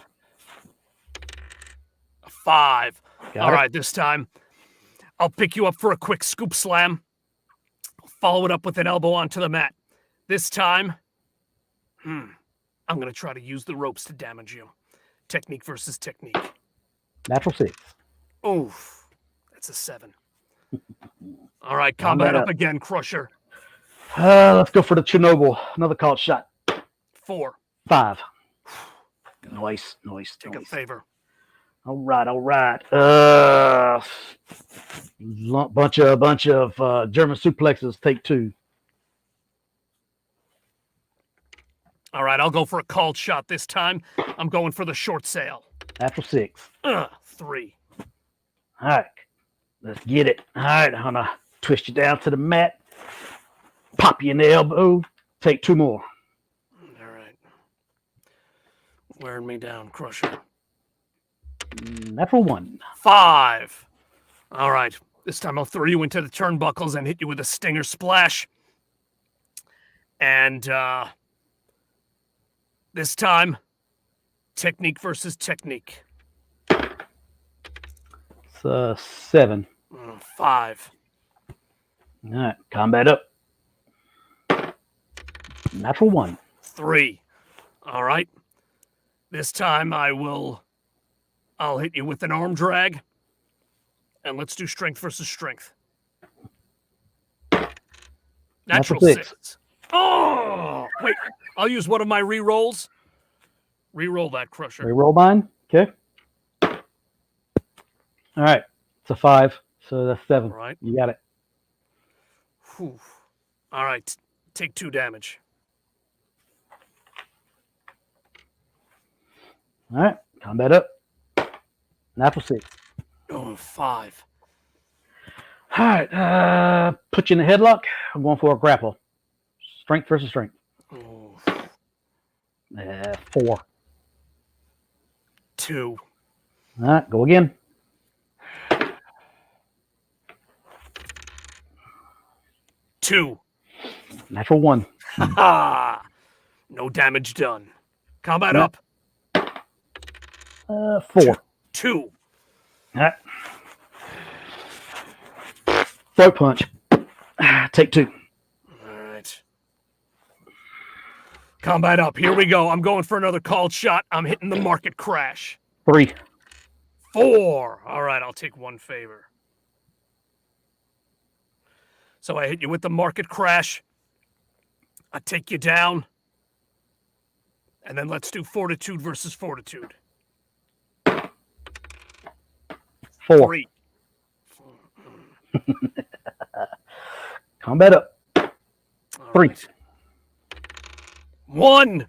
5. Got All it. right, this time I'll pick you up for a quick scoop slam. Follow it up with an elbow onto the mat. This time, I'm going to try to use the ropes to damage you. Technique versus technique. Natural 6. Oof, that's a 7. All right, combat Combat up up. again, Crusher. Let's go for the Chernobyl. Another called shot. 4. 5. Nice. Take a favor. All right. Bunch of German suplexes. Take 2. All right, I'll go for a called shot this time. I'm going for the short sail. Natural 6. 3. All right. Let's get it. All right. I'm gonna twist you down to the mat. Pop you in the elbow. Take 2 more. All right. Wearing me down, Crusher. Natural 1. 5. All right. This time I'll throw you into the turnbuckles and hit you with a stinger splash. And this time, technique versus technique. It's 7. 5. All right. Combat up. Natural 1. 3. All right. This time I'll hit you with an arm drag. And let's do strength versus strength. Natural 6. Oh, wait. I'll use one of my re-rolls. Re-roll that, Crusher. Reroll mine. Okay. All right. It's a 5. So that's 7. All right. You got it. Whew. All right. Take 2 damage. All right. Combat up. Natural 6. Oh, 5. All right. Put you in a headlock. I'm going for a grapple. Strength versus strength. Oh, 4. 2. All right. Go again. 2. Natural 1. Ha! No damage done. Combat Yep. up. 4. 2. All right. Throat punch. Take 2. All right. Combat up. Here we go. I'm going for another called shot. I'm hitting the market crash. 3. 4. All right, I'll take 1 favor. So I hit you with the market crash. I take you down. And then let's do fortitude versus fortitude. 4. 3. Combat up. All 3. right. 1.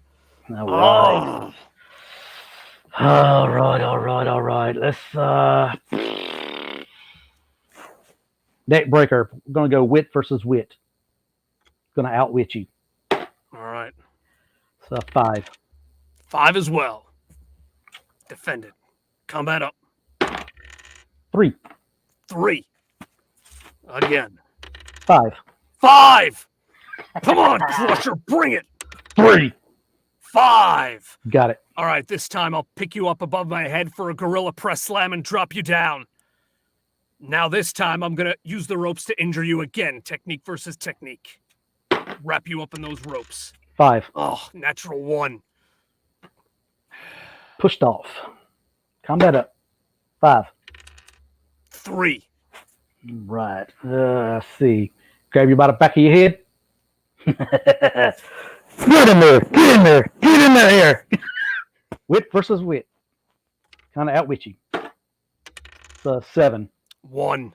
All right. Oh. All right. Let's neck breaker. We're gonna go wit versus wit. Gonna outwit you. All right. So 5. 5 as well. Defend it. Combat up. 3. 3. Again. 5. 5. Come on, Crusher, bring it. 3. 5. Got it. All right, this time I'll pick you up above my head for a gorilla press slam and drop you down. Now this time I'm going to use the ropes to injure you again. Technique versus technique. Wrap you up in those ropes. 5. Oh, natural 1. Pushed off. Combat up. 5. 3. Right. Let's see. Grab you by the back of your head. Get in there. Get in there. Get in there here. Wit versus wit. Kind of outwit you. So 7. 1.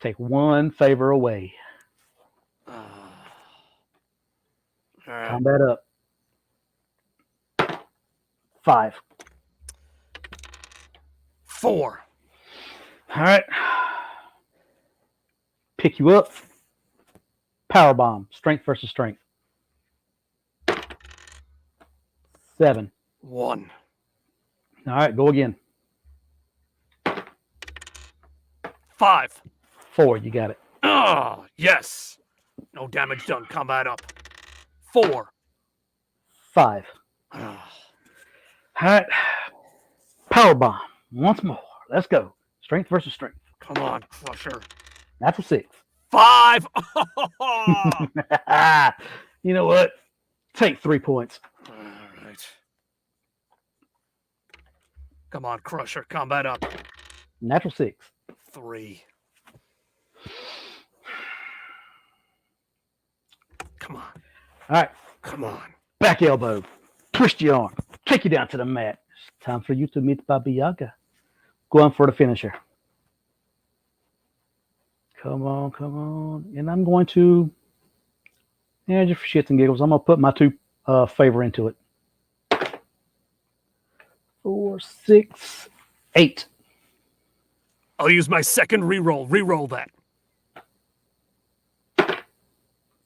Take 1 favor away. All right. Combat up. 5. 4. All right. Pick you up. Power bomb. Strength versus strength. 7. 1. All right. Go again. 5. 4. You got it. Oh, yes. No damage done. Combat up. 4. 5. All right. Power bomb. Once more. Let's go. Strength versus strength. Come on, Crusher. Natural 6. 5. You know what? Take 3 points. All right. Come on, Crusher. Combat up. Natural 6. 3. Come on. All right. Come on. Back elbow. Twist your arm. Take you down to the mat. It's time for you to meet Baba Yaga. Going for the finisher. Come on, come on. And I'm going to, just for shits and giggles, I'm going to put my 2 favor into it. 4, 6, 8. I'll use my second reroll. Reroll that.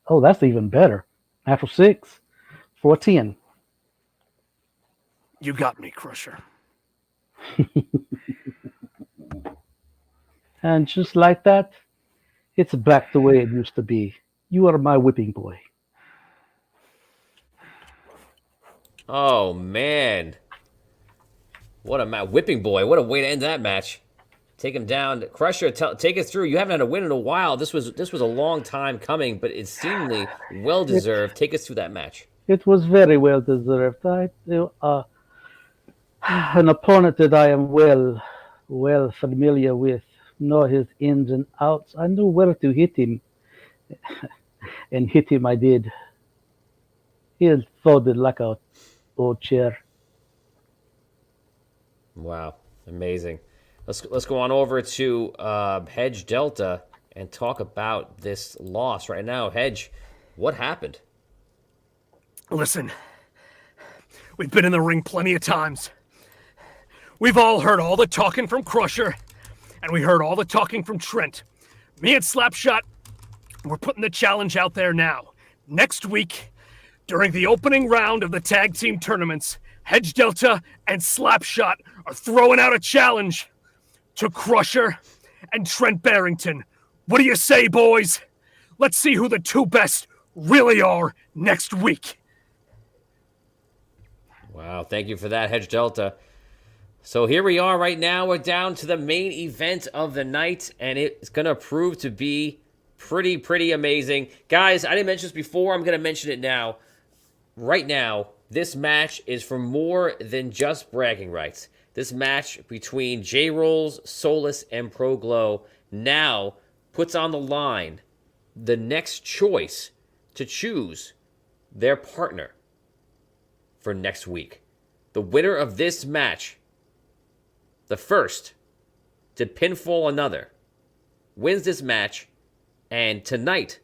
Oh, that's even better. Natural 6 for a 10. You got me, Crusher. And just like that, it's back the way it used to be. You are my whipping boy. Oh, man. What a whipping boy. What a way to end that match. Take him down. Crusher, take us through. You haven't had a win in a while. This was a long time coming, but it's seemingly well-deserved. Take us through that match. It was very well deserved. An opponent that I am well familiar with, know his ins and outs. I knew where to hit him, and hit him I did. He folded like a old chair. Wow, amazing. Let's go on over to Hedge Delta and talk about this loss right now. Hedge, what happened? Listen, we've been in the ring plenty of times. We've all heard all the talking from Crusher, and we heard all the talking from Trent. Me and Slapshot, we're putting the challenge out there now. Next week, during the opening round of the tag team tournaments, Hedge Delta and Slapshot are throwing out a challenge to Crusher and Trent Barrington. What do you say, boys? Let's see who the 2 best really are next week. Wow, thank you for that, Hedge Delta. So here we are right now. We're down to the main event of the night, and it's going to prove to be pretty amazing. Guys, I didn't mention this before. I'm going to mention it now. Right now, this match is for more than just bragging rights. This match between J-Rolls, Solus, and Pro Glow now puts on the line the next choice to choose their partner for next week. The winner of this match, the first to pinfall another, wins this match, and tonight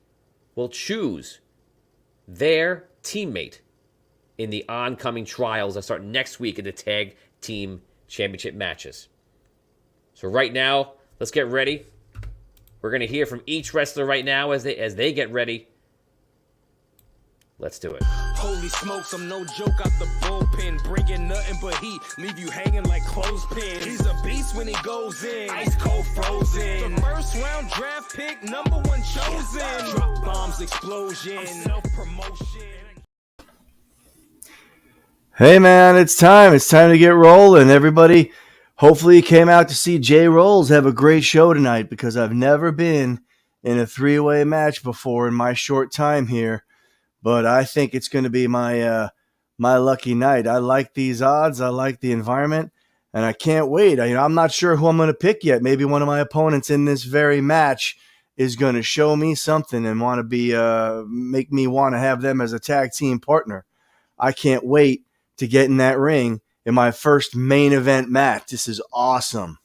will choose their teammate in the oncoming trials that start next week in the tag team championship matches. So right now, let's get ready. We're going to hear from each wrestler right now as they get ready. Let's do it. Holy smokes, I'm no joke out the bullpen. Bringing nothing but heat, leave you hanging like clothespins. He's a beast when he goes in, ice cold frozen. The first round draft pick, number 1 chosen. Drop bombs, explosion, self-promotion. Hey man, it's time. It's time to get rolling. Everybody, hopefully you came out to see J Rolls have a great show tonight, because I've never been in a 3-way match before in my short time here. But I think it's going to be my my lucky night. I like these odds. I like the environment, and I can't wait. I'm not sure who I'm going to pick yet. Maybe one of my opponents in this very match is going to show me something and want to make me want to have them as a tag team partner. I can't wait to get in that ring in my first main event match. This is awesome.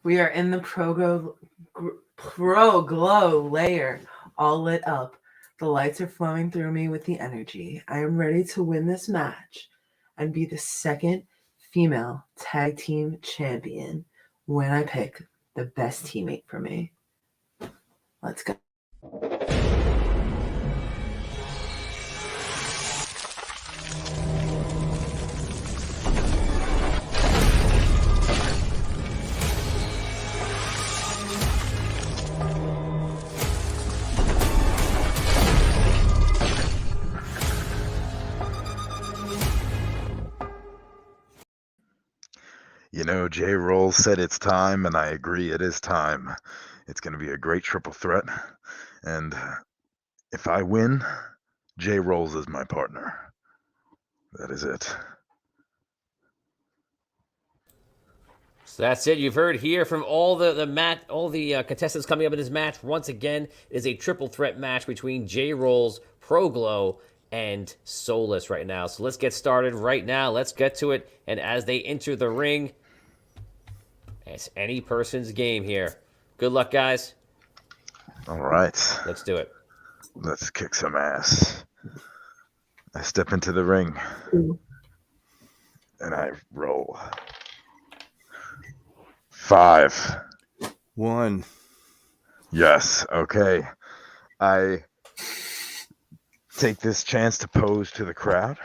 We are in the Pro Glow layer, all lit up. The lights are flowing through me with the energy. I am ready to win this match and be the second female tag team champion when I pick the best teammate for me. Let's go. J-Roll said it's time, and I agree it is time. It's going to be a great triple threat, and if I win, J-Rolls is my partner. That is it. So that's it. You've heard here from all the contestants coming up in this match. Once again, it is a triple threat match between J-Rolls, Pro Glow, and Soulless right now. So let's get started right now. Let's get to it. And as they enter the ring, it's any person's game here. Good luck, guys. All right. Let's do it. Let's kick some ass. I step into the ring, and I roll. 5. 1. Yes, okay. I take this chance to pose to the crowd,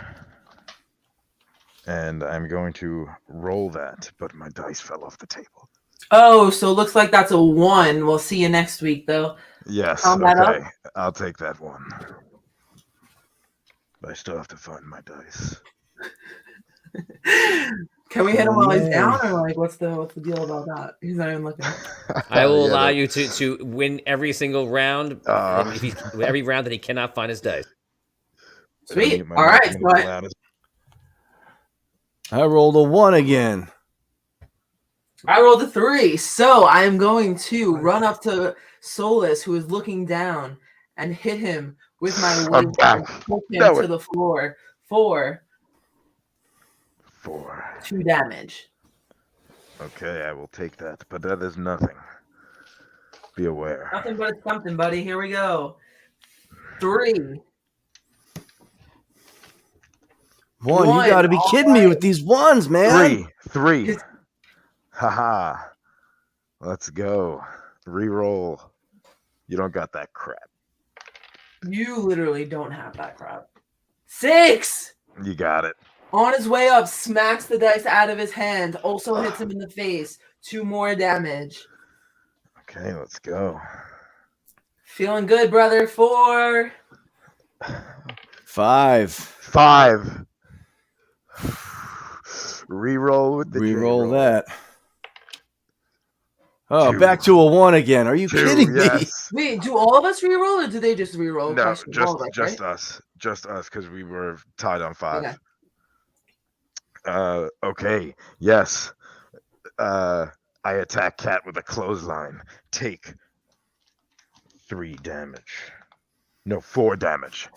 and I'm going to roll that, but my dice fell off the table. Oh, so it looks like that's a 1. We'll see you next week, though. Yes, Count that okay. up. I'll take that 1. But I still have to find my dice. Can we hit him while he's down, or what's the deal about that? He's not even looking. I will allow you to win every single round, every round that he cannot find his dice. Sweet. All right. So I rolled a 1 again. I rolled a 3. So I am going to run up to Soulless, who is looking down, and hit him with my weight and push him to the floor for 2 damage. Okay, I will take that, but that is nothing. Be aware. Nothing but something, buddy. Here we go. 3. 1. You got to be kidding me with these 1s, man. 3. Haha. Let's go. Reroll. You don't got that crap. You literally don't have that crap. 6. You got it. On his way up, smacks the dice out of his hand. Also hits him in the face. 2 more damage. Okay, let's go. Feeling good, brother. 4. 5. Reroll with the Reroll that. Oh, 2. Back to a 1 again. Are you 2, kidding me? Wait, do all of us reroll, or do they just reroll? No, just us. Just us, because we were tied on 5. Okay. Okay. Yes. I attack Cat with a clothesline. Take 3 damage. No, 4 damage.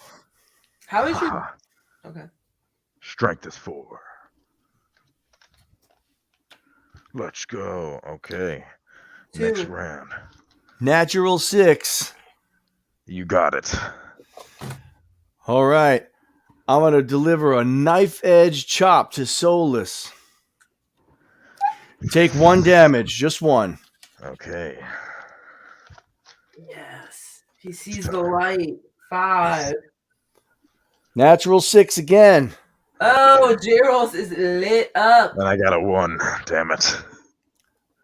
How is your... Okay. Strength is 4. Let's go. Okay. 2. Next round. Natural 6. You got it. All right. I'm going to deliver a knife edge chop to Soulless. Take 1 damage. Just 1. Okay. Yes. He sees the light. 5. Natural 6 again. Oh, J-Rolls is lit up. And I got a 1. Damn it.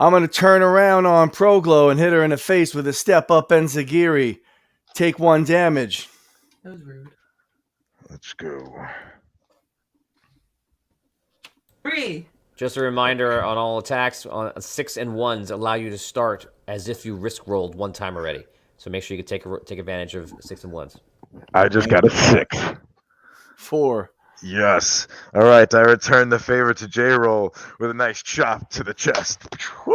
I'm going to turn around on Pro Glow and hit her in the face with a step up Enzigiri. Take 1 damage. That was rude. Let's go. 3. Just a reminder on all attacks, on 6 and 1s allow you to start as if you risk rolled one time already. So make sure you can take advantage of 6 and 1s. I just got a 6. 4. Yes. All right. I return the favor to J-Roll with a nice chop to the chest.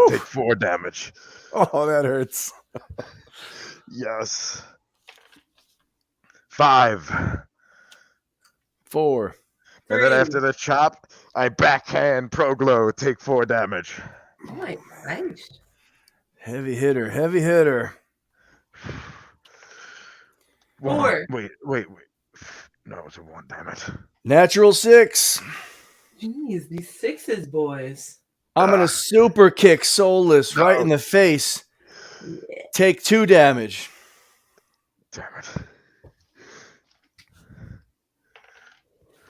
Take 4 damage. Oh, that hurts. Yes. 5. 4. And then 3. after the chop, I backhand Pro Glow. Take 4 damage. Oh my, nice. Heavy hitter, heavy hitter. 4. Wait. No, it's a 1, damn it. Natural 6. Jeez, these 6s, boys. I'm going to super kick Soulless right in the face. Take 2 damage. Damn it.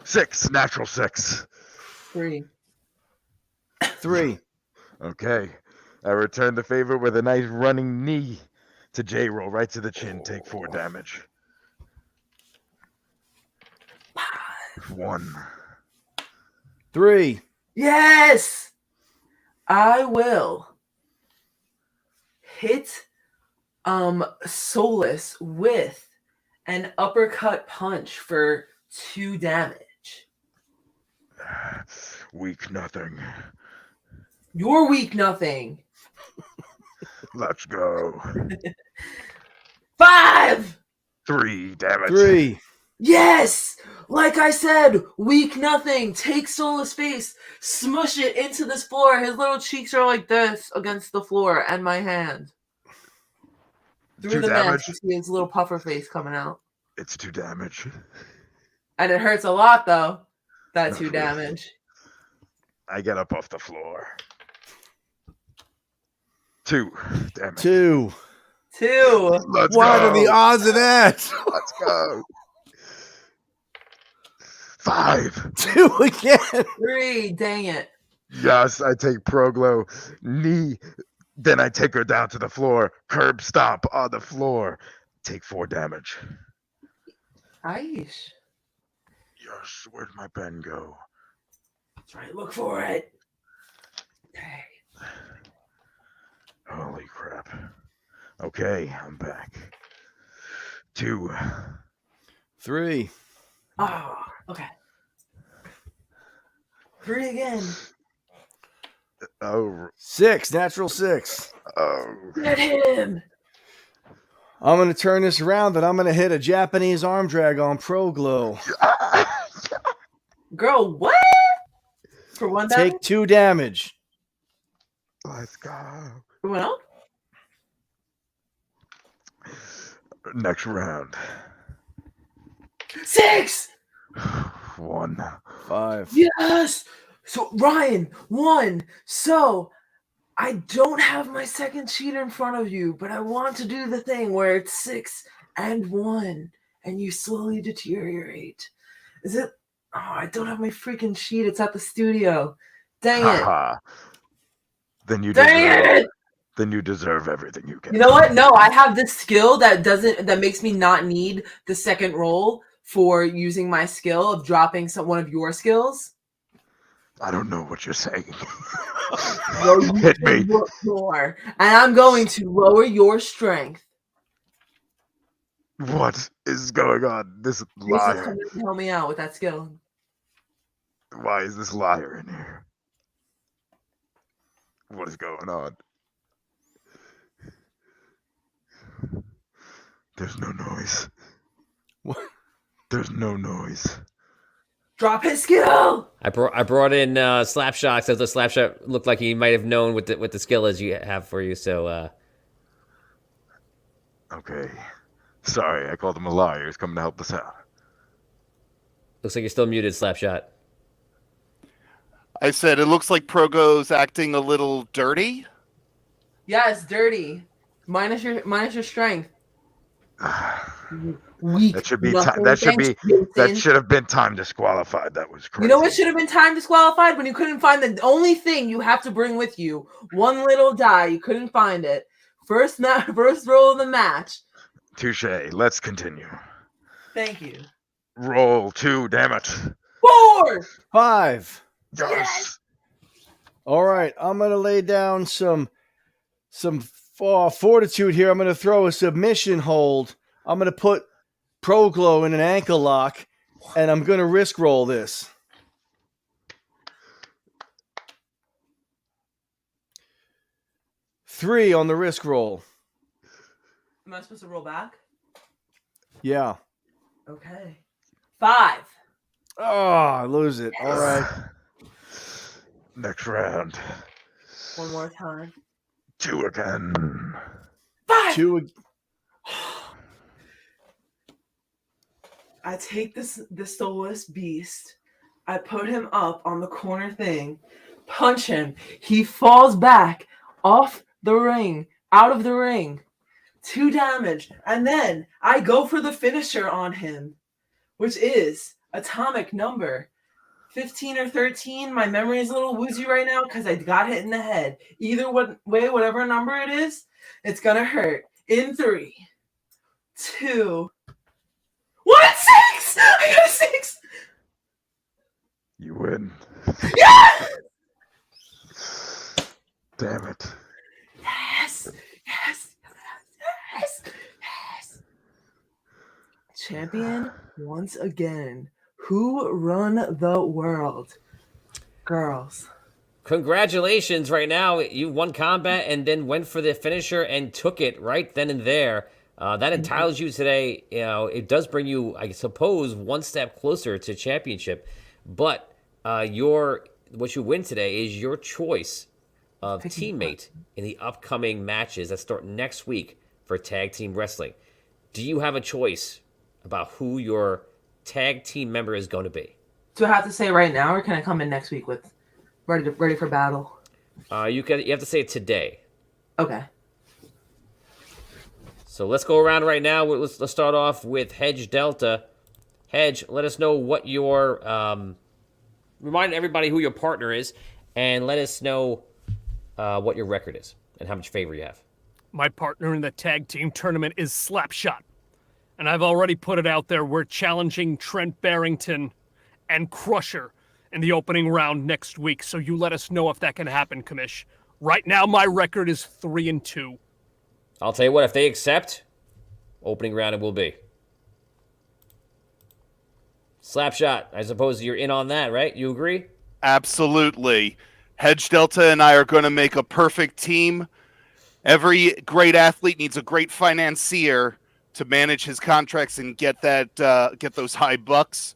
6, natural 6. 3. 3. Okay. I return the favor with a nice running knee to J-Roll right to the chin. Take 4 damage. 1. 3. Yes! I will hit Solus with an uppercut punch for 2 damage. Weak nothing. You're weak nothing. Let's go. 5! 3, damn it. 3. Yes! Like I said, weak nothing. Take Solus' face, smush it into this floor. His little cheeks are like this against the floor and my hand. Through 2 the damage. mask, you see his little puffer face coming out. It's 2 damage. And it hurts a lot, though. That 2 damage. I get up off the floor. 2, damn it. 2. 2. Let's What go. are the odds of that? Let's go. 5. 2 again. 3. Dang it. Yes, I take Pro Glow knee. Then I take her down to the floor. Curb stomp on the floor. Take 4 damage. Aish. Yes, where'd my pen go? That's right. Look for it. Dang. Holy crap. Okay, I'm back. 2. 3. Oh, okay. 3 again. Oh, 6. Natural 6. oh. Get him. I'm going to turn this around and I'm going to hit a Japanese arm drag on Pro Glow. Girl, what? For 1 damage? Take 2 damage. Let's go. For 1 out? Next round. 6! 1. 5. Yes! So, Ryan, 1. So, I don't have my second sheet in front of you, but I want to do the thing where it's 6 and 1, and you slowly deteriorate. Is it? Oh, I don't have my freaking sheet. It's at the studio. Dang it. Haha. Then you Dang deserve. it! Then you deserve everything you get. You know what? No, I have this skill that makes me not need the second roll for using my skill of dropping one of your skills. I don't know what you're saying. Well, you Hit can me. look more, and I'm going to lower your strength. What is going on? This Grace is liar. coming to help me out with that skill. Why is this liar in here? What is going on? There's no noise. What? There's no noise. Drop his skill. I brought in Slapshot, so the Slapshot looked like he might have known what the skill is you have for you. So Okay. Sorry, I called him a liar. He's coming to help us out. looks like you're still muted, Slapshot. I said it looks like Progo's acting a little dirty. Yeah, it's dirty. Minus your strength. Weak. That should be nothing that should be thanks, that Jason. should have been time disqualified. That was crazy. You know what should have been time disqualified? When you couldn't find the only thing you have to bring with you. One little die. You couldn't find it. First roll of the match. Touche. Let's continue. Thank you. Roll 2, damn it. 4. 5. Yes. All right, I'm gonna lay down some fortitude here. I'm gonna throw a submission hold. I'm gonna put Pro Glow in an ankle lock, and I'm gonna risk roll this. Three on the risk roll. Am I supposed to roll back? Yeah. Okay. 5. Oh, I lose it. All right. Next round. One more time. 2 again. 5. 2. I take the soulless beast. I put him up on the corner thing. Punch him. He falls back off the ring, out of the ring. 2 damage. And then I go for the finisher on him, which is atomic number 15 or 13. My memory is a little woozy right now because I got hit in the head. Either way, whatever number it is, it's going to hurt. In 3, 2, 1, 6! I got a 6! You win. Yeah! Damn it. Yes! Yes! Yes! Yes! Champion once again. Who run the world? Girls. Congratulations! Right now, you won combat and then went for the finisher and took it right then and there. That entitles you today. You know, it does bring you, I suppose, one step closer to championship. But what you win today is your choice of teammate in the upcoming matches that start next week for tag team wrestling. Do you have a choice about who your tag team member is going to be? Do I have to say right now, or can I come in next week with ready for battle? You have to say it today. Okay. So let's go around right now. Let's start off with Hedge Delta. Hedge, let us know what your remind everybody who your partner is, and let us know what your record is and how much favor you have. My partner in the tag team tournament is Slapshot. And I've already put it out there. We're challenging Trent Barrington and Crusher in the opening round next week. So you let us know if that can happen, Kamish. Right now, my record is 3-2. I'll tell you what, if they accept, opening round it will be. Slapshot, I suppose you're in on that, right? You agree? Absolutely. Hedge Delta and I are going to make a perfect team. Every great athlete needs a great financier to manage his contracts and get those high bucks.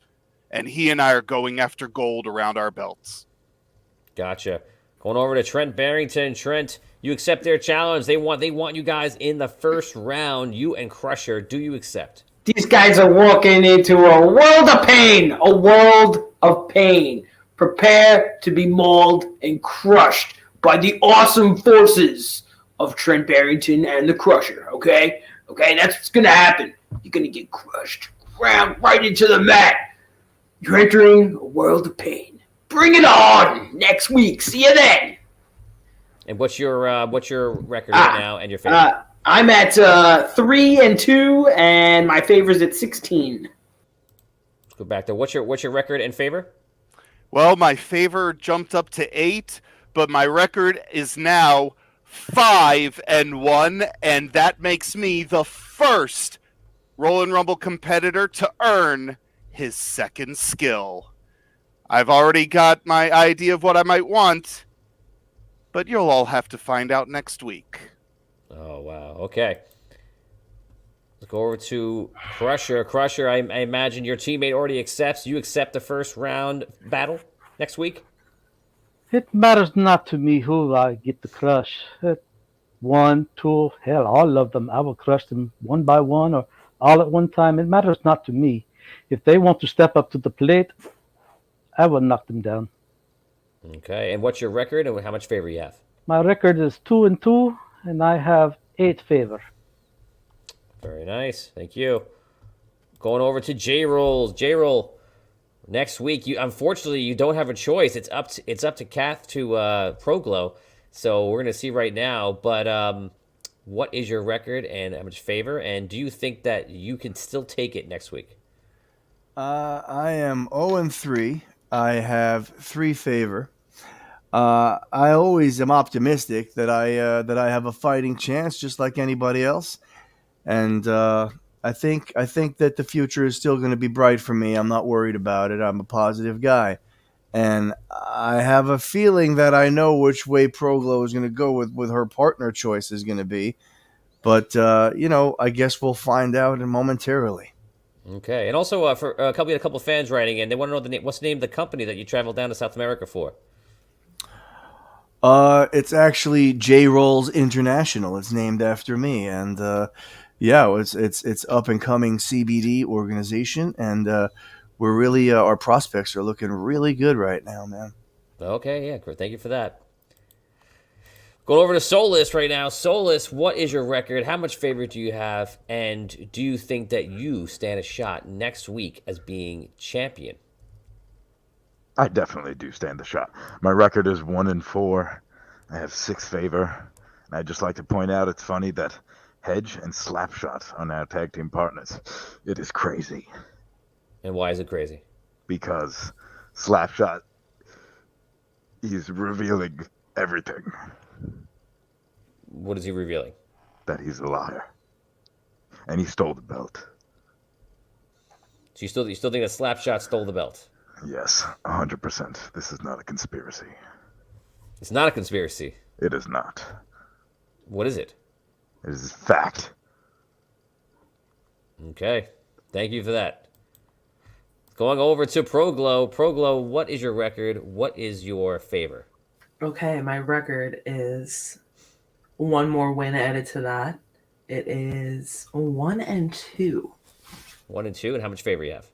And he and I are going after gold around our belts. Gotcha. Going over to Trent Barrington. Trent, you accept their challenge. They want you guys in the first round. You and Crusher. Do you accept? These guys are walking into a world of pain. A world of pain. Prepare to be mauled and crushed by the awesome forces of Trent Barrington and the Crusher, okay? Okay, that's what's going to happen. You're going to get crushed, ground right into the mat. You're entering a world of pain. Bring it on next week. See you then. And what's your record right now and your favorite? I'm at 3-2, and my favor's at 16. Let's go back there. What's your record and favor? Well, my favor jumped up to 8, but my record is now 5-1, and that makes me the first Roll and Rumble competitor to earn his second skill. I've already got my idea of what I might want, but you'll all have to find out next week. Oh, wow. Okay. Let's go over to Crusher. Crusher, I imagine your teammate already accepts. You accept the first round battle next week? It matters not to me who I get to crush. 1, 2, hell, all of them. I will crush them one by one or all at one time. It matters not to me. If they want to step up to the plate, I will knock them down. Okay. And what's your record and how much favor you have? My record is 2-2, and I have 8 favor. Very nice. Thank you. Going over to J-Roll. J-Roll, next week, unfortunately, you don't have a choice. It's up to Kath to Proglow. So we're going to see right now. But what is your record and how much favor? And do you think that you can still take it next week? I am 0-3. I have 3 favor. I always am optimistic that I have a fighting chance, just like anybody else, and I think that the future is still going to be bright for me. I'm not worried about it. I'm a positive guy, and I have a feeling that I know which way Proglo is going to go with her partner choice is going to be. But I guess we'll find out momentarily. Okay, and also for a couple of fans writing in, they want to know what's the name of the company that you traveled down to South America for. It's actually J Rolls International. It's named after me, and yeah, it's up and coming CBD organization, and we're really our prospects are looking really good right now, man. Okay, yeah, great. Thank you for that. Going over to Solus right now. Solus, what is your record? How much favor do you have? And do you think that you stand a shot next week as being champion? I definitely do stand the shot. My record is 1-4. I have 6 favor. And I'd just like to point out it's funny that Hedge and Slapshot are now tag team partners. It is crazy. And why is it crazy? Because Slapshot, he's revealing everything. What is he revealing? That he's a liar. And he stole the belt. So you still think that Slapshot stole the belt? Yes, 100%. This is not a conspiracy. It's not a conspiracy. It is not. What is it? It is fact. Okay. Thank you for that. Going over to Proglo. Proglo, what is your record? What is your favor? Okay, my record is one more win added to that. It is 1-2. 1-2, and how much favor you have?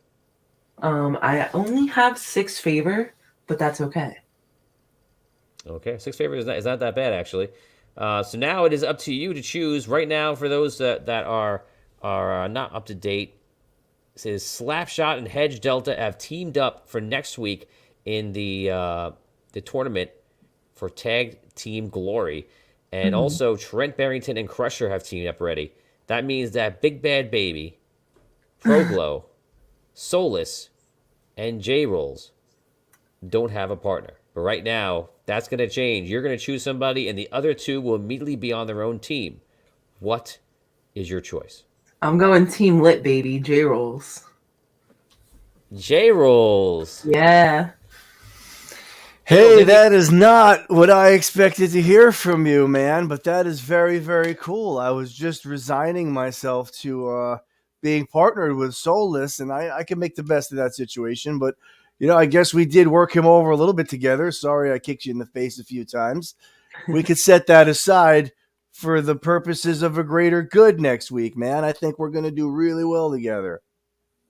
I only have 6 favor, but that's okay. Okay, 6 favor is not that bad actually. So now it is up to you to choose. Right now, for those that are not up to date, it says Slapshot and Hedge Delta have teamed up for next week in the tournament for Tag Team Glory, and also Trent Barrington and Crusher have teamed up already. That means that Big Bad Baby, Proglo, Solus, and J Rolls don't have a partner. But right now, that's going to change. You're going to choose somebody, and the other 2 will immediately be on their own team. What is your choice? I'm going Team Lit, baby. J Rolls. J Rolls. Yeah. Hey, that is not what I expected to hear from you, man, but that is very, very cool. I was just resigning myself to being partnered with Soulless, and I can make the best of that situation, but I guess we did work him over a little bit together. Sorry I kicked you in the face a few times. We could set that aside for the purposes of a greater good next week, man. I think we're going to do really well together.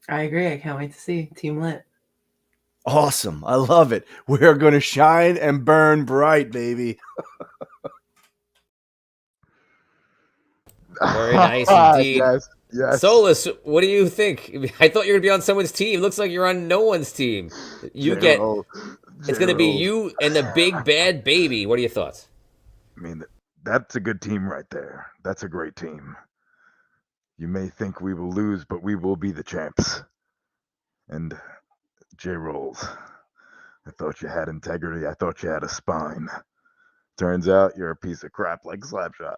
I agree. I can't wait to see Team Lit. Awesome. I love it. We're going to shine and burn bright, baby. Very nice indeed. Yes. Solus, what do you think? I thought you were going to be on someone's team. Looks like you're on no one's team. It's going to be you and the Big Bad Baby. What are your thoughts? I mean, that's a good team right there. That's a great team. You may think we will lose, but we will be the champs. And J Rolls, I thought you had integrity. I thought you had a spine. Turns out you're a piece of crap like Slapshot.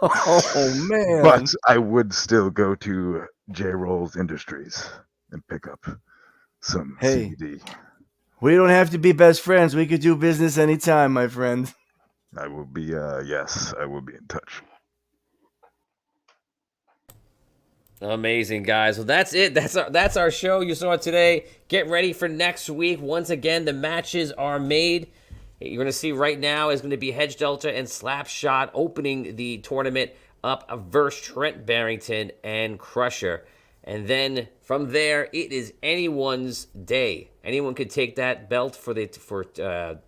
Oh, man. But I would still go to J Rolls Industries and pick up some CBD. We don't have to be best friends. We could do business anytime, my friend. I will be, yes, I will be in touch. Amazing, guys. Well, that's it. That's our show. You saw it today. Get ready for next week. Once again, the matches are made. You're going to see right now is going to be Hedge Delta and Slapshot opening the tournament up versus Trent Barrington and Crusher. And then from there, it is anyone's day. Anyone could take that belt for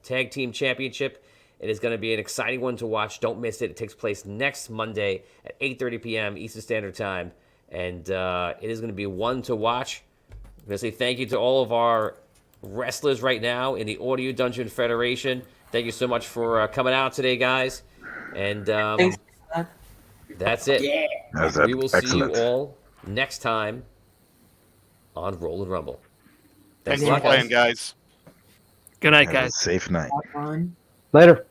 Tag Team Championship. It is going to be an exciting one to watch. Don't miss it. It takes place next Monday at 8:30 p.m. Eastern Standard Time. And it is going to be one to watch. I'm going to say thank you to all of our wrestlers right now in the Audio Dungeon Federation. Thank you so much for coming out today, guys. And Thanks. That's it. Yeah. That's We will excellent. see you all next time on Roll and Rumble. Thanks Thanks a for lot, playing, guys. guys. Good night, Have a guys. safe night. Have fun. Later.